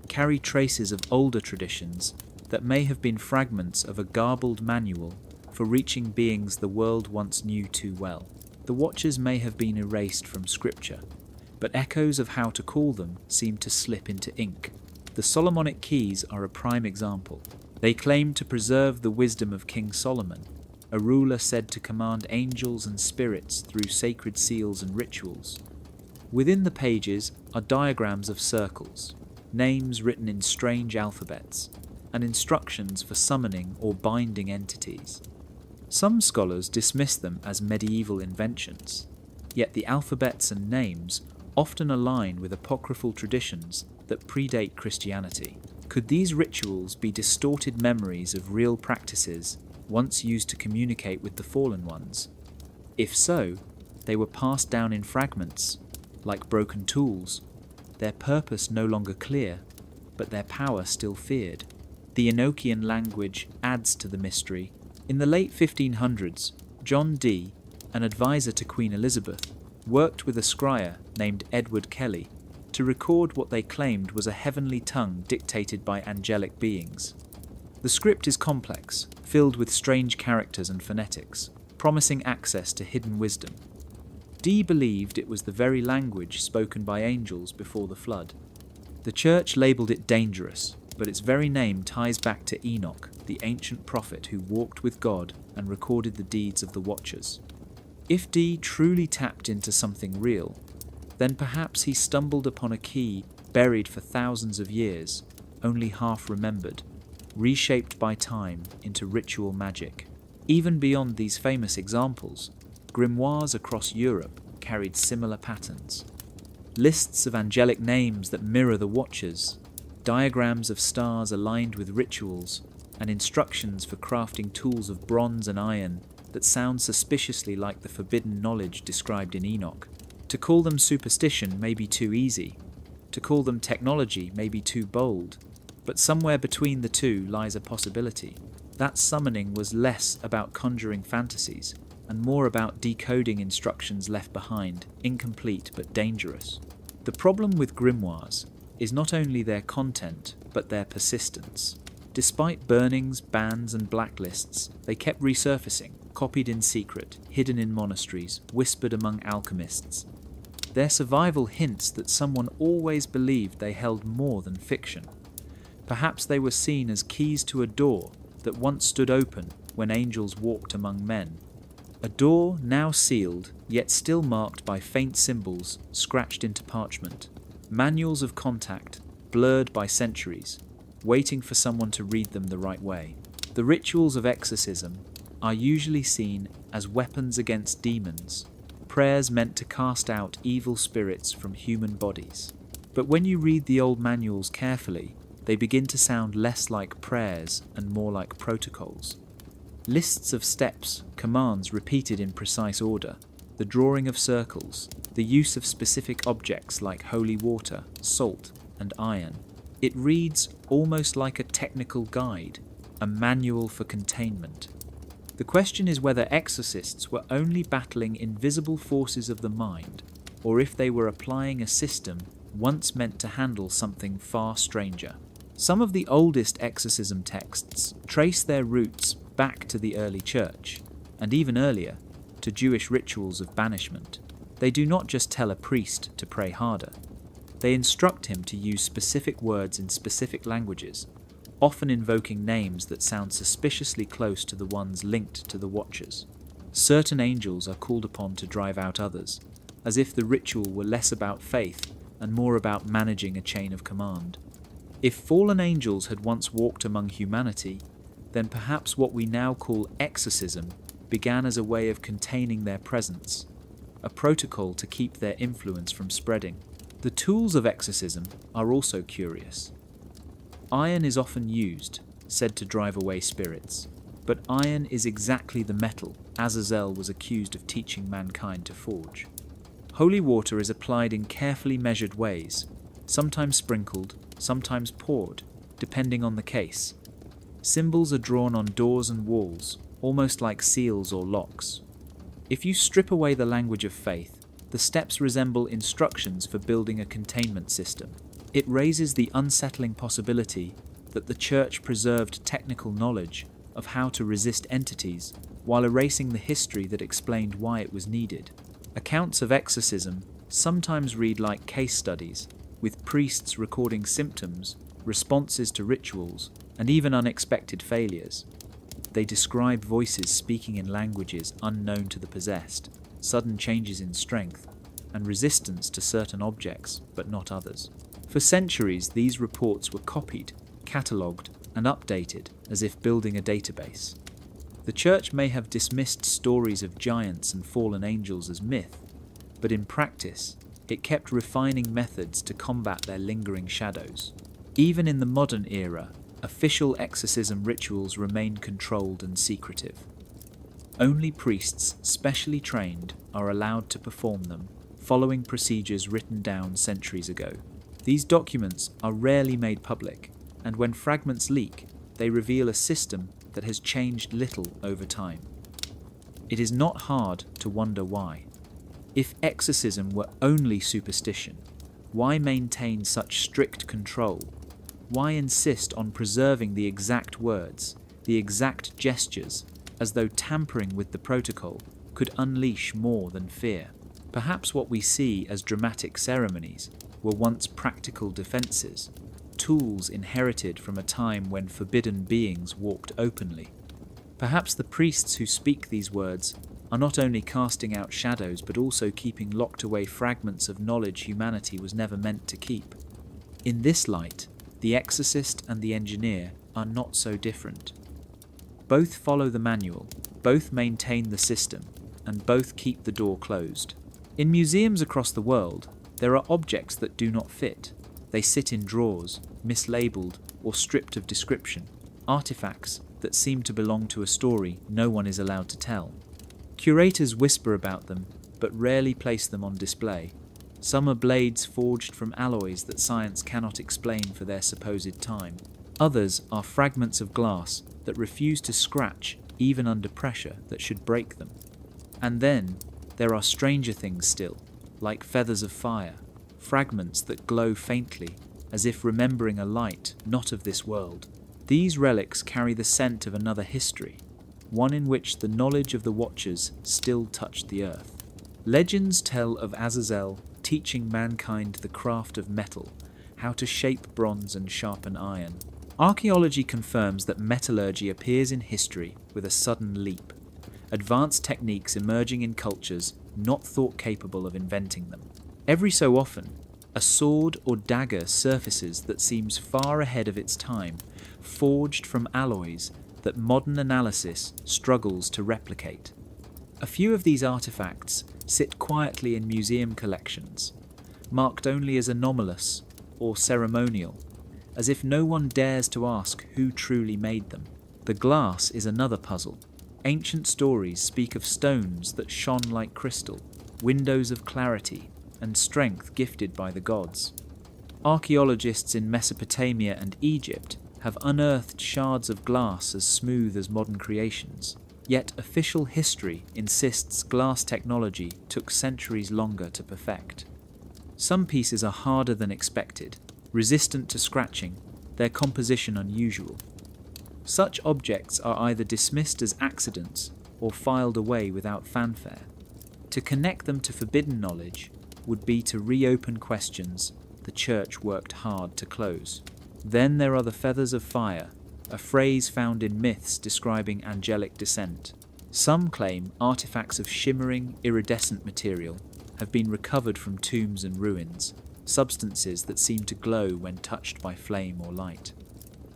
carry traces of older traditions that may have been fragments of a garbled manual for for reaching beings the world once knew too well. The Watchers may have been erased from scripture, but echoes of how to call them seem to slip into ink. The Solomonic keys are a prime example. They claim to preserve the wisdom of King Solomon, a ruler said to command angels and spirits through sacred seals and rituals. Within the pages are diagrams of circles, names written in strange alphabets, and instructions for summoning or binding entities. Some scholars dismiss them as medieval inventions, yet the alphabets and names often align with apocryphal traditions that predate Christianity. Could these rituals be distorted memories of real practices once used to communicate with the fallen ones? If so, they were passed down in fragments, like broken tools, their purpose no longer clear, but their power still feared. The Enochian language adds to the mystery. In the late 1500s, John Dee, an advisor to Queen Elizabeth, worked with a scryer named Edward Kelly to record what they claimed was a heavenly tongue dictated by angelic beings. The script is complex, filled with strange characters and phonetics, promising access to hidden wisdom. Dee believed it was the very language spoken by angels before the flood. The church labelled it dangerous, but its very name ties back to Enoch, the ancient prophet who walked with God and recorded the deeds of the Watchers. If Dee truly tapped into something real, then perhaps he stumbled upon a key buried for thousands of years, only half remembered, reshaped by time into ritual magic. Even beyond these famous examples, grimoires across Europe carried similar patterns. Lists of angelic names that mirror the Watchers, diagrams of stars aligned with rituals, and instructions for crafting tools of bronze and iron that sound suspiciously like the forbidden knowledge described in Enoch. To call them superstition may be too easy. To call them technology may be too bold. But somewhere between the two lies a possibility. That summoning was less about conjuring fantasies and more about decoding instructions left behind, incomplete but dangerous. The problem with grimoires is not only their content, but their persistence. Despite burnings, bans, and blacklists, they kept resurfacing, copied in secret, hidden in monasteries, whispered among alchemists. Their survival hints that someone always believed they held more than fiction. Perhaps they were seen as keys to a door that once stood open when angels walked among men. A door now sealed, yet still marked by faint symbols scratched into parchment. Manuals of contact, blurred by centuries, waiting for someone to read them the right way. The rituals of exorcism are usually seen as weapons against demons, prayers meant to cast out evil spirits from human bodies. But when you read the old manuals carefully, they begin to sound less like prayers and more like protocols. Lists of steps, commands repeated in precise order, the drawing of circles, the use of specific objects like holy water, salt, and iron. It reads almost like a technical guide, a manual for containment. The question is whether exorcists were only battling invisible forces of the mind, or if they were applying a system once meant to handle something far stranger. Some of the oldest exorcism texts trace their roots back to the early church, and even earlier, to Jewish rituals of banishment. They do not just tell a priest to pray harder. They instruct him to use specific words in specific languages, often invoking names that sound suspiciously close to the ones linked to the Watchers. Certain angels are called upon to drive out others, as if the ritual were less about faith and more about managing a chain of command. If fallen angels had once walked among humanity, then perhaps what we now call exorcism began as a way of containing their presence, a protocol to keep their influence from spreading. The tools of exorcism are also curious. Iron is often used, said to drive away spirits, but iron is exactly the metal Azazel was accused of teaching mankind to forge. Holy water is applied in carefully measured ways, sometimes sprinkled, sometimes poured, depending on the case. Symbols are drawn on doors and walls, almost like seals or locks. If you strip away the language of faith, the steps resemble instructions for building a containment system. It raises the unsettling possibility that the Church preserved technical knowledge of how to resist entities while erasing the history that explained why it was needed. Accounts of exorcism sometimes read like case studies, with priests recording symptoms, responses to rituals, and even unexpected failures. They describe voices speaking in languages unknown to the possessed, sudden changes in strength, and resistance to certain objects, but not others. For centuries, these reports were copied, catalogued, and updated as if building a database. The Church may have dismissed stories of giants and fallen angels as myth, but in practice, it kept refining methods to combat their lingering shadows. Even in the modern era, official exorcism rituals remain controlled and secretive. Only priests specially trained are allowed to perform them, following procedures written down centuries ago. These documents are rarely made public, and when fragments leak, they reveal a system that has changed little over time. It is not hard to wonder why. If exorcism were only superstition, why maintain such strict control? Why insist on preserving the exact words, the exact gestures, as though tampering with the protocol could unleash more than fear? Perhaps what we see as dramatic ceremonies were once practical defences, tools inherited from a time when forbidden beings walked openly. Perhaps the priests who speak these words are not only casting out shadows but also keeping locked away fragments of knowledge humanity was never meant to keep. In this light, the exorcist and the engineer are not so different. Both follow the manual, both maintain the system, and both keep the door closed. In museums across the world, there are objects that do not fit. They sit in drawers, mislabeled or stripped of description, artifacts that seem to belong to a story no one is allowed to tell. Curators whisper about them, but rarely place them on display. Some are blades forged from alloys that science cannot explain for their supposed time. Others are fragments of glass that refuse to scratch even under pressure that should break them. And then there are stranger things still, like feathers of fire, fragments that glow faintly, as if remembering a light not of this world. These relics carry the scent of another history, one in which the knowledge of the Watchers still touched the earth. Legends tell of Azazel teaching mankind the craft of metal, how to shape bronze and sharpen iron. Archaeology confirms that metallurgy appears in history with a sudden leap, advanced techniques emerging in cultures not thought capable of inventing them. Every so often, a sword or dagger surfaces that seems far ahead of its time, forged from alloys that modern analysis struggles to replicate. A few of these artifacts sit quietly in museum collections, marked only as anomalous or ceremonial, as if no one dares to ask who truly made them. The glass is another puzzle. Ancient stories speak of stones that shone like crystal, windows of clarity, and strength gifted by the gods. Archaeologists in Mesopotamia and Egypt have unearthed shards of glass as smooth as modern creations. Yet official history insists glass technology took centuries longer to perfect. Some pieces are harder than expected, resistant to scratching, their composition unusual. Such objects are either dismissed as accidents or filed away without fanfare. To connect them to forbidden knowledge would be to reopen questions the Church worked hard to close. Then there are the feathers of fire, a phrase found in myths describing angelic descent. Some claim artifacts of shimmering, iridescent material have been recovered from tombs and ruins, substances that seem to glow when touched by flame or light.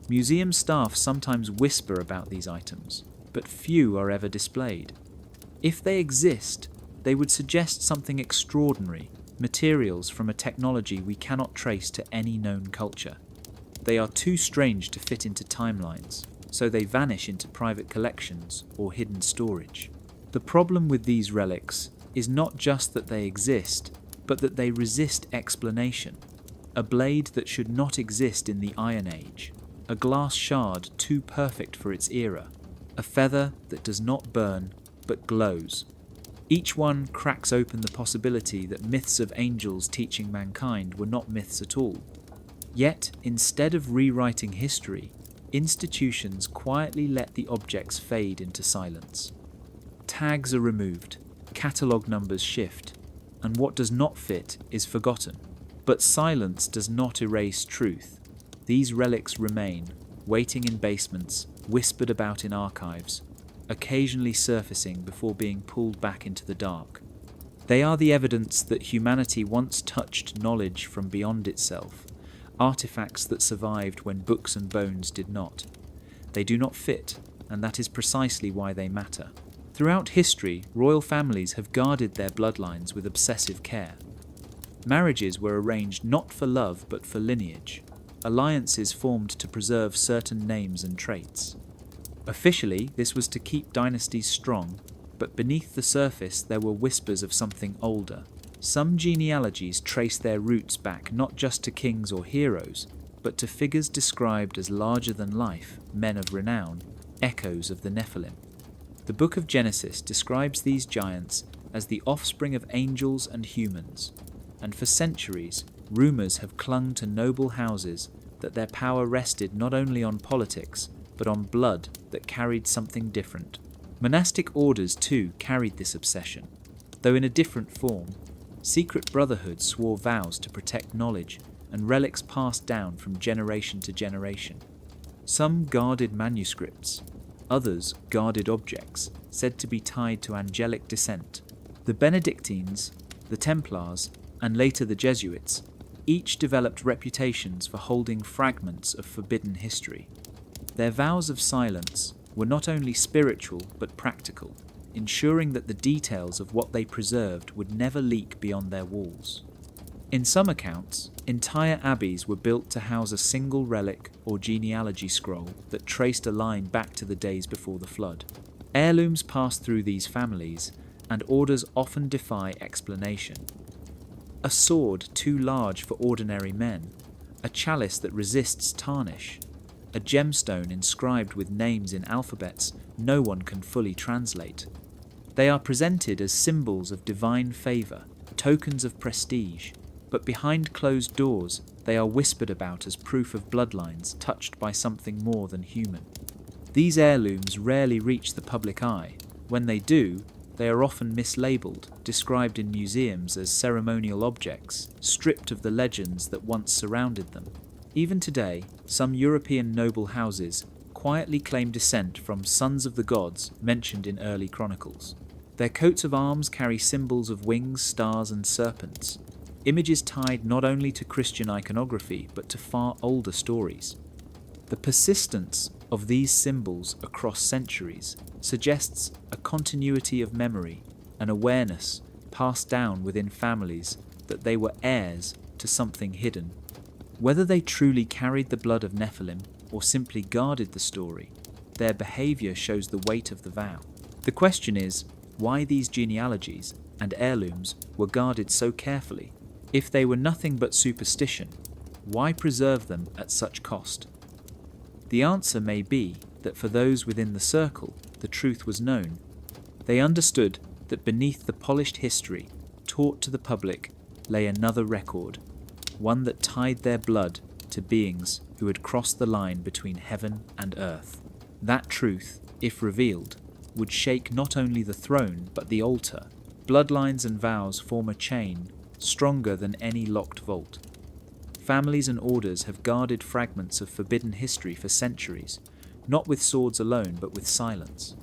Museum staff sometimes whisper about these items, but few are ever displayed. If they exist, they would suggest something extraordinary, materials from a technology we cannot trace to any known culture. They are too strange to fit into timelines, so they vanish into private collections or hidden storage. The problem with these relics is not just that they exist, but that they resist explanation. A blade that should not exist in the Iron Age, a glass shard too perfect for its era, a feather that does not burn but glows. Each one cracks open the possibility that myths of angels teaching mankind were not myths at all. Yet, instead of rewriting history, institutions quietly let the objects fade into silence. Tags are removed, catalogue numbers shift, and what does not fit is forgotten. But silence does not erase truth. These relics remain, waiting in basements, whispered about in archives, occasionally surfacing before being pulled back into the dark. They are the evidence that humanity once touched knowledge from beyond itself, artifacts that survived when books and bones did not. They do not fit, and that is precisely why they matter. Throughout history, royal families have guarded their bloodlines with obsessive care. Marriages were arranged not for love but for lineage, alliances formed to preserve certain names and traits. Officially, this was to keep dynasties strong, but beneath the surface there were whispers of something older. Some genealogies trace their roots back not just to kings or heroes, but to figures described as larger than life, men of renown, echoes of the Nephilim. The Book of Genesis describes these giants as the offspring of angels and humans, and for centuries, rumours have clung to noble houses that their power rested not only on politics, but on blood that carried something different. Monastic orders too carried this obsession, though in a different form. Secret brotherhoods swore vows to protect knowledge and relics passed down from generation to generation. Some guarded manuscripts, others guarded objects said to be tied to angelic descent. The Benedictines, the Templars, and later the Jesuits, each developed reputations for holding fragments of forbidden history. Their vows of silence were not only spiritual but practical, ensuring that the details of what they preserved would never leak beyond their walls. In some accounts, entire abbeys were built to house a single relic or genealogy scroll that traced a line back to the days before the flood. Heirlooms passed through these families, and orders often defy explanation. A sword too large for ordinary men, a chalice that resists tarnish, a gemstone inscribed with names in alphabets no one can fully translate. They are presented as symbols of divine favour, tokens of prestige, but behind closed doors they are whispered about as proof of bloodlines touched by something more than human. These heirlooms rarely reach the public eye. When they do, they are often mislabelled, described in museums as ceremonial objects, stripped of the legends that once surrounded them. Even today, some European noble houses quietly claim descent from sons of the gods mentioned in early chronicles. Their coats of arms carry symbols of wings, stars, and serpents, images tied not only to Christian iconography but to far older stories. The persistence of these symbols across centuries suggests a continuity of memory, an awareness passed down within families that they were heirs to something hidden. Whether they truly carried the blood of Nephilim or simply guarded the story, their behaviour shows the weight of the vow. The question is, why these genealogies and heirlooms were guarded so carefully? If they were nothing but superstition, why preserve them at such cost? The answer may be that for those within the circle, the truth was known. They understood that beneath the polished history taught to the public lay another record, one that tied their blood to beings who had crossed the line between heaven and earth. That truth, if revealed, would shake not only the throne but the altar. Bloodlines and vows form a chain stronger than any locked vault. Families and orders have guarded fragments of forbidden history for centuries, not with swords alone but with silence.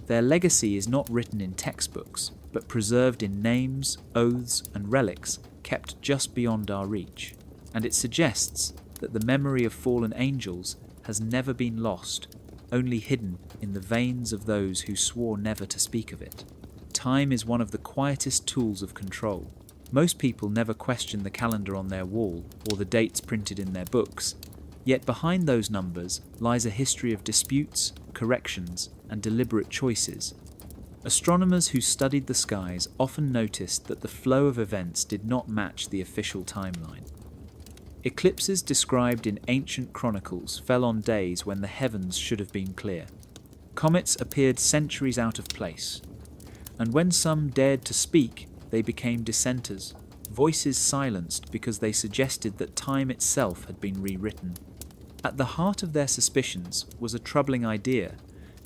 Their legacy is not written in textbooks, but preserved in names, oaths, and relics kept just beyond our reach, and it suggests that the memory of fallen angels has never been lost, only hidden in the veins of those who swore never to speak of it. Time is one of the quietest tools of control. Most people never question the calendar on their wall or the dates printed in their books, yet behind those numbers lies a history of disputes, corrections, and deliberate choices. Astronomers who studied the skies often noticed that the flow of events did not match the official timeline. Eclipses described in ancient chronicles fell on days when the heavens should have been clear. Comets appeared centuries out of place, and when some dared to speak, they became dissenters, voices silenced because they suggested that time itself had been rewritten. At the heart of their suspicions was a troubling idea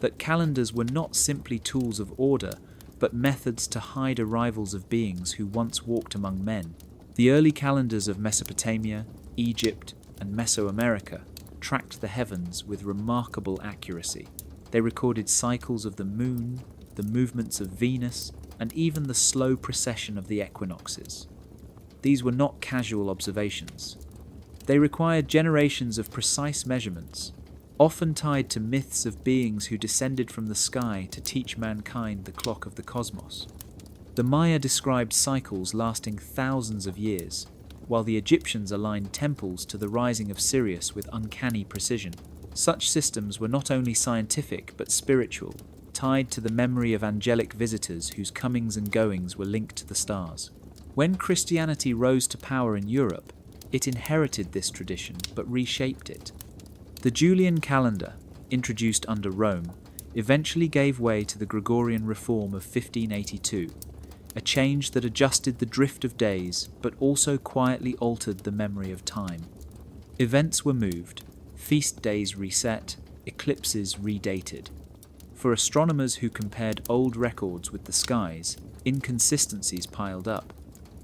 that calendars were not simply tools of order, but methods to hide arrivals of beings who once walked among men. The early calendars of Mesopotamia, Egypt, and Mesoamerica tracked the heavens with remarkable accuracy. They recorded cycles of the moon, the movements of Venus, and even the slow precession of the equinoxes. These were not casual observations. They required generations of precise measurements, often tied to myths of beings who descended from the sky to teach mankind the clock of the cosmos. The Maya described cycles lasting thousands of years, while the Egyptians aligned temples to the rising of Sirius with uncanny precision. Such systems were not only scientific but spiritual, tied to the memory of angelic visitors whose comings and goings were linked to the stars. When Christianity rose to power in Europe, it inherited this tradition but reshaped it. The Julian calendar, introduced under Rome, eventually gave way to the Gregorian reform of 1582, a change that adjusted the drift of days but also quietly altered the memory of time. Events were moved, feast days reset, eclipses redated. For astronomers who compared old records with the skies, inconsistencies piled up.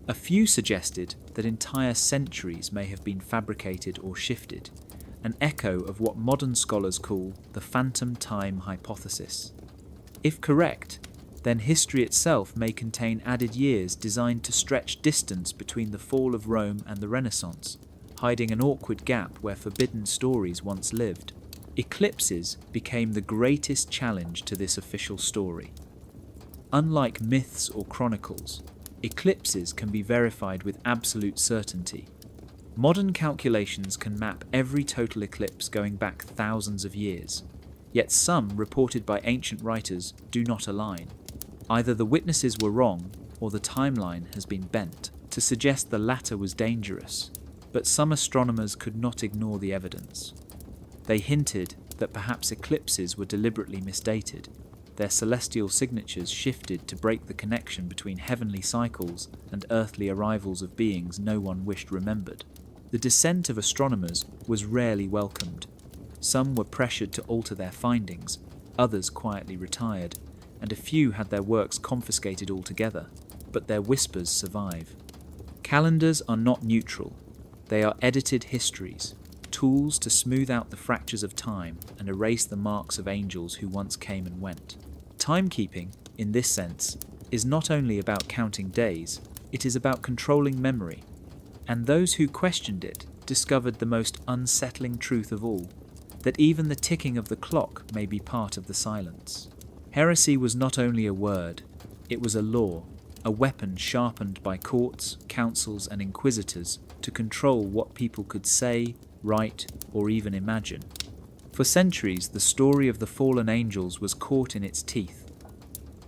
A few suggested that entire centuries may have been fabricated or shifted, an echo of what modern scholars call the phantom time hypothesis. If correct, then history itself may contain added years designed to stretch distance between the fall of Rome and the Renaissance, hiding an awkward gap where forbidden stories once lived. Eclipses became the greatest challenge to this official story. Unlike myths or chronicles, eclipses can be verified with absolute certainty. Modern calculations can map every total eclipse going back thousands of years, yet some reported by ancient writers do not align. Either the witnesses were wrong or the timeline has been bent to suggest the latter was dangerous, but some astronomers could not ignore the evidence. They hinted that perhaps eclipses were deliberately misdated, their celestial signatures shifted to break the connection between heavenly cycles and earthly arrivals of beings no one wished remembered. The dissent of astronomers was rarely welcomed. Some were pressured to alter their findings, others quietly retired, and a few had their works confiscated altogether, but their whispers survive. Calendars are not neutral. They are edited histories, tools to smooth out the fractures of time and erase the marks of angels who once came and went. Timekeeping, in this sense, is not only about counting days, it is about controlling memory. And those who questioned it discovered the most unsettling truth of all, that even the ticking of the clock may be part of the silence. Heresy was not only a word, it was a law, a weapon sharpened by courts, councils, and inquisitors to control what people could say, write, or even imagine. For centuries, the story of the fallen angels was caught in its teeth.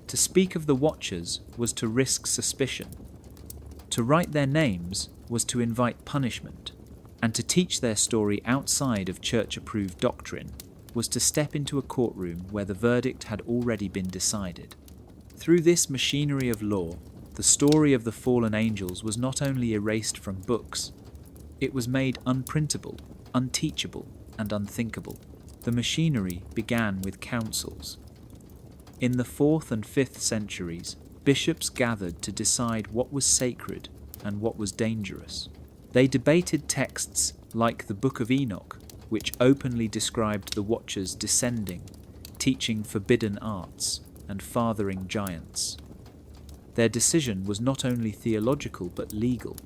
To speak of the Watchers was to risk suspicion. To write their names was to invite punishment, and to teach their story outside of church-approved doctrine was to step into a courtroom where the verdict had already been decided. Through this machinery of law, the story of the fallen angels was not only erased from books, it was made unprintable, unteachable, and unthinkable. The machinery began with councils. In the 4th and 5th centuries, bishops gathered to decide what was sacred and what was dangerous. They debated texts like the Book of Enoch, which openly described the Watchers descending, teaching forbidden arts, and fathering giants. Their decision was not only theological but legal.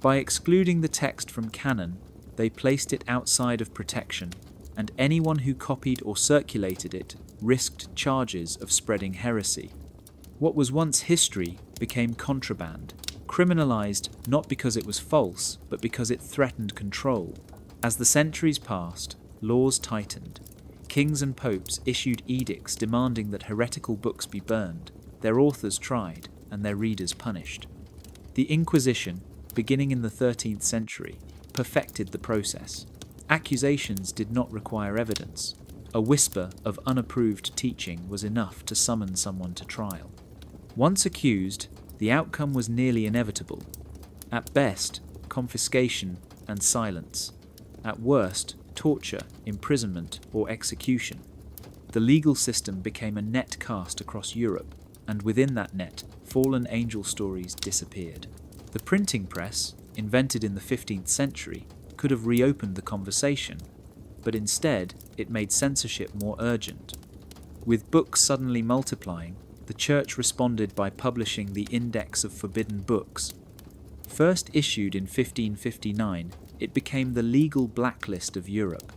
By excluding the text from canon, they placed it outside of protection, and anyone who copied or circulated it risked charges of spreading heresy. What was once history became contraband, criminalized not because it was false, but because it threatened control. As the centuries passed, laws tightened. Kings and popes issued edicts demanding that heretical books be burned, their authors tried, and their readers punished. The Inquisition, beginning in the 13th century, perfected the process. Accusations did not require evidence. A whisper of unapproved teaching was enough to summon someone to trial. Once accused, the outcome was nearly inevitable. At best, confiscation and silence. At worst, torture, imprisonment, or execution. The legal system became a net cast across Europe, and within that net, fallen angel stories disappeared. The printing press, invented in the 15th century, could have reopened the conversation, but instead it made censorship more urgent. With books suddenly multiplying, the Church responded by publishing the Index of Forbidden Books. First issued in 1559, it became the legal blacklist of Europe.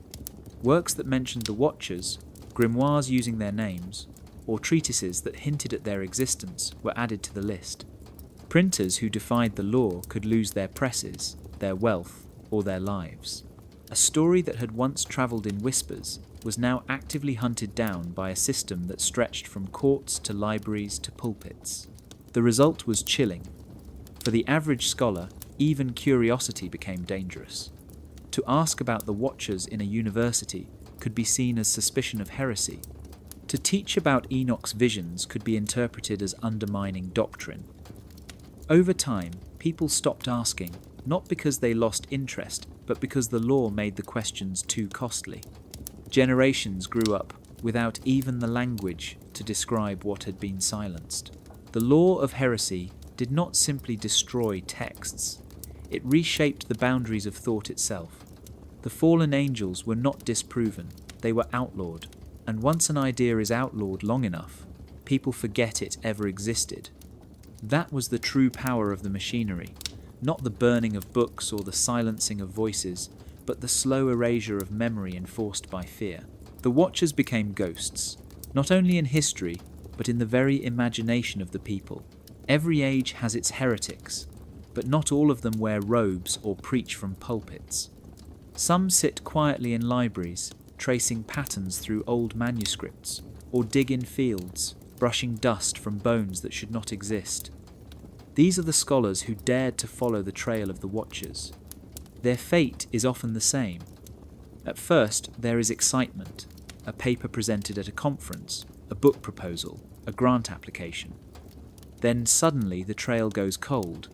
Works that mentioned the Watchers, grimoires using their names, or treatises that hinted at their existence were added to the list. Printers who defied the law could lose their presses, their wealth, or their lives. A story that had once travelled in whispers was now actively hunted down by a system that stretched from courts to libraries to pulpits. The result was chilling. For the average scholar, even curiosity became dangerous. To ask about the Watchers in a university could be seen as suspicion of heresy. To teach about Enoch's visions could be interpreted as undermining doctrine. Over time, people stopped asking, not because they lost interest, but because the law made the questions too costly. Generations grew up without even the language to describe what had been silenced. The law of heresy did not simply destroy texts, it reshaped the boundaries of thought itself. The fallen angels were not disproven, they were outlawed, and once an idea is outlawed long enough, people forget it ever existed. That was the true power of the machinery, not the burning of books or the silencing of voices, but the slow erasure of memory enforced by fear. The Watchers became ghosts, not only in history, but in the very imagination of the people. Every age has its heretics, but not all of them wear robes or preach from pulpits. Some sit quietly in libraries, tracing patterns through old manuscripts, or dig in fields, brushing dust from bones that should not exist. These are the scholars who dared to follow the trail of the Watchers. Their fate is often the same. At first, there is excitement, a paper presented at a conference, a book proposal, a grant application. Then suddenly the trail goes cold.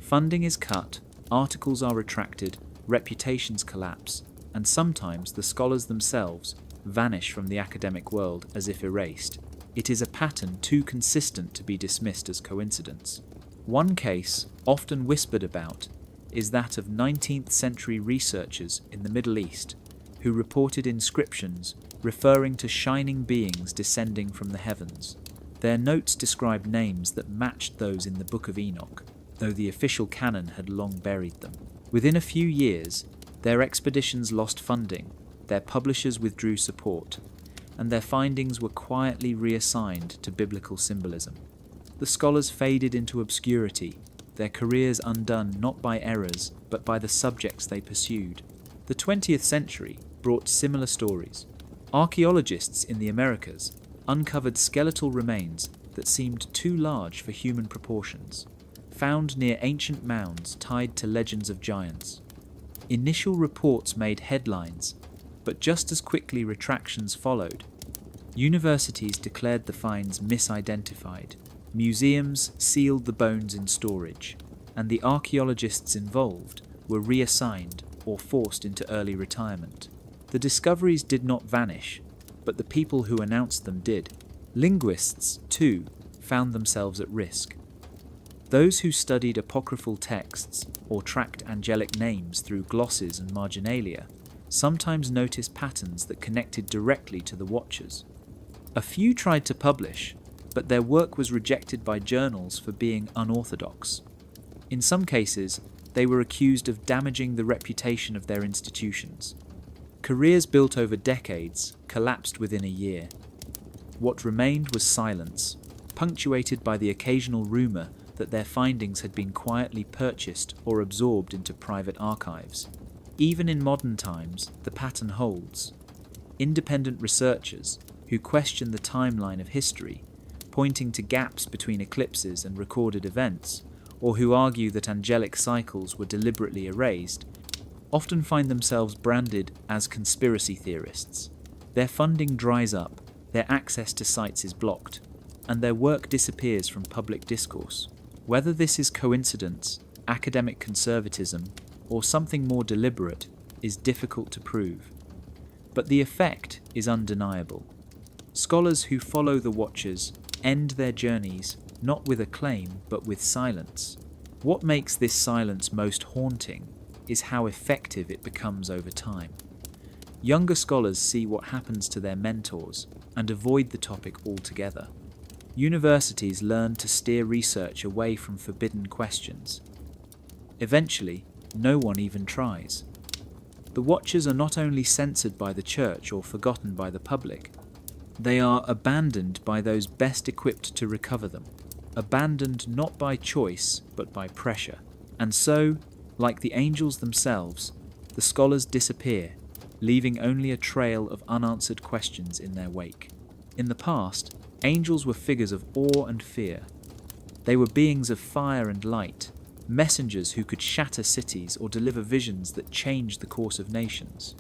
Funding is cut, articles are retracted, reputations collapse, and sometimes the scholars themselves vanish from the academic world as if erased. It is a pattern too consistent to be dismissed as coincidence. One case, often whispered about, is that of 19th century researchers in the Middle East who reported inscriptions referring to shining beings descending from the heavens. Their notes described names that matched those in the Book of Enoch, though the official canon had long buried them. Within a few years, their expeditions lost funding, their publishers withdrew support, and their findings were quietly reassigned to biblical symbolism. The scholars faded into obscurity, their careers undone not by errors, but by the subjects they pursued. The 20th century brought similar stories. Archaeologists in the Americas uncovered skeletal remains that seemed too large for human proportions, found near ancient mounds tied to legends of giants. Initial reports made headlines, but just as quickly retractions followed. Universities declared the finds misidentified, museums sealed the bones in storage, and the archaeologists involved were reassigned or forced into early retirement. The discoveries did not vanish, but the people who announced them did. Linguists, too, found themselves at risk. Those who studied apocryphal texts or tracked angelic names through glosses and marginalia sometimes noticed patterns that connected directly to the Watchers. A few tried to publish, but their work was rejected by journals for being unorthodox. In some cases, they were accused of damaging the reputation of their institutions. Careers built over decades collapsed within a year. What remained was silence, punctuated by the occasional rumour that their findings had been quietly purchased or absorbed into private archives. Even in modern times, the pattern holds. Independent researchers, who question the timeline of history, pointing to gaps between eclipses and recorded events, or who argue that angelic cycles were deliberately erased, often find themselves branded as conspiracy theorists. Their funding dries up, their access to sites is blocked, and their work disappears from public discourse. Whether this is coincidence, academic conservatism, or something more deliberate is difficult to prove. But the effect is undeniable. Scholars who follow the Watchers end their journeys not with acclaim but with silence. What makes this silence most haunting is how effective it becomes over time. Younger scholars see what happens to their mentors and avoid the topic altogether. Universities learn to steer research away from forbidden questions. Eventually, no one even tries. The Watchers are not only censored by the Church or forgotten by the public, they are abandoned by those best equipped to recover them, abandoned not by choice but by pressure. And so, like the angels themselves, the scholars disappear, leaving only a trail of unanswered questions in their wake. In the past, angels were figures of awe and fear. They were beings of fire and light, messengers who could shatter cities or deliver visions that changed the course of nations.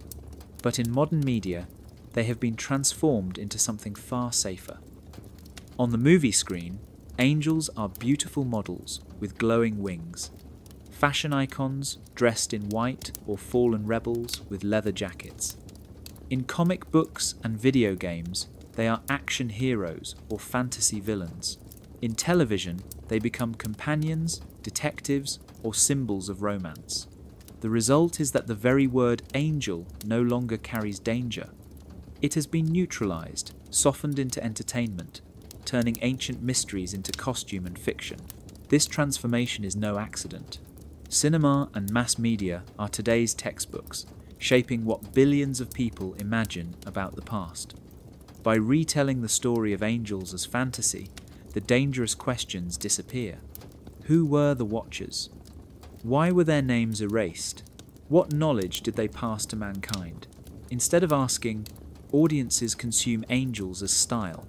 But in modern media, they have been transformed into something far safer. On the movie screen, angels are beautiful models with glowing wings, fashion icons dressed in white or fallen rebels with leather jackets. In comic books and video games, they are action heroes or fantasy villains. In television, they become companions, detectives, or symbols of romance. The result is that the very word angel no longer carries danger. It has been neutralized, softened into entertainment, turning ancient mysteries into costume and fiction. This transformation is no accident. Cinema and mass media are today's textbooks, shaping what billions of people imagine about the past. By retelling the story of angels as fantasy, the dangerous questions disappear. Who were the Watchers? Why were their names erased? What knowledge did they pass to mankind? Instead of asking, audiences consume angels as style.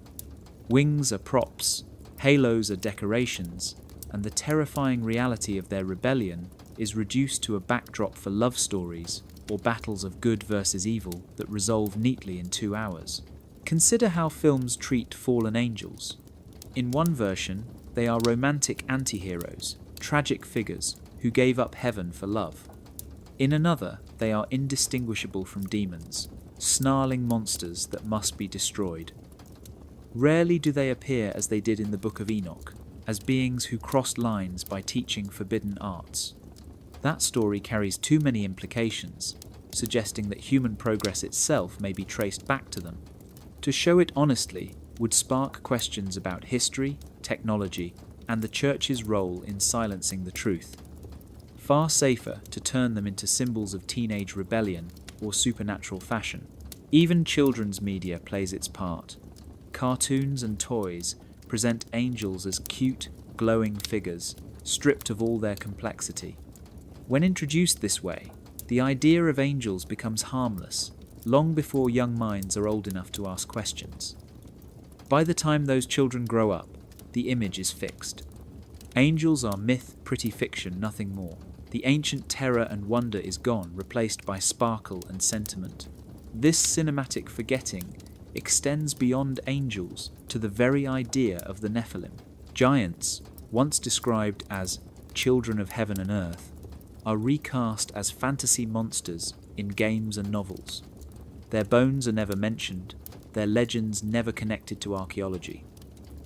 Wings are props, halos are decorations, and the terrifying reality of their rebellion is reduced to a backdrop for love stories or battles of good versus evil that resolve neatly in 2 hours. Consider how films treat fallen angels. In one version, they are romantic anti-heroes, tragic figures who gave up heaven for love. In another, they are indistinguishable from demons, snarling monsters that must be destroyed. Rarely do they appear as they did in the Book of Enoch, as beings who crossed lines by teaching forbidden arts. That story carries too many implications, suggesting that human progress itself may be traced back to them. To show it honestly would spark questions about history, technology, and the Church's role in silencing the truth. Far safer to turn them into symbols of teenage rebellion or supernatural fashion. Even children's media plays its part. Cartoons and toys present angels as cute, glowing figures, stripped of all their complexity. When introduced this way, the idea of angels becomes harmless, long before young minds are old enough to ask questions. By the time those children grow up, the image is fixed. Angels are myth, pretty fiction, nothing more. The ancient terror and wonder is gone, replaced by sparkle and sentiment. This cinematic forgetting extends beyond angels to the very idea of the Nephilim. Giants, once described as children of heaven and earth, are recast as fantasy monsters in games and novels. Their bones are never mentioned, their legends never connected to archaeology.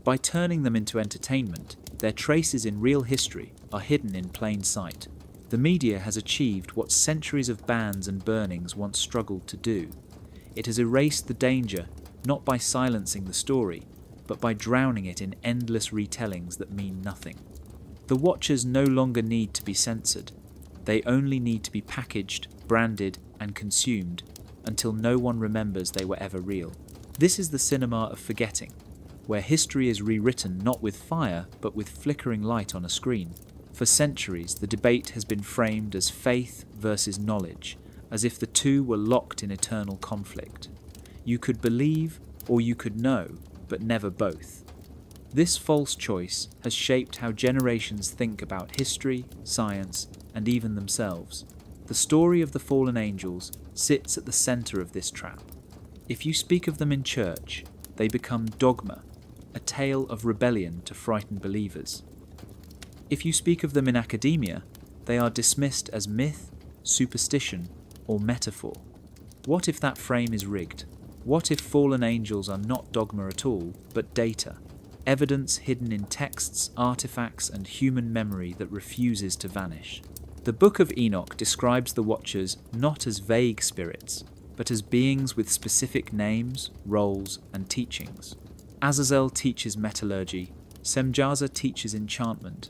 By turning them into entertainment, their traces in real history are hidden in plain sight. The media has achieved what centuries of bans and burnings once struggled to do. It has erased the danger not by silencing the story, but by drowning it in endless retellings that mean nothing. The Watchers no longer need to be censored. They only need to be packaged, branded, and consumed until no one remembers they were ever real. This is the cinema of forgetting, where history is rewritten not with fire, but with flickering light on a screen. For centuries, the debate has been framed as faith versus knowledge, as if the two were locked in eternal conflict. You could believe or you could know, but never both. This false choice has shaped how generations think about history, science, and even themselves. The story of the fallen angels sits at the center of this trap. If you speak of them in church, they become dogma, a tale of rebellion to frighten believers. If you speak of them in academia, they are dismissed as myth, superstition, or metaphor. What if that frame is rigged? What if fallen angels are not dogma at all, but data? Evidence hidden in texts, artifacts, and human memory that refuses to vanish. The Book of Enoch describes the Watchers not as vague spirits, but as beings with specific names, roles, and teachings. Azazel teaches metallurgy, Semjaza teaches enchantment.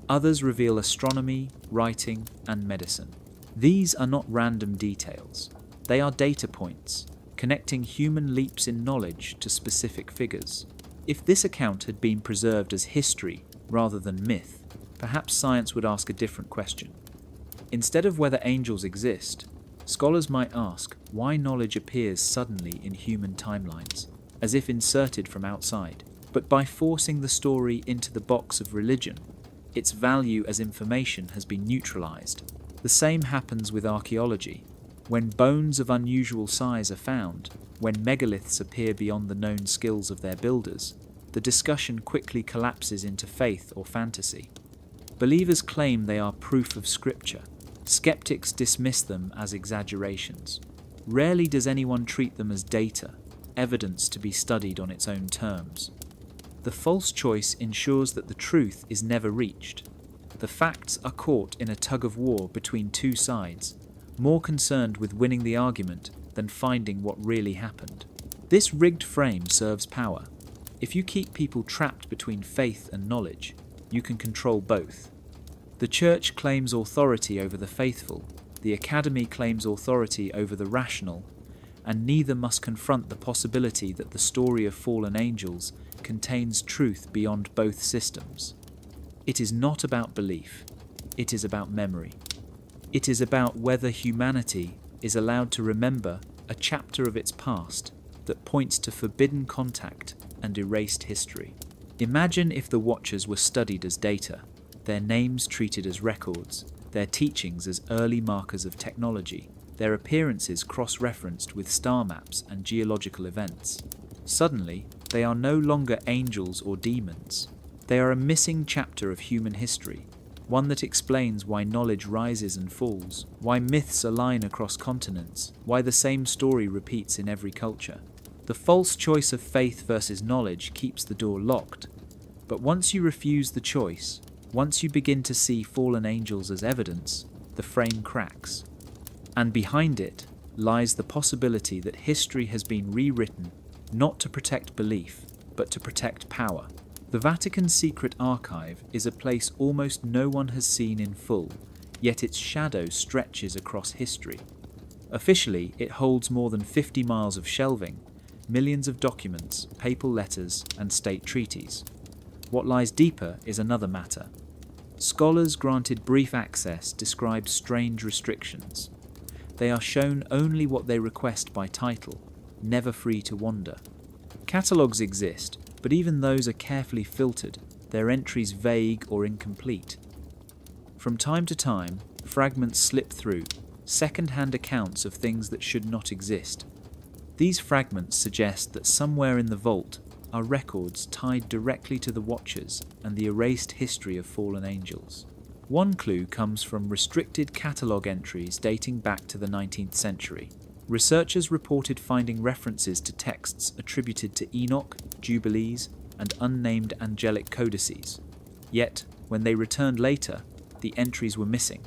Others reveal astronomy, writing, and medicine. These are not random details. They are data points, connecting human leaps in knowledge to specific figures. If this account had been preserved as history rather than myth, perhaps science would ask a different question. Instead of whether angels exist, scholars might ask why knowledge appears suddenly in human timelines, as if inserted from outside. But by forcing the story into the box of religion, its value as information has been neutralized. The same happens with archaeology. When bones of unusual size are found, when megaliths appear beyond the known skills of their builders, the discussion quickly collapses into faith or fantasy. Believers claim they are proof of scripture. Skeptics dismiss them as exaggerations. Rarely does anyone treat them as data, evidence to be studied on its own terms. The false choice ensures that the truth is never reached. The facts are caught in a tug-of-war between two sides, more concerned with winning the argument than finding what really happened. This rigged frame serves power. If you keep people trapped between faith and knowledge, you can control both. The Church claims authority over the faithful, the Academy claims authority over the rational, and neither must confront the possibility that the story of fallen angels contains truth beyond both systems. It is not about belief, it is about memory. It is about whether humanity is allowed to remember a chapter of its past that points to forbidden contact and erased history. Imagine if the Watchers were studied as data, their names treated as records, their teachings as early markers of technology, their appearances cross-referenced with star maps and geological events. Suddenly, they are no longer angels or demons. They are a missing chapter of human history, one that explains why knowledge rises and falls, why myths align across continents, why the same story repeats in every culture. The false choice of faith versus knowledge keeps the door locked, but once you refuse the choice, once you begin to see fallen angels as evidence, the frame cracks. And behind it lies the possibility that history has been rewritten not to protect belief, but to protect power. The Vatican's secret archive is a place almost no one has seen in full, yet its shadow stretches across history. Officially, it holds more than 50 miles of shelving, millions of documents, papal letters, and state treaties. What lies deeper is another matter. Scholars granted brief access describe strange restrictions. They are shown only what they request by title, never free to wander. Catalogues exist, but even those are carefully filtered, their entries vague or incomplete. From time to time, fragments slip through, second-hand accounts of things that should not exist. These fragments suggest that somewhere in the vault are records tied directly to the Watchers and the erased history of fallen angels. One clue comes from restricted catalogue entries dating back to the 19th century. Researchers reported finding references to texts attributed to Enoch, Jubilees, and unnamed angelic codices. Yet, when they returned later, the entries were missing.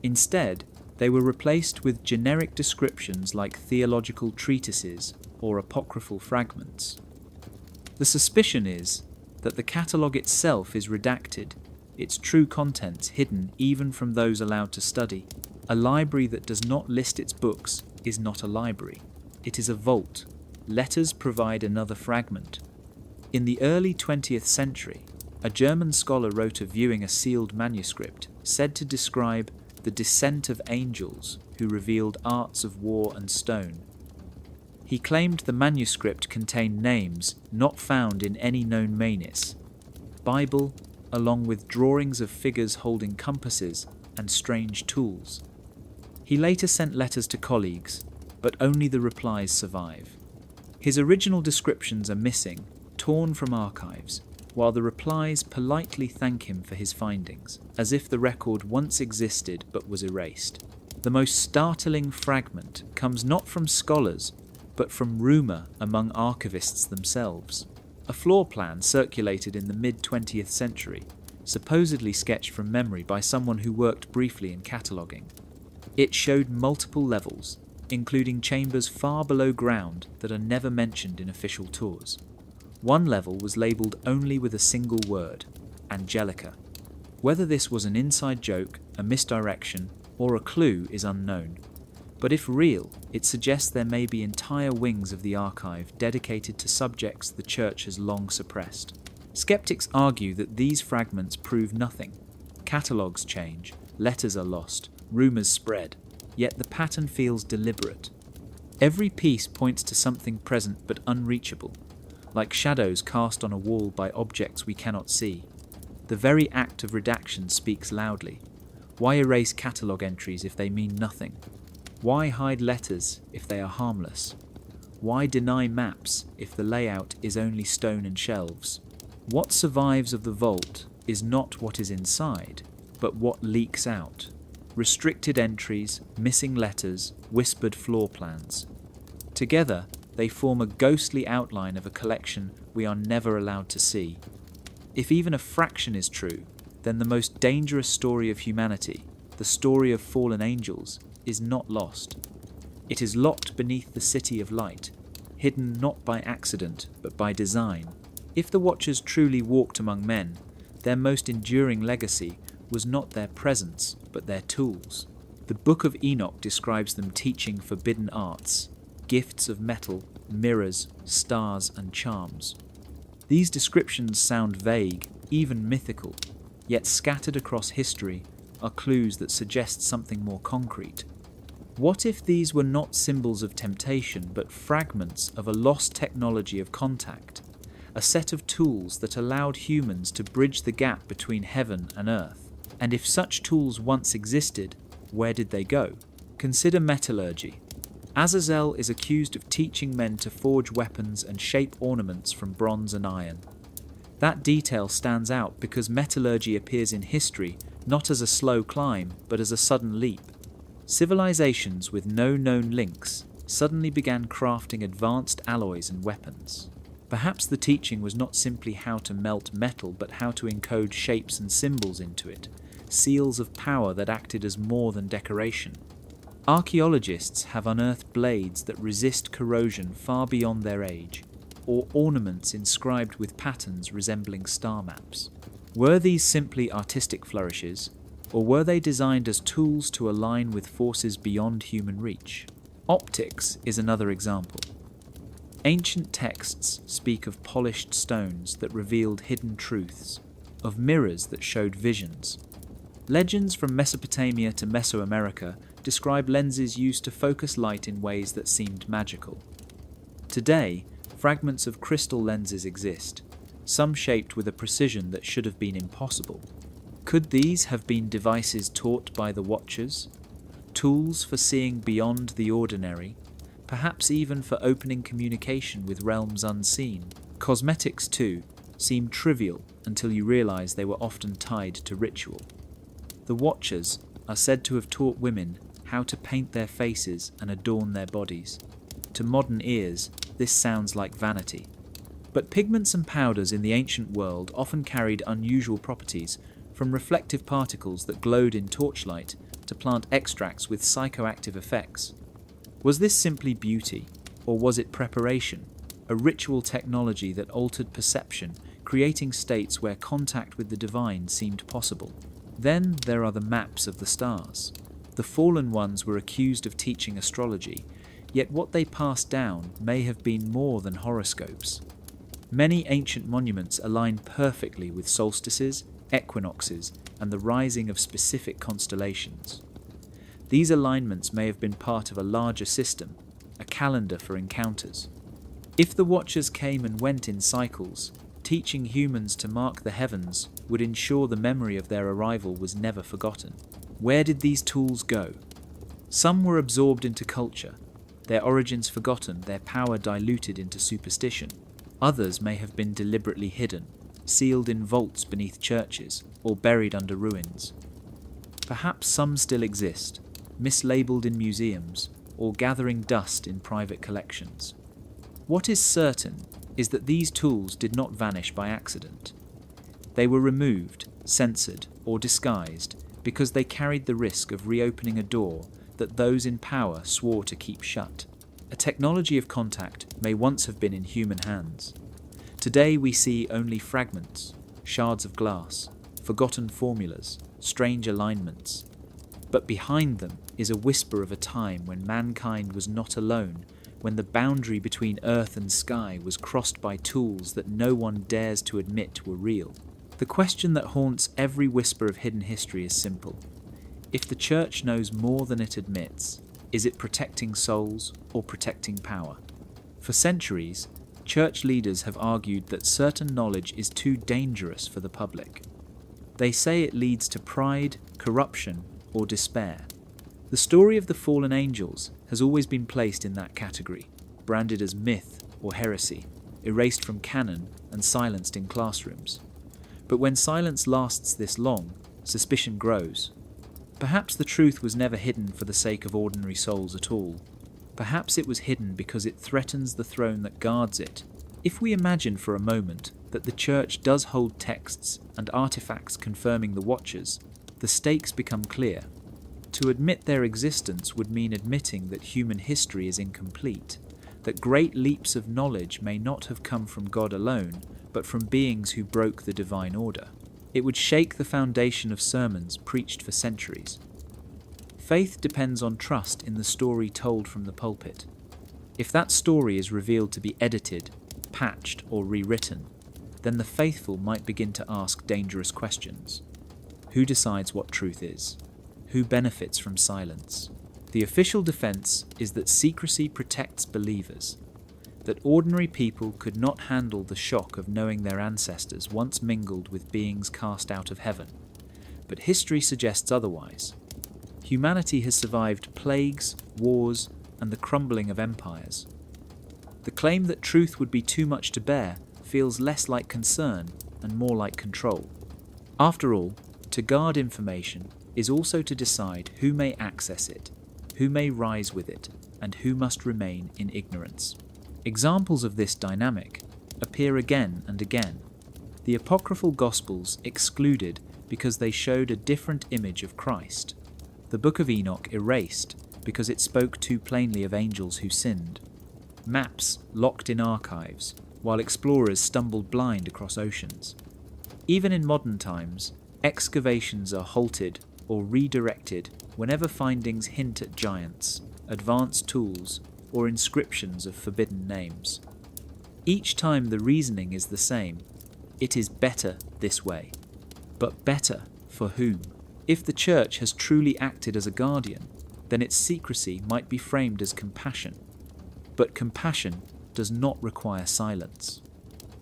Instead, they were replaced with generic descriptions like theological treatises or apocryphal fragments. The suspicion is that the catalogue itself is redacted, its true contents hidden even from those allowed to study. A library that does not list its books is not a library. It is a vault. Letters provide another fragment. In the early 20th century, a German scholar wrote of viewing a sealed manuscript said to describe the descent of angels who revealed arts of war and stone. He claimed the manuscript contained names not found in any known manus, Bible, along with drawings of figures holding compasses and strange tools. He later sent letters to colleagues, but only the replies survive. His original descriptions are missing, torn from archives, while the replies politely thank him for his findings, as if the record once existed but was erased. The most startling fragment comes not from scholars, but from rumour among archivists themselves. A floor plan circulated in the mid-20th century, supposedly sketched from memory by someone who worked briefly in cataloguing. It showed multiple levels, including chambers far below ground that are never mentioned in official tours. One level was labelled only with a single word, Angelica. Whether this was an inside joke, a misdirection, or a clue is unknown. But if real, it suggests there may be entire wings of the archive dedicated to subjects the Church has long suppressed. Skeptics argue that these fragments prove nothing. Catalogues change, letters are lost, rumours spread, yet the pattern feels deliberate. Every piece points to something present but unreachable, like shadows cast on a wall by objects we cannot see. The very act of redaction speaks loudly. Why erase catalogue entries if they mean nothing? Why hide letters if they are harmless? Why deny maps if the layout is only stone and shelves? What survives of the vault is not what is inside, but what leaks out. Restricted entries, missing letters, whispered floor plans. Together, they form a ghostly outline of a collection we are never allowed to see. If even a fraction is true, then the most dangerous story of humanity, the story of fallen angels, is not lost. It is locked beneath the city of light, hidden not by accident, but by design. If the Watchers truly walked among men, their most enduring legacy was not their presence, but their tools. The Book of Enoch describes them teaching forbidden arts, gifts of metal, mirrors, stars, and charms. These descriptions sound vague, even mythical, yet scattered across history are clues that suggest something more concrete. What if these were not symbols of temptation, but fragments of a lost technology of contact, a set of tools that allowed humans to bridge the gap between heaven and earth? And if such tools once existed, where did they go? Consider metallurgy. Azazel is accused of teaching men to forge weapons and shape ornaments from bronze and iron. That detail stands out because metallurgy appears in history not as a slow climb, but as a sudden leap. Civilizations with no known links suddenly began crafting advanced alloys and weapons. Perhaps the teaching was not simply how to melt metal, but how to encode shapes and symbols into it, seals of power that acted as more than decoration. Archaeologists have unearthed blades that resist corrosion far beyond their age, or ornaments inscribed with patterns resembling star maps. Were these simply artistic flourishes, or were they designed as tools to align with forces beyond human reach? Optics is another example. Ancient texts speak of polished stones that revealed hidden truths, of mirrors that showed visions. Legends from Mesopotamia to Mesoamerica describe lenses used to focus light in ways that seemed magical. Today, fragments of crystal lenses exist, some shaped with a precision that should have been impossible. Could these have been devices taught by the Watchers? Tools for seeing beyond the ordinary, perhaps even for opening communication with realms unseen? Cosmetics, too, seem trivial until you realize they were often tied to ritual. The Watchers are said to have taught women how to paint their faces and adorn their bodies. To modern ears, this sounds like vanity. But pigments and powders in the ancient world often carried unusual properties, from reflective particles that glowed in torchlight to plant extracts with psychoactive effects. Was this simply beauty, or was it preparation, a ritual technology that altered perception, creating states where contact with the divine seemed possible? Then there are the maps of the stars. The fallen ones were accused of teaching astrology, yet what they passed down may have been more than horoscopes. Many ancient monuments align perfectly with solstices, equinoxes, and the rising of specific constellations. These alignments may have been part of a larger system, a calendar for encounters. If the Watchers came and went in cycles, teaching humans to mark the heavens would ensure the memory of their arrival was never forgotten. Where did these tools go? Some were absorbed into culture, their origins forgotten, their power diluted into superstition. Others may have been deliberately hidden, sealed in vaults beneath churches, or buried under ruins. Perhaps some still exist, mislabeled in museums, or gathering dust in private collections. What is certain is that these tools did not vanish by accident. They were removed, censored, or disguised because they carried the risk of reopening a door that those in power swore to keep shut. A technology of contact may once have been in human hands. Today we see only fragments, shards of glass, forgotten formulas, strange alignments. But behind them is a whisper of a time when mankind was not alone, when the boundary between earth and sky was crossed by tools that no one dares to admit were real. The question that haunts every whisper of hidden history is simple. If the Church knows more than it admits, is it protecting souls or protecting power? For centuries, Church leaders have argued that certain knowledge is too dangerous for the public. They say it leads to pride, corruption, or despair. The story of the fallen angels has always been placed in that category, branded as myth or heresy, erased from canon and silenced in classrooms. But when silence lasts this long, suspicion grows. Perhaps the truth was never hidden for the sake of ordinary souls at all. Perhaps it was hidden because it threatens the throne that guards it. If we imagine for a moment that the Church does hold texts and artifacts confirming the Watchers, the stakes become clear. To admit their existence would mean admitting that human history is incomplete, that great leaps of knowledge may not have come from God alone, but from beings who broke the divine order. It would shake the foundation of sermons preached for centuries. Faith depends on trust in the story told from the pulpit. If that story is revealed to be edited, patched, or rewritten, then the faithful might begin to ask dangerous questions. Who decides what truth is? Who benefits from silence? The official defense is that secrecy protects believers, that ordinary people could not handle the shock of knowing their ancestors once mingled with beings cast out of heaven. But history suggests otherwise. Humanity has survived plagues, wars, and the crumbling of empires. The claim that truth would be too much to bear feels less like concern and more like control. After all, to guard information is also to decide who may access it, who may rise with it, and who must remain in ignorance. Examples of this dynamic appear again and again. The apocryphal Gospels excluded because they showed a different image of Christ. The Book of Enoch erased because it spoke too plainly of angels who sinned. Maps locked in archives, while explorers stumbled blind across oceans. Even in modern times, excavations are halted or redirected whenever findings hint at giants, advanced tools, or inscriptions of forbidden names. Each time the reasoning is the same. It is better this way. But better for whom? If the Church has truly acted as a guardian, then its secrecy might be framed as compassion. But compassion does not require silence.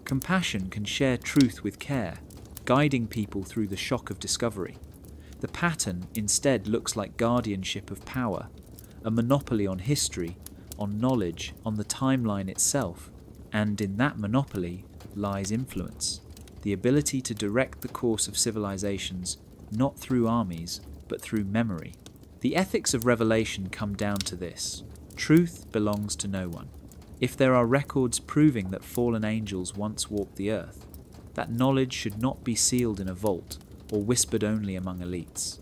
Compassion can share truth with care, guiding people through the shock of discovery. The pattern instead looks like guardianship of power, a monopoly on history, on knowledge, on the timeline itself, and in that monopoly lies influence, the ability to direct the course of civilizations not through armies, but through memory. The ethics of revelation come down to this. Truth belongs to no one. If there are records proving that fallen angels once walked the earth, that knowledge should not be sealed in a vault or whispered only among elites.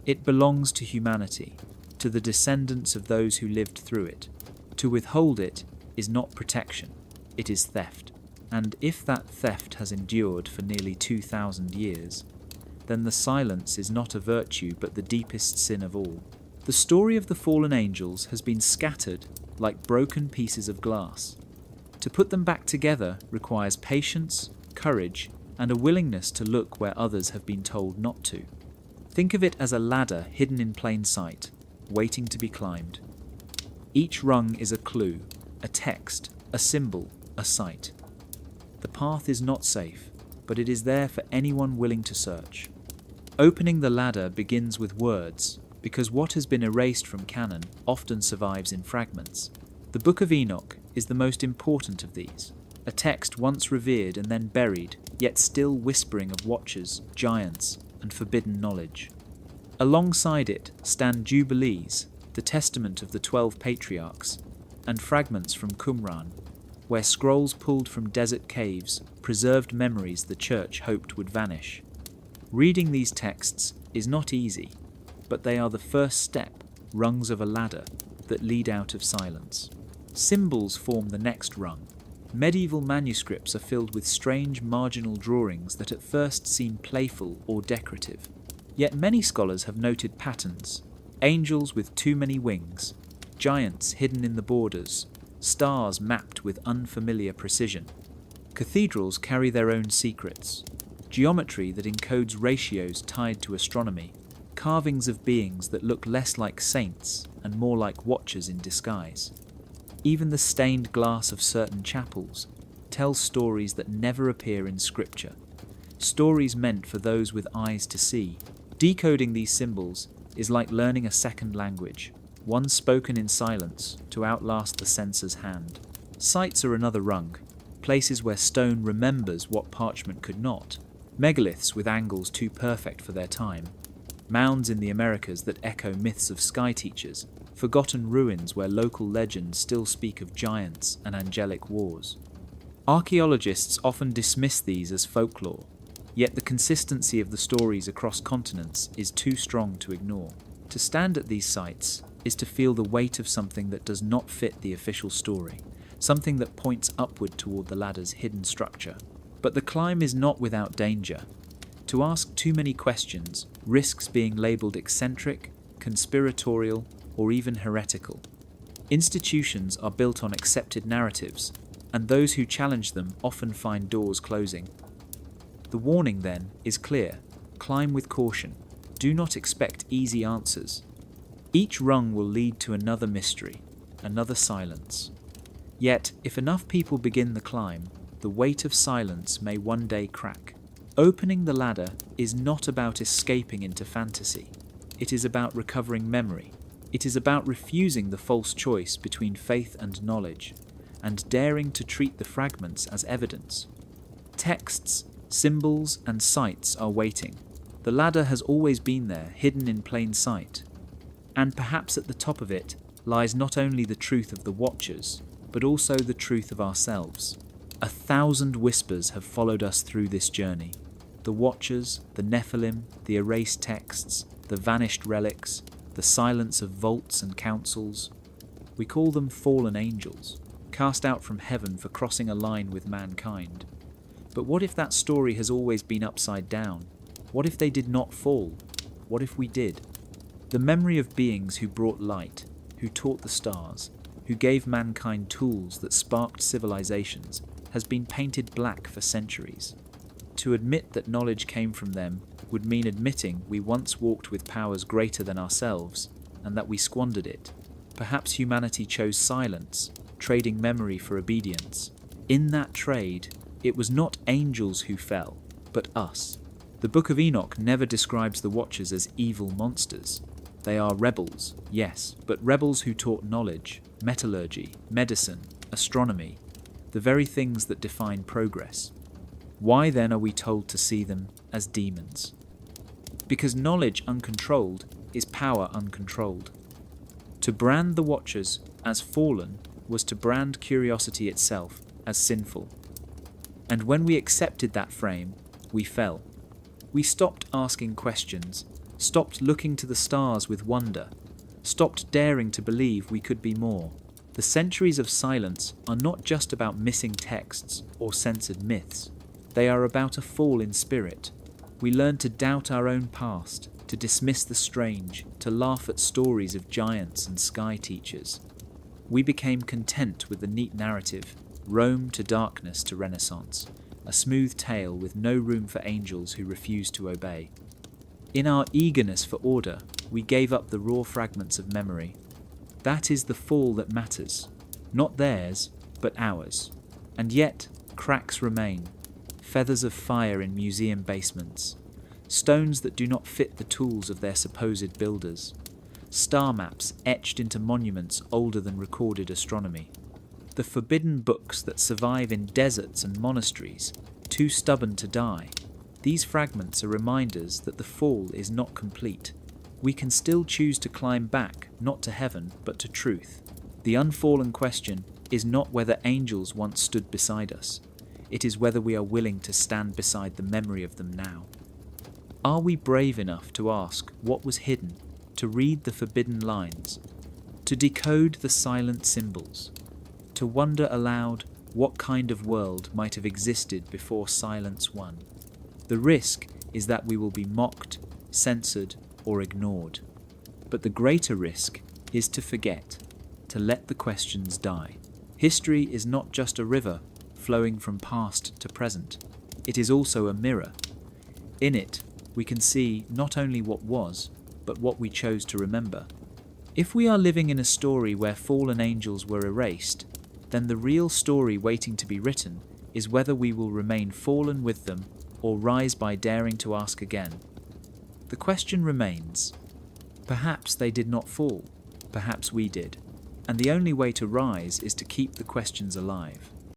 It belongs to humanity, to the descendants of those who lived through it. To withhold it is not protection, it is theft. And if that theft has endured for nearly 2,000 years, then the silence is not a virtue but the deepest sin of all. The story of the fallen angels has been scattered like broken pieces of glass. To put them back together requires patience, courage, and a willingness to look where others have been told not to. Think of it as a ladder hidden in plain sight, waiting to be climbed. Each rung is a clue, a text, a symbol, a sight. The path is not safe, but it is there for anyone willing to search. Opening the ladder begins with words, because what has been erased from canon often survives in fragments. The Book of Enoch is the most important of these, a text once revered and then buried, yet still whispering of watchers, giants, and forbidden knowledge. Alongside it stand jubilees, the Testament of the 12 Patriarchs, and fragments from Qumran, where scrolls pulled from desert caves preserved memories the Church hoped would vanish. Reading these texts is not easy, but they are the first step, rungs of a ladder, that lead out of silence. Symbols form the next rung. Medieval manuscripts are filled with strange marginal drawings that at first seem playful or decorative. Yet many scholars have noted patterns: angels with too many wings, giants hidden in the borders, stars mapped with unfamiliar precision. Cathedrals carry their own secrets: geometry that encodes ratios tied to astronomy, carvings of beings that look less like saints and more like watchers in disguise. Even the stained glass of certain chapels tells stories that never appear in scripture, stories meant for those with eyes to see. Decoding these symbols is like learning a second language, one spoken in silence to outlast the sensor's hand. Sites are another rung, places where stone remembers what parchment could not, megaliths with angles too perfect for their time, mounds in the Americas that echo myths of sky teachers, forgotten ruins where local legends still speak of giants and angelic wars. Archaeologists often dismiss these as folklore, yet the consistency of the stories across continents is too strong to ignore. To stand at these sites is to feel the weight of something that does not fit the official story, something that points upward toward the ladder's hidden structure. But the climb is not without danger. To ask too many questions risks being labelled eccentric, conspiratorial, or even heretical. Institutions are built on accepted narratives, and those who challenge them often find doors closing. The warning, then, is clear: climb with caution. Do not expect easy answers. Each rung will lead to another mystery, another silence. Yet, if enough people begin the climb, the weight of silence may one day crack. Opening the ladder is not about escaping into fantasy. It is about recovering memory. It is about refusing the false choice between faith and knowledge, and daring to treat the fragments as evidence. Texts, symbols, and sites are waiting. The ladder has always been there, hidden in plain sight. And perhaps at the top of it lies not only the truth of the Watchers, but also the truth of ourselves. 1,000 whispers have followed us through this journey. The Watchers, the Nephilim, the erased texts, the vanished relics, the silence of vaults and councils. We call them fallen angels, cast out from heaven for crossing a line with mankind. But what if that story has always been upside down? What if they did not fall? What if we did? The memory of beings who brought light, who taught the stars, who gave mankind tools that sparked civilizations, has been painted black for centuries. To admit that knowledge came from them would mean admitting we once walked with powers greater than ourselves, and that we squandered it. Perhaps humanity chose silence, trading memory for obedience. In that trade, it was not angels who fell, but us. The Book of Enoch never describes the Watchers as evil monsters. They are rebels, yes, but rebels who taught knowledge, metallurgy, medicine, astronomy, the very things that define progress. Why then are we told to see them as demons? Because knowledge uncontrolled is power uncontrolled. To brand the Watchers as fallen was to brand curiosity itself as sinful. And when we accepted that frame, we fell. We stopped asking questions, stopped looking to the stars with wonder, stopped daring to believe we could be more. The centuries of silence are not just about missing texts or censored myths. They are about a fall in spirit. We learned to doubt our own past, to dismiss the strange, to laugh at stories of giants and sky teachers. We became content with the neat narrative, Rome to darkness to Renaissance, a smooth tale with no room for angels who refused to obey. In our eagerness for order, we gave up the raw fragments of memory. That is the fall that matters, not theirs, but ours. And yet, cracks remain. Feathers of fire in museum basements, stones that do not fit the tools of their supposed builders, star maps etched into monuments older than recorded astronomy, the forbidden books that survive in deserts and monasteries, too stubborn to die. These fragments are reminders that the fall is not complete. we can still choose to climb back, not to heaven, but to truth. The unfallen question is not whether angels once stood beside us. It is whether we are willing to stand beside the memory of them now. Are we brave enough to ask what was hidden, to read the forbidden lines, to decode the silent symbols, to wonder aloud what kind of world might have existed before silence won? The risk is that we will be mocked, censored, or ignored. But the greater risk is to forget, to let the questions die. History is not just a river flowing from past to present. It is also a mirror. In it, we can see not only what was, but what we chose to remember. If we are living in a story where fallen angels were erased, then the real story waiting to be written is whether we will remain fallen with them or rise by daring to ask again. The question remains. Perhaps they did not fall, perhaps we did, and the only way to rise is to keep the questions alive.